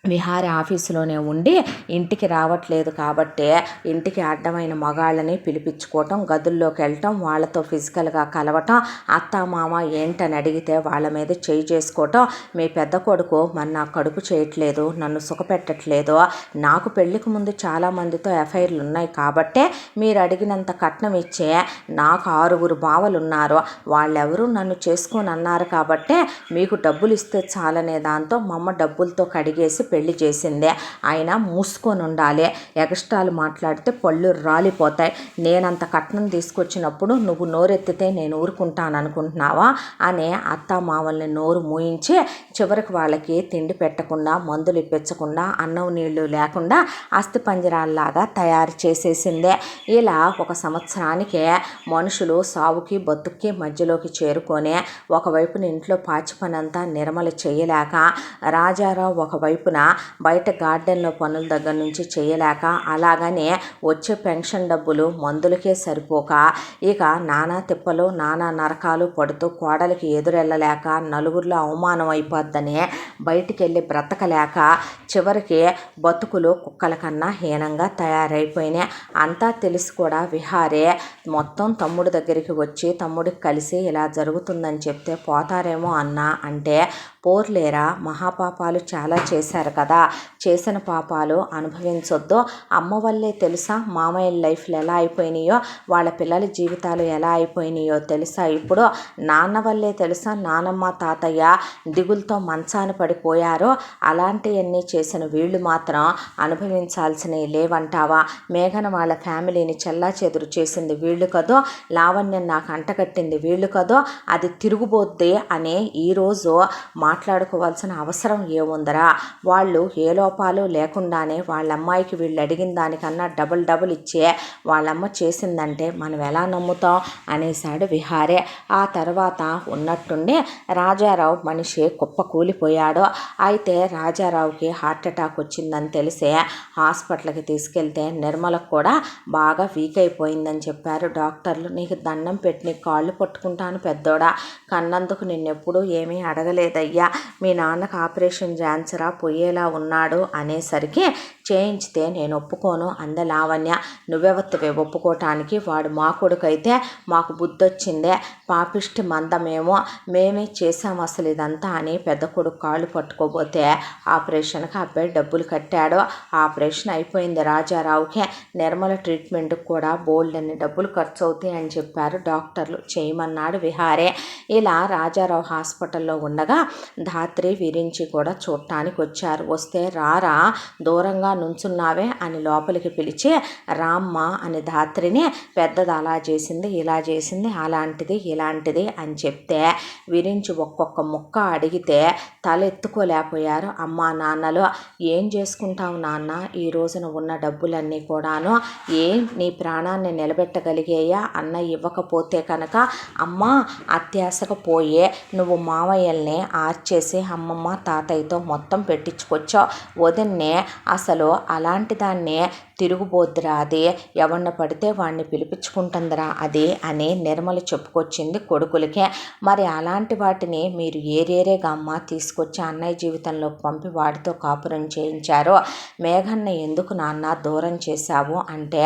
విహారి ఆఫీసులోనే ఉండి ఇంటికి రావట్లేదు కాబట్టి ఇంటికి అడ్డమైన మగాళ్ళని పిలిపించుకోవటం, గదుల్లోకి వెళ్ళటం, వాళ్ళతో ఫిజికల్గా కలవటం, అత్తామామ ఏంటని అడిగితే వాళ్ళ మీద చేయి చేసుకోవటం, మీ పెద్ద కొడుకు మరి నా కడుపు చేయట్లేదు, నన్ను సుఖపెట్టట్లేదు, నాకు పెళ్ళికి ముందు చాలామందితో ఎఫ్ఐఆర్లు ఉన్నాయి కాబట్టే మీరు అడిగినంత కట్నం ఇచ్చే నాకు 6 బావలు ఉన్నారు, వాళ్ళెవరూ నన్ను చేసుకొని అన్నారు కాబట్టే మీకు డబ్బులు ఇస్తే చాలనే దాంతో మమ్మ డబ్బులతో కడిగేసి పెళ్లి చేసిందే. అయినా మూసుకొని ఉండాలి, ఎగస్ట్రాలు మాట్లాడితే పళ్ళు రాలిపోతాయి, నేనంత కట్నం తీసుకొచ్చినప్పుడు నువ్వు నోరెత్తితే నేను ఊరుకుంటాను అనుకుంటున్నావా అనే అత్తామామల్ని నోరు మూయించి చివరికి వాళ్ళకి తిండి పెట్టకుండా, మందులు ఇప్పించకుండా, అన్నం నీళ్లు లేకుండా అస్థిపంజరాల్లాగా తయారు చేసేసిందే. ఇలా ఒక సంవత్సరానికే మనుషులు సావుకి బతుక్కి మధ్యలోకి చేరుకొని ఒకవైపున ఇంట్లో పాచి పనంతా నిర్మల చేయలేక, రాజారావు ఒకవైపున బయట గార్డెన్లో పనుల దగ్గర నుంచి చేయలేక, అలాగనే వచ్చే పెన్షన్ డబ్బులు మందులకే సరిపోక ఇక నానా తిప్పలు నానా నరకాలు పడుతూ కోడలికి ఎదురెళ్ళలేక, నలుగురిలో అవమానం అయిపోద్దని బయటికి వెళ్ళి బ్రతకలేక చివరికి బతుకులు కుక్కల కన్నా హీనంగా తయారైపోయినాయి. అంతా తెలిసి కూడా విహారే మొత్తం తమ్ముడి దగ్గరికి వచ్చి తమ్ముడికి కలిసి ఇలా జరుగుతుందని చెప్తే పోతారేమో అన్నా అంటే, పోర్లేరా మహాపాపాలు చాలా చేశారు కదా, చేసిన పాపాలు అనుభవించొద్దు, అమ్మ వల్లే తెలుసా మామయ్య లైఫ్లు ఎలా అయిపోయినాయో, వాళ్ళ పిల్లల జీవితాలు ఎలా అయిపోయినాయో తెలుసా, ఇప్పుడు నాన్న వల్లే తెలుసా నానమ్మ తాతయ్య దిగులతో మంచాన పడిపోయారో, అలాంటివన్నీ చేసిన వీళ్ళు మాత్రం అనుభవించాల్సినవి లేవంటావా, మేఘన వాళ్ళ ఫ్యామిలీని చెల్లా చెదురు చేసింది వీళ్ళు కదో, లావణ్యం నాకు అంటకట్టింది వీళ్ళు కదో, అది తిరుగుబోద్ది అనే ఈరోజు మాట్లాడుకోవాల్సిన అవసరం ఏముందరా, వాళ్ళు ఏ లోపాలు లేకుండానే వాళ్ళమ్మాయికి వీళ్ళు అడిగిన దానికన్నా డబుల్ ఇచ్చే వాళ్ళమ్మ చేసిందంటే మనం ఎలా నమ్ముతాం అనేసాడు విహారే. ఆ తర్వాత ఉన్నట్టుండి రాజారావు మనిషి కుప్ప కూలిపోయాడు. అయితే రాజారావుకి హార్ట్ అటాక్ వచ్చిందని తెలిసే హాస్పిటల్కి తీసుకెళ్తే నిర్మలకు కూడా బాగా వీక్ అయిపోయిందని చెప్పారు డాక్టర్లు. నీకు దండం పెట్టి నీ కాళ్ళు పట్టుకుంటాను పెద్దోడా, కన్నందుకు నిన్నెప్పుడు ఏమీ అడగలేదయ్యా, మీ నాన్నకు ఆపరేషన్ క్యాన్సరా పోయేలా ఉన్నాడు అనేసరికి చేయించితే నేను ఒప్పుకోను అంద లావణ్య. నువ్వెవత్తవే ఒప్పుకోవటానికి, వాడు మా కొడుకైతే మాకు బుద్ధొచ్చిందే, పాపిష్టి మందమేమో మేమే చేసాము అసలు ఇదంతా అని పెద్ద కొడుకు కాళ్ళు పట్టుకోబోతే ఆపరేషన్కి అబ్బాయి డబ్బులు కట్టాడు. ఆపరేషన్ అయిపోయింది రాజారావుకి. నిర్మల ట్రీట్మెంట్కి కూడా బోల్డ్ అన్ని డబ్బులు ఖర్చు అవుతాయి అని చెప్పారు డాక్టర్లు. చేయమన్నాడు విహారే. ఇలా రాజారావు హాస్పిటల్లో ఉండగా ధాత్రి విరించి కూడా చూడటానికి వచ్చారు. వస్తే రారా దూరంగా నుంచున్నావే అని లోపలికి పిలిచి రామ్మ అని ధాత్రిని పెద్దది అలా చేసింది ఇలా చేసింది అలాంటిది ఇలాంటిది అని చెప్తే విరించి ఒక్కొక్క ముక్క అడిగితే తలెత్తుకోలేకపోయారు అమ్మా నాన్నలు. ఏం చేసుకుంటావు నాన్న, ఈ రోజున ఉన్న డబ్బులన్నీ కూడాను నీ ప్రాణాన్ని నిలబెట్టగలిగేయా అన్న ఇవ్వకపోతే కనుక అమ్మ అత్యాశకు పోయే నువ్వు మావయ్యల్ని ఆర్చేసి అమ్మమ్మ తాతయ్యతో మొత్తం పెట్టించుకొచ్చావు. వదిన్నే అసలు అలాంటి దాన్ని తిరుగుబోద్దురా అది, ఎవరిని పడితే వాడిని పిలిపించుకుంటుందిరా అది అని నిర్మల చెప్పుకొచ్చింది కొడుకులకే. మరి అలాంటి వాటిని మీరు ఏరేరేగా అమ్మ తీసుకొచ్చి అన్నయ్య జీవితంలోకి పంపి వాడితో కాపురం చేయించారు. మేఘన్న ఎందుకు నాన్న దూరం చేశావు అంటే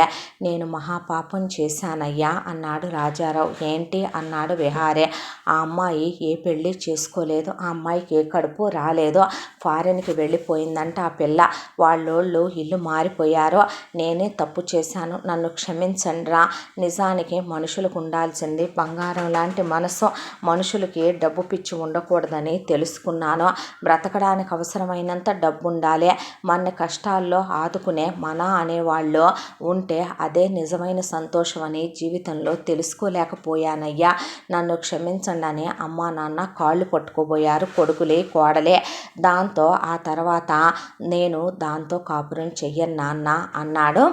నేను మహాపాపం చేశానయ్యా అన్నాడు రాజారావు. ఏంటి అన్నాడు విహారే. ఆ అమ్మాయి ఏ పెళ్ళి చేసుకోలేదు, ఆ అమ్మాయికి ఏ కడుపు రాలేదు, ఫారెన్కి వెళ్ళిపోయిందంట ఆ పిల్ల. వాళ్ళోళ్ళు ఇల్లు మారిపోయారు. నేనే తప్పు చేశాను, నన్ను క్షమించండిరా. నిజానికి మనుషులకు ఉండాల్సింది బంగారం లాంటి మనసు, మనుషులకి డబ్బు పిచ్చి ఉండకూడదని తెలుసుకున్నాను. బ్రతకడానికి అవసరమైనంత డబ్బు ఉండాలి. మన కష్టాల్లో ఆదుకునే మన అనేవాళ్ళు ఉంటే అదే నిజమైన సంతోషం అని జీవితంలో తెలుసుకోలేకపోయానయ్యా, నన్ను క్షమించండి అని అమ్మా నాన్న కాళ్ళు పట్టుకోబోయారు కొడుకులే కోడలే. దాంతో ఆ తర్వాత నేను దాంతో కాపురం చెయ్యను నాన్న అన్నాడు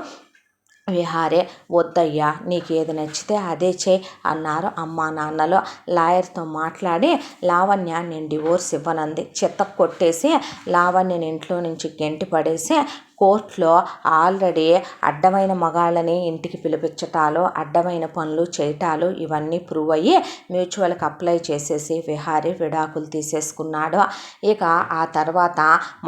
విహారే. వద్దయ్యా, నీకు ఏది నచ్చితే అదే చేయి అన్నారు అమ్మా నాన్నలు. లాయర్తో మాట్లాడి లావణ్య నేను డివోర్స్ ఇవ్వనంది. చెత్త కొట్టేసి లావణ్యని ఇంట్లో నుంచి గెంటి పడేసి కోర్టులో ఆల్రెడీ అడ్డమైన మగాళ్ళని ఇంటికి పిలిపించటాలు, అడ్డమైన పనులు చేయటాలు ఇవన్నీ ప్రూవ్ అయ్యి మ్యూచువల్కి అప్లై చేసేసి విహారీ విడాకులు తీసేసుకున్నాడు. ఇక ఆ తర్వాత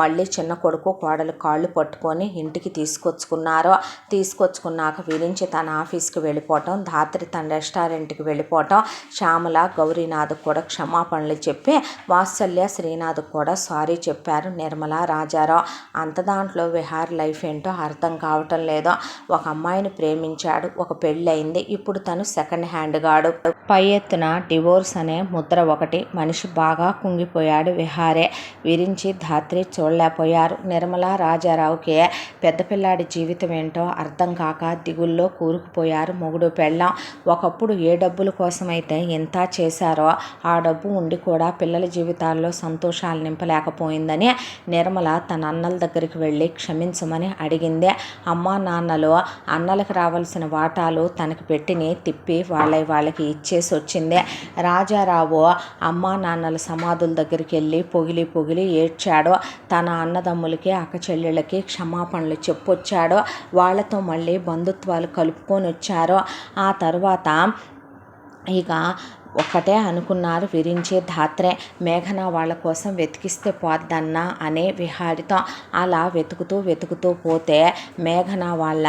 మళ్ళీ చిన్న కొడుకు కోడలు కాళ్ళు పట్టుకొని ఇంటికి తీసుకొచ్చుకున్నారు. తీసుకొచ్చుకున్నాక విరించి తన ఆఫీస్కి వెళ్ళిపోవటం, ధాత్రి తన రెస్టారెంట్కి వెళ్ళిపోవటం, శ్యామల గౌరీనాథ్ కూడా క్షమాపణలు చెప్పి వాత్సల్య శ్రీనాథ్ కూడా సారీ చెప్పారు నిర్మల రాజారావు. అంత దాంట్లో విహారీ లైఫ్ ఏంటో అర్థం కావటం లేదో. ఒక అమ్మాయిని ప్రేమించాడు, ఒక పెళ్ళయింది, ఇప్పుడు తను సెకండ్ హ్యాండ్ గాడు. పై ఎత్తున డివోర్స్ అనే ముద్ర ఒకటి. మనిషి బాగా కుంగిపోయాడు విహారే. విరించి ధాత్రి చూడలేకపోయారు. నిర్మల రాజారావుకి పెద్ద పిల్లాడి జీవితం ఏంటో అర్థం కాక దిగుల్లో కూరుకుపోయారు మొగుడు పెళ్ళాం. ఒకప్పుడు ఏ డబ్బుల కోసమైతే ఎంత చేశారో ఆ డబ్బు ఉండి కూడా పిల్లల జీవితాల్లో సంతోషాలు నింపలేకపోయిందని నిర్మల తన అన్నల దగ్గరికి వెళ్ళి క్షమించమని అడిగిందే. అమ్మా నాన్నలు అన్నలకు రావాల్సిన వాటాలు తనకి పెట్టిని తిప్పి వాళ్ళకి ఇచ్చేసి వచ్చిందే. రాజారావు అమ్మా నాన్నల సమాధుల దగ్గరికి వెళ్ళి పొగిలి ఏడ్చాడు. తన అన్నదమ్ములకి అక్క చెల్లెళ్ళకి క్షమాపణలు చెప్పొచ్చాడు. వాళ్ళతో మళ్ళీ బంధుత్వాలు కలుపుకొని వచ్చారు. ఆ తర్వాత ఇక ఒక్కటే అనుకున్నారు విరించి ధాత్రే, మేఘన వాళ్ళ కోసం వెతికిస్తే పోద్దన్నా అనే విహారితో. అలా వెతుకుతూ పోతే మేఘన వాళ్ళ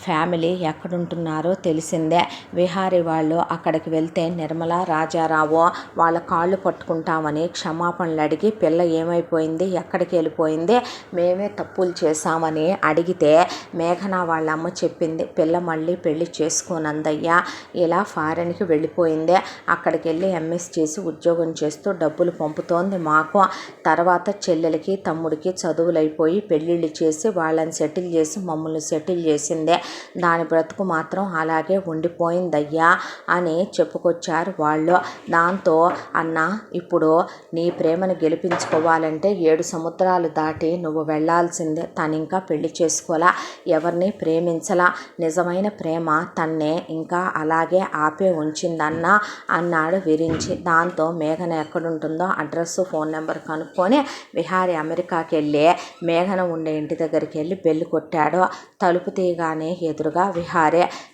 ఫ్యామిలీ ఎక్కడుంటున్నారో తెలిసిందే. విహారీ వాళ్ళు అక్కడికి వెళ్తే నిర్మల రాజారావు వాళ్ళ కాళ్ళు పట్టుకుంటామని క్షమాపణలు అడిగి పిల్ల ఏమైపోయింది, ఎక్కడికి వెళ్ళిపోయింది, మేమే తప్పులు చేశామని అడిగితే మేఘన వాళ్ళ అమ్మ చెప్పింది పిల్ల మళ్ళీ పెళ్లి చేసుకోనందయ్యా, ఇలా ఫారెన్కి వెళ్ళిపోయిందే, అక్కడికి వెళ్ళి ఎంఎస్ చేసి ఉద్యోగం చేస్తూ డబ్బులు పంపుతోంది మాకు. తర్వాత చెల్లెలకి తమ్ముడికి చదువులు అయిపోయి పెళ్ళిళ్ళు చేసి వాళ్ళని సెటిల్ చేసి మమ్మల్ని సెటిల్ చేసిందే. దాని బ్రతుకు మాత్రం అలాగే ఉండిపోయిందయ్యా అని చెప్పుకొచ్చారు వాళ్ళు. దాంతో అన్న, ఇప్పుడు నీ ప్రేమను గెలిపించుకోవాలంటే 7 సముద్రాలు దాటి నువ్వు వెళ్ళాల్సిందే. తను ఇంకా పెళ్లి చేసుకోలా, ఎవరిని ప్రేమించలా. నిజమైన ప్రేమ తన్నే ఇంకా అలాగే ఆపే ఉంచిందన్నా అన్నాడు విరించి. దాంతో మేఘన ఎక్కడుంటుందో అడ్రస్ ఫోన్ నెంబర్ కనుక్కొని విహారి అమెరికాకి వెళ్ళి మేఘన ఉండే ఇంటి దగ్గరికి వెళ్ళి బెల్లు కొట్టాడు. తలుపు తీయగానే ఎదురుగా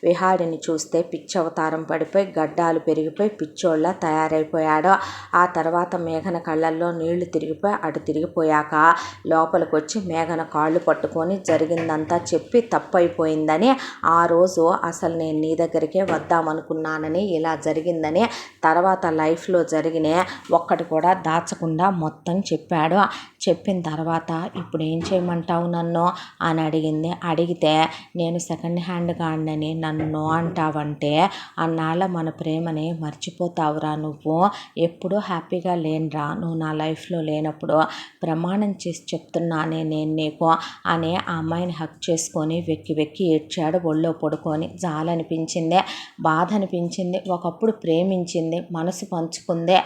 విహారిని చూస్తే పిచ్చి అవతారం పడిపోయి గడ్డాలు పెరిగిపోయి పిచ్చోళ్ళ తయారైపోయాడు. ఆ తర్వాత మేఘన కళ్ళల్లో నీళ్లు తిరిగిపోయి అటు తిరిగిపోయాక లోపలికి వచ్చి మేఘన కాళ్ళు పట్టుకొని జరిగిందంతా చెప్పి తప్పైపోయిందని, ఆ రోజు అసలు నేను నీ దగ్గరికే వద్దామనుకున్నానని, ఇలా జరిగిందని, తర్వాత లైఫ్లో జరిగిన ఒక్కటి కూడా దాచకుండా మొత్తం చెప్పాడు. చెప్పిన తర్వాత ఇప్పుడు ఏం చేయమంటావు నన్ను అని అడిగితే నేను సెకండ్ హ్యాండ్ గాడినని నన్ను అంటావంటే అన్నాళ్ళ మన ప్రేమని మర్చిపోతావురా నువ్వు. ఎప్పుడూ హ్యాపీగా లేనురా నువ్వు నా లైఫ్లో లేనప్పుడు. ప్రమాణం చేసి చెప్తున్నానే నేను నీకు అని ఆ అమ్మాయిని హక్ చేసుకొని వెక్కి వెక్కి ఏడ్చాడు ఒళ్ళో పడుకొని. జాలనిపించింది, బాధ అనిపించింది. ఒకప్పుడు ప్రేమించింది, మనసు పంచుకుందే.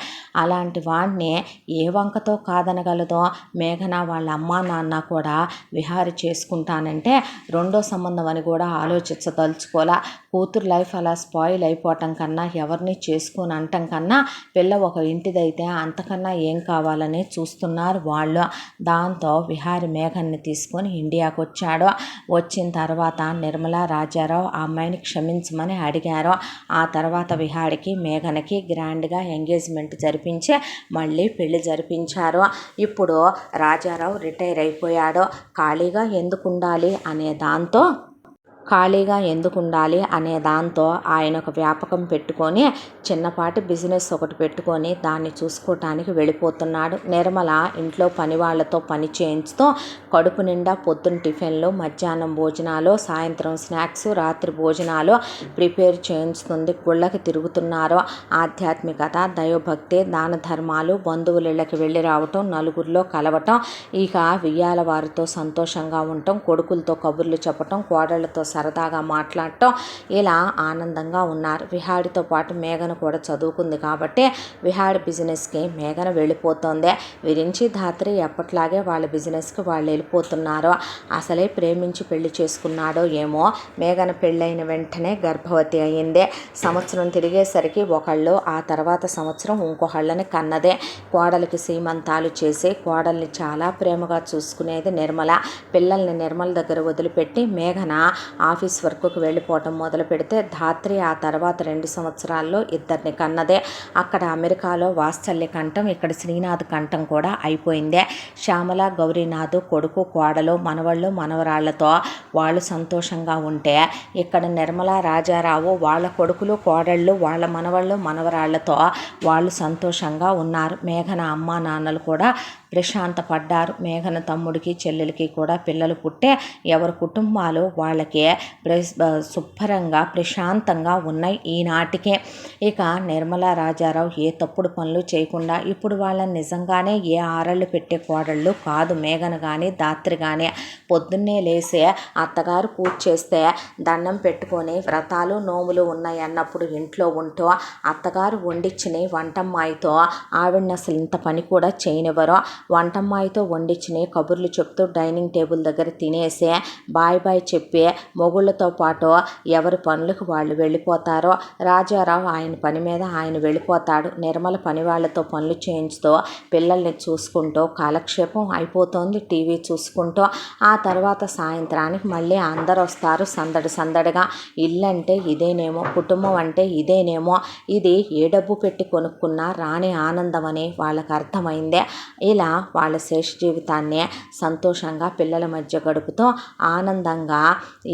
అలాంటి వాడిని ఏ వంకతో కాదనగలదో. మేఘన వాళ్ళ అమ్మా నాన్న కూడా విహారి చేసుకుంటానంటే రెండో సంబంధం అని కూడా ఆలోచించదలుచుకోలే. కూతురు లైఫ్ అలా స్పాయిల్ అయిపోవటం కన్నా, ఎవరిని చేసుకొని అంటం కన్నా పిల్ల ఒక ఇంటిదైతే అంతకన్నా ఏం కావాలని చూస్తున్నారు వాళ్ళు. దాంతో విహారి మేఘన్ని తీసుకొని ఇండియాకు వచ్చాడు. వచ్చిన తర్వాత నిర్మలా రాజారావు ఆ అమ్మాయిని క్షమించమని అడిగారు. ఆ తర్వాత విహారికి మేఘనకి గ్రాండ్గా ఎంగేజ్మెంట్ జరిపించి మళ్ళీ పెళ్లి జరిపించారు. ఇప్పుడు రాజారావు రిటైర్ అయిపోయాడు. ఖాళీగా ఎందుకు ఉండాలి అనే దాంతో ఆయన ఒక వ్యాపకం పెట్టుకొని చిన్నపాటి బిజినెస్ ఒకటి పెట్టుకొని దాన్ని చూసుకోవటానికి వెళ్ళిపోతున్నాడు. నిర్మల ఇంట్లో పని వాళ్ళతో పని చేయించుతూ కడుపు నిండా పొద్దున్న టిఫిన్లు, మధ్యాహ్నం భోజనాలు, సాయంత్రం స్నాక్స్, రాత్రి భోజనాలు ప్రిపేర్ చేయించుతుంది. గుళ్ళకి తిరుగుతున్నారు. ఆధ్యాత్మికత, దైవభక్తి, దాన ధర్మాలు, బంధువులకి వెళ్ళి రావటం, నలుగురిలో కలవటం, ఇక వియ్యాల వారితో సంతోషంగా ఉండటం, కొడుకులతో కబుర్లు చెప్పటం, కోడళ్లతో సరదాగా మాట్లాడటం, ఇలా ఆనందంగా ఉన్నారు. విహాడితో పాటు మేఘన కూడా చదువుకుంది కాబట్టి విహాడి బిజినెస్కి మేఘన వెళ్ళిపోతుంది. విరించి ధాత్రి ఎప్పట్లాగే వాళ్ళ బిజినెస్కి వాళ్ళు వెళ్ళిపోతున్నారు. అసలే ప్రేమించి పెళ్లి చేసుకున్నాడో ఏమో. మేఘన పెళ్ళైన వెంటనే గర్భవతి అయ్యింది. సంవత్సరం తిరిగేసరికి ఒకళ్ళు, ఆ తర్వాత సంవత్సరం ఇంకొకళ్ళని కన్నదే. కోడలికి సీమంతాలు చేసి కోడల్ని చాలా ప్రేమగా చూసుకునేది నిర్మల. పిల్లల్ని నిర్మల దగ్గర వదిలిపెట్టి మేఘన ఆఫీస్ వర్క్కి వెళ్ళిపోవటం మొదలు పెడితే ధాత్రి ఆ తర్వాత 2 సంవత్సరాల్లో ఇద్దరిని కన్నదే. అక్కడ అమెరికాలో వాత్సల్య కంఠం, ఇక్కడ శ్రీనాథ్ కంఠం కూడా అయిపోయిందే. శ్యామల, గౌరీనాథ్ కొడుకు, కోడలు, మనవళ్ళు, మనవరాళ్లతో వాళ్ళు సంతోషంగా ఉంటే, ఇక్కడ నిర్మల రాజారావు వాళ్ళ కొడుకులు, కోడళ్ళు, వాళ్ళ మనవళ్ళు, మనవరాళ్లతో వాళ్ళు సంతోషంగా ఉన్నారు. మేఘన అమ్మా నాన్నలు కూడా ప్రశాంతపడ్డారు. మేఘన తమ్ముడికి చెల్లెలకి కూడా పిల్లలు పుట్టే ఎవరి కుటుంబాలు వాళ్ళకి శుభ్రంగా ప్రశాంతంగా ఉన్నాయి ఈనాటికే. ఇక నిర్మలా రాజారావు ఏ తప్పుడు పనులు చేయకుండా ఇప్పుడు వాళ్ళని నిజంగానే ఏ ఆరళ్ళు పెట్టే కోడళ్ళు కాదు. మేఘన కానీ ధాత్రి కానీ పొద్దున్నే లేసే అత్తగారు పూజ చేస్తే దండం పెట్టుకొని వ్రతాలు నోములు ఉన్నాయి అన్నప్పుడు ఇంట్లో ఉంటూ అత్తగారు వండించిన వంటమ్మాయితో ఆవిడని అసలు ఇంత పని కూడా చేయనివ్వరు. వంటమ్మాయితో వండించిన కబుర్లు చెప్తూ డైనింగ్ టేబుల్ దగ్గర తినేసి బాయ్ బాయ్ చెప్పి మొగుళ్ళతో పాటు ఎవరి పనులకు వాళ్ళు వెళ్ళిపోతారో. రాజారావు ఆయన పని మీద ఆయన వెళ్ళిపోతాడు. నిర్మల పని వాళ్ళతో పనులు చేయించుతూ పిల్లల్ని చూసుకుంటూ కాలక్షేపం అయిపోతుంది టీవీ చూసుకుంటూ. ఆ తర్వాత సాయంత్రానికి మళ్ళీ అందరు వస్తారు సందడిగా. ఇల్లు అంటే ఇదేనేమో, కుటుంబం అంటే ఇదేనేమో, ఇది ఏ డబ్బు పెట్టి కొనుక్కున్నా రాని ఆనందం అని వాళ్ళకి అర్థమైందే. ఇలా వాళ్ళ శేష జీవితాన్ని సంతోషంగా పిల్లల మధ్య గడుపుతూ ఆనందంగా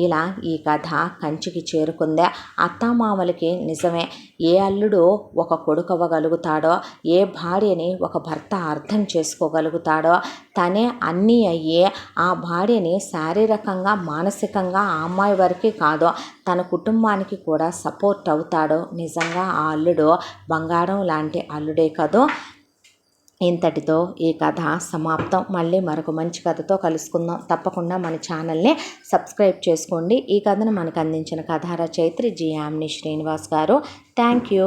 ఇలా ఇలా ఈ కథ కంచికి చేరుకుందే. అత్తామామలకి నిజమే, ఏ అల్లుడు ఒక కొడుకవ్వగలుగుతాడో, ఏ భార్యని ఒక భర్త అర్థం చేసుకోగలుగుతాడో, తనే అన్నీ అయ్యి ఆ భార్యని శారీరకంగా మానసికంగా ఆ అమ్మాయి వరకే కాదు తన కుటుంబానికి కూడా సపోర్ట్ అవుతాడో, నిజంగా ఆ అల్లుడు బంగారం లాంటి అల్లుడే కదూ. ఇంతటితో ఈ కథ సమాప్తం. మళ్ళీ మరొక మంచి కథతో కలుసుకుందాం. తప్పకుండా మన ఛానల్ని సబ్స్క్రైబ్ చేసుకోండి. ఈ కథను మనకు అందించిన కథా రచయిత్రి జి. యామిని శ్రీనివాస్ గారు. Thank you.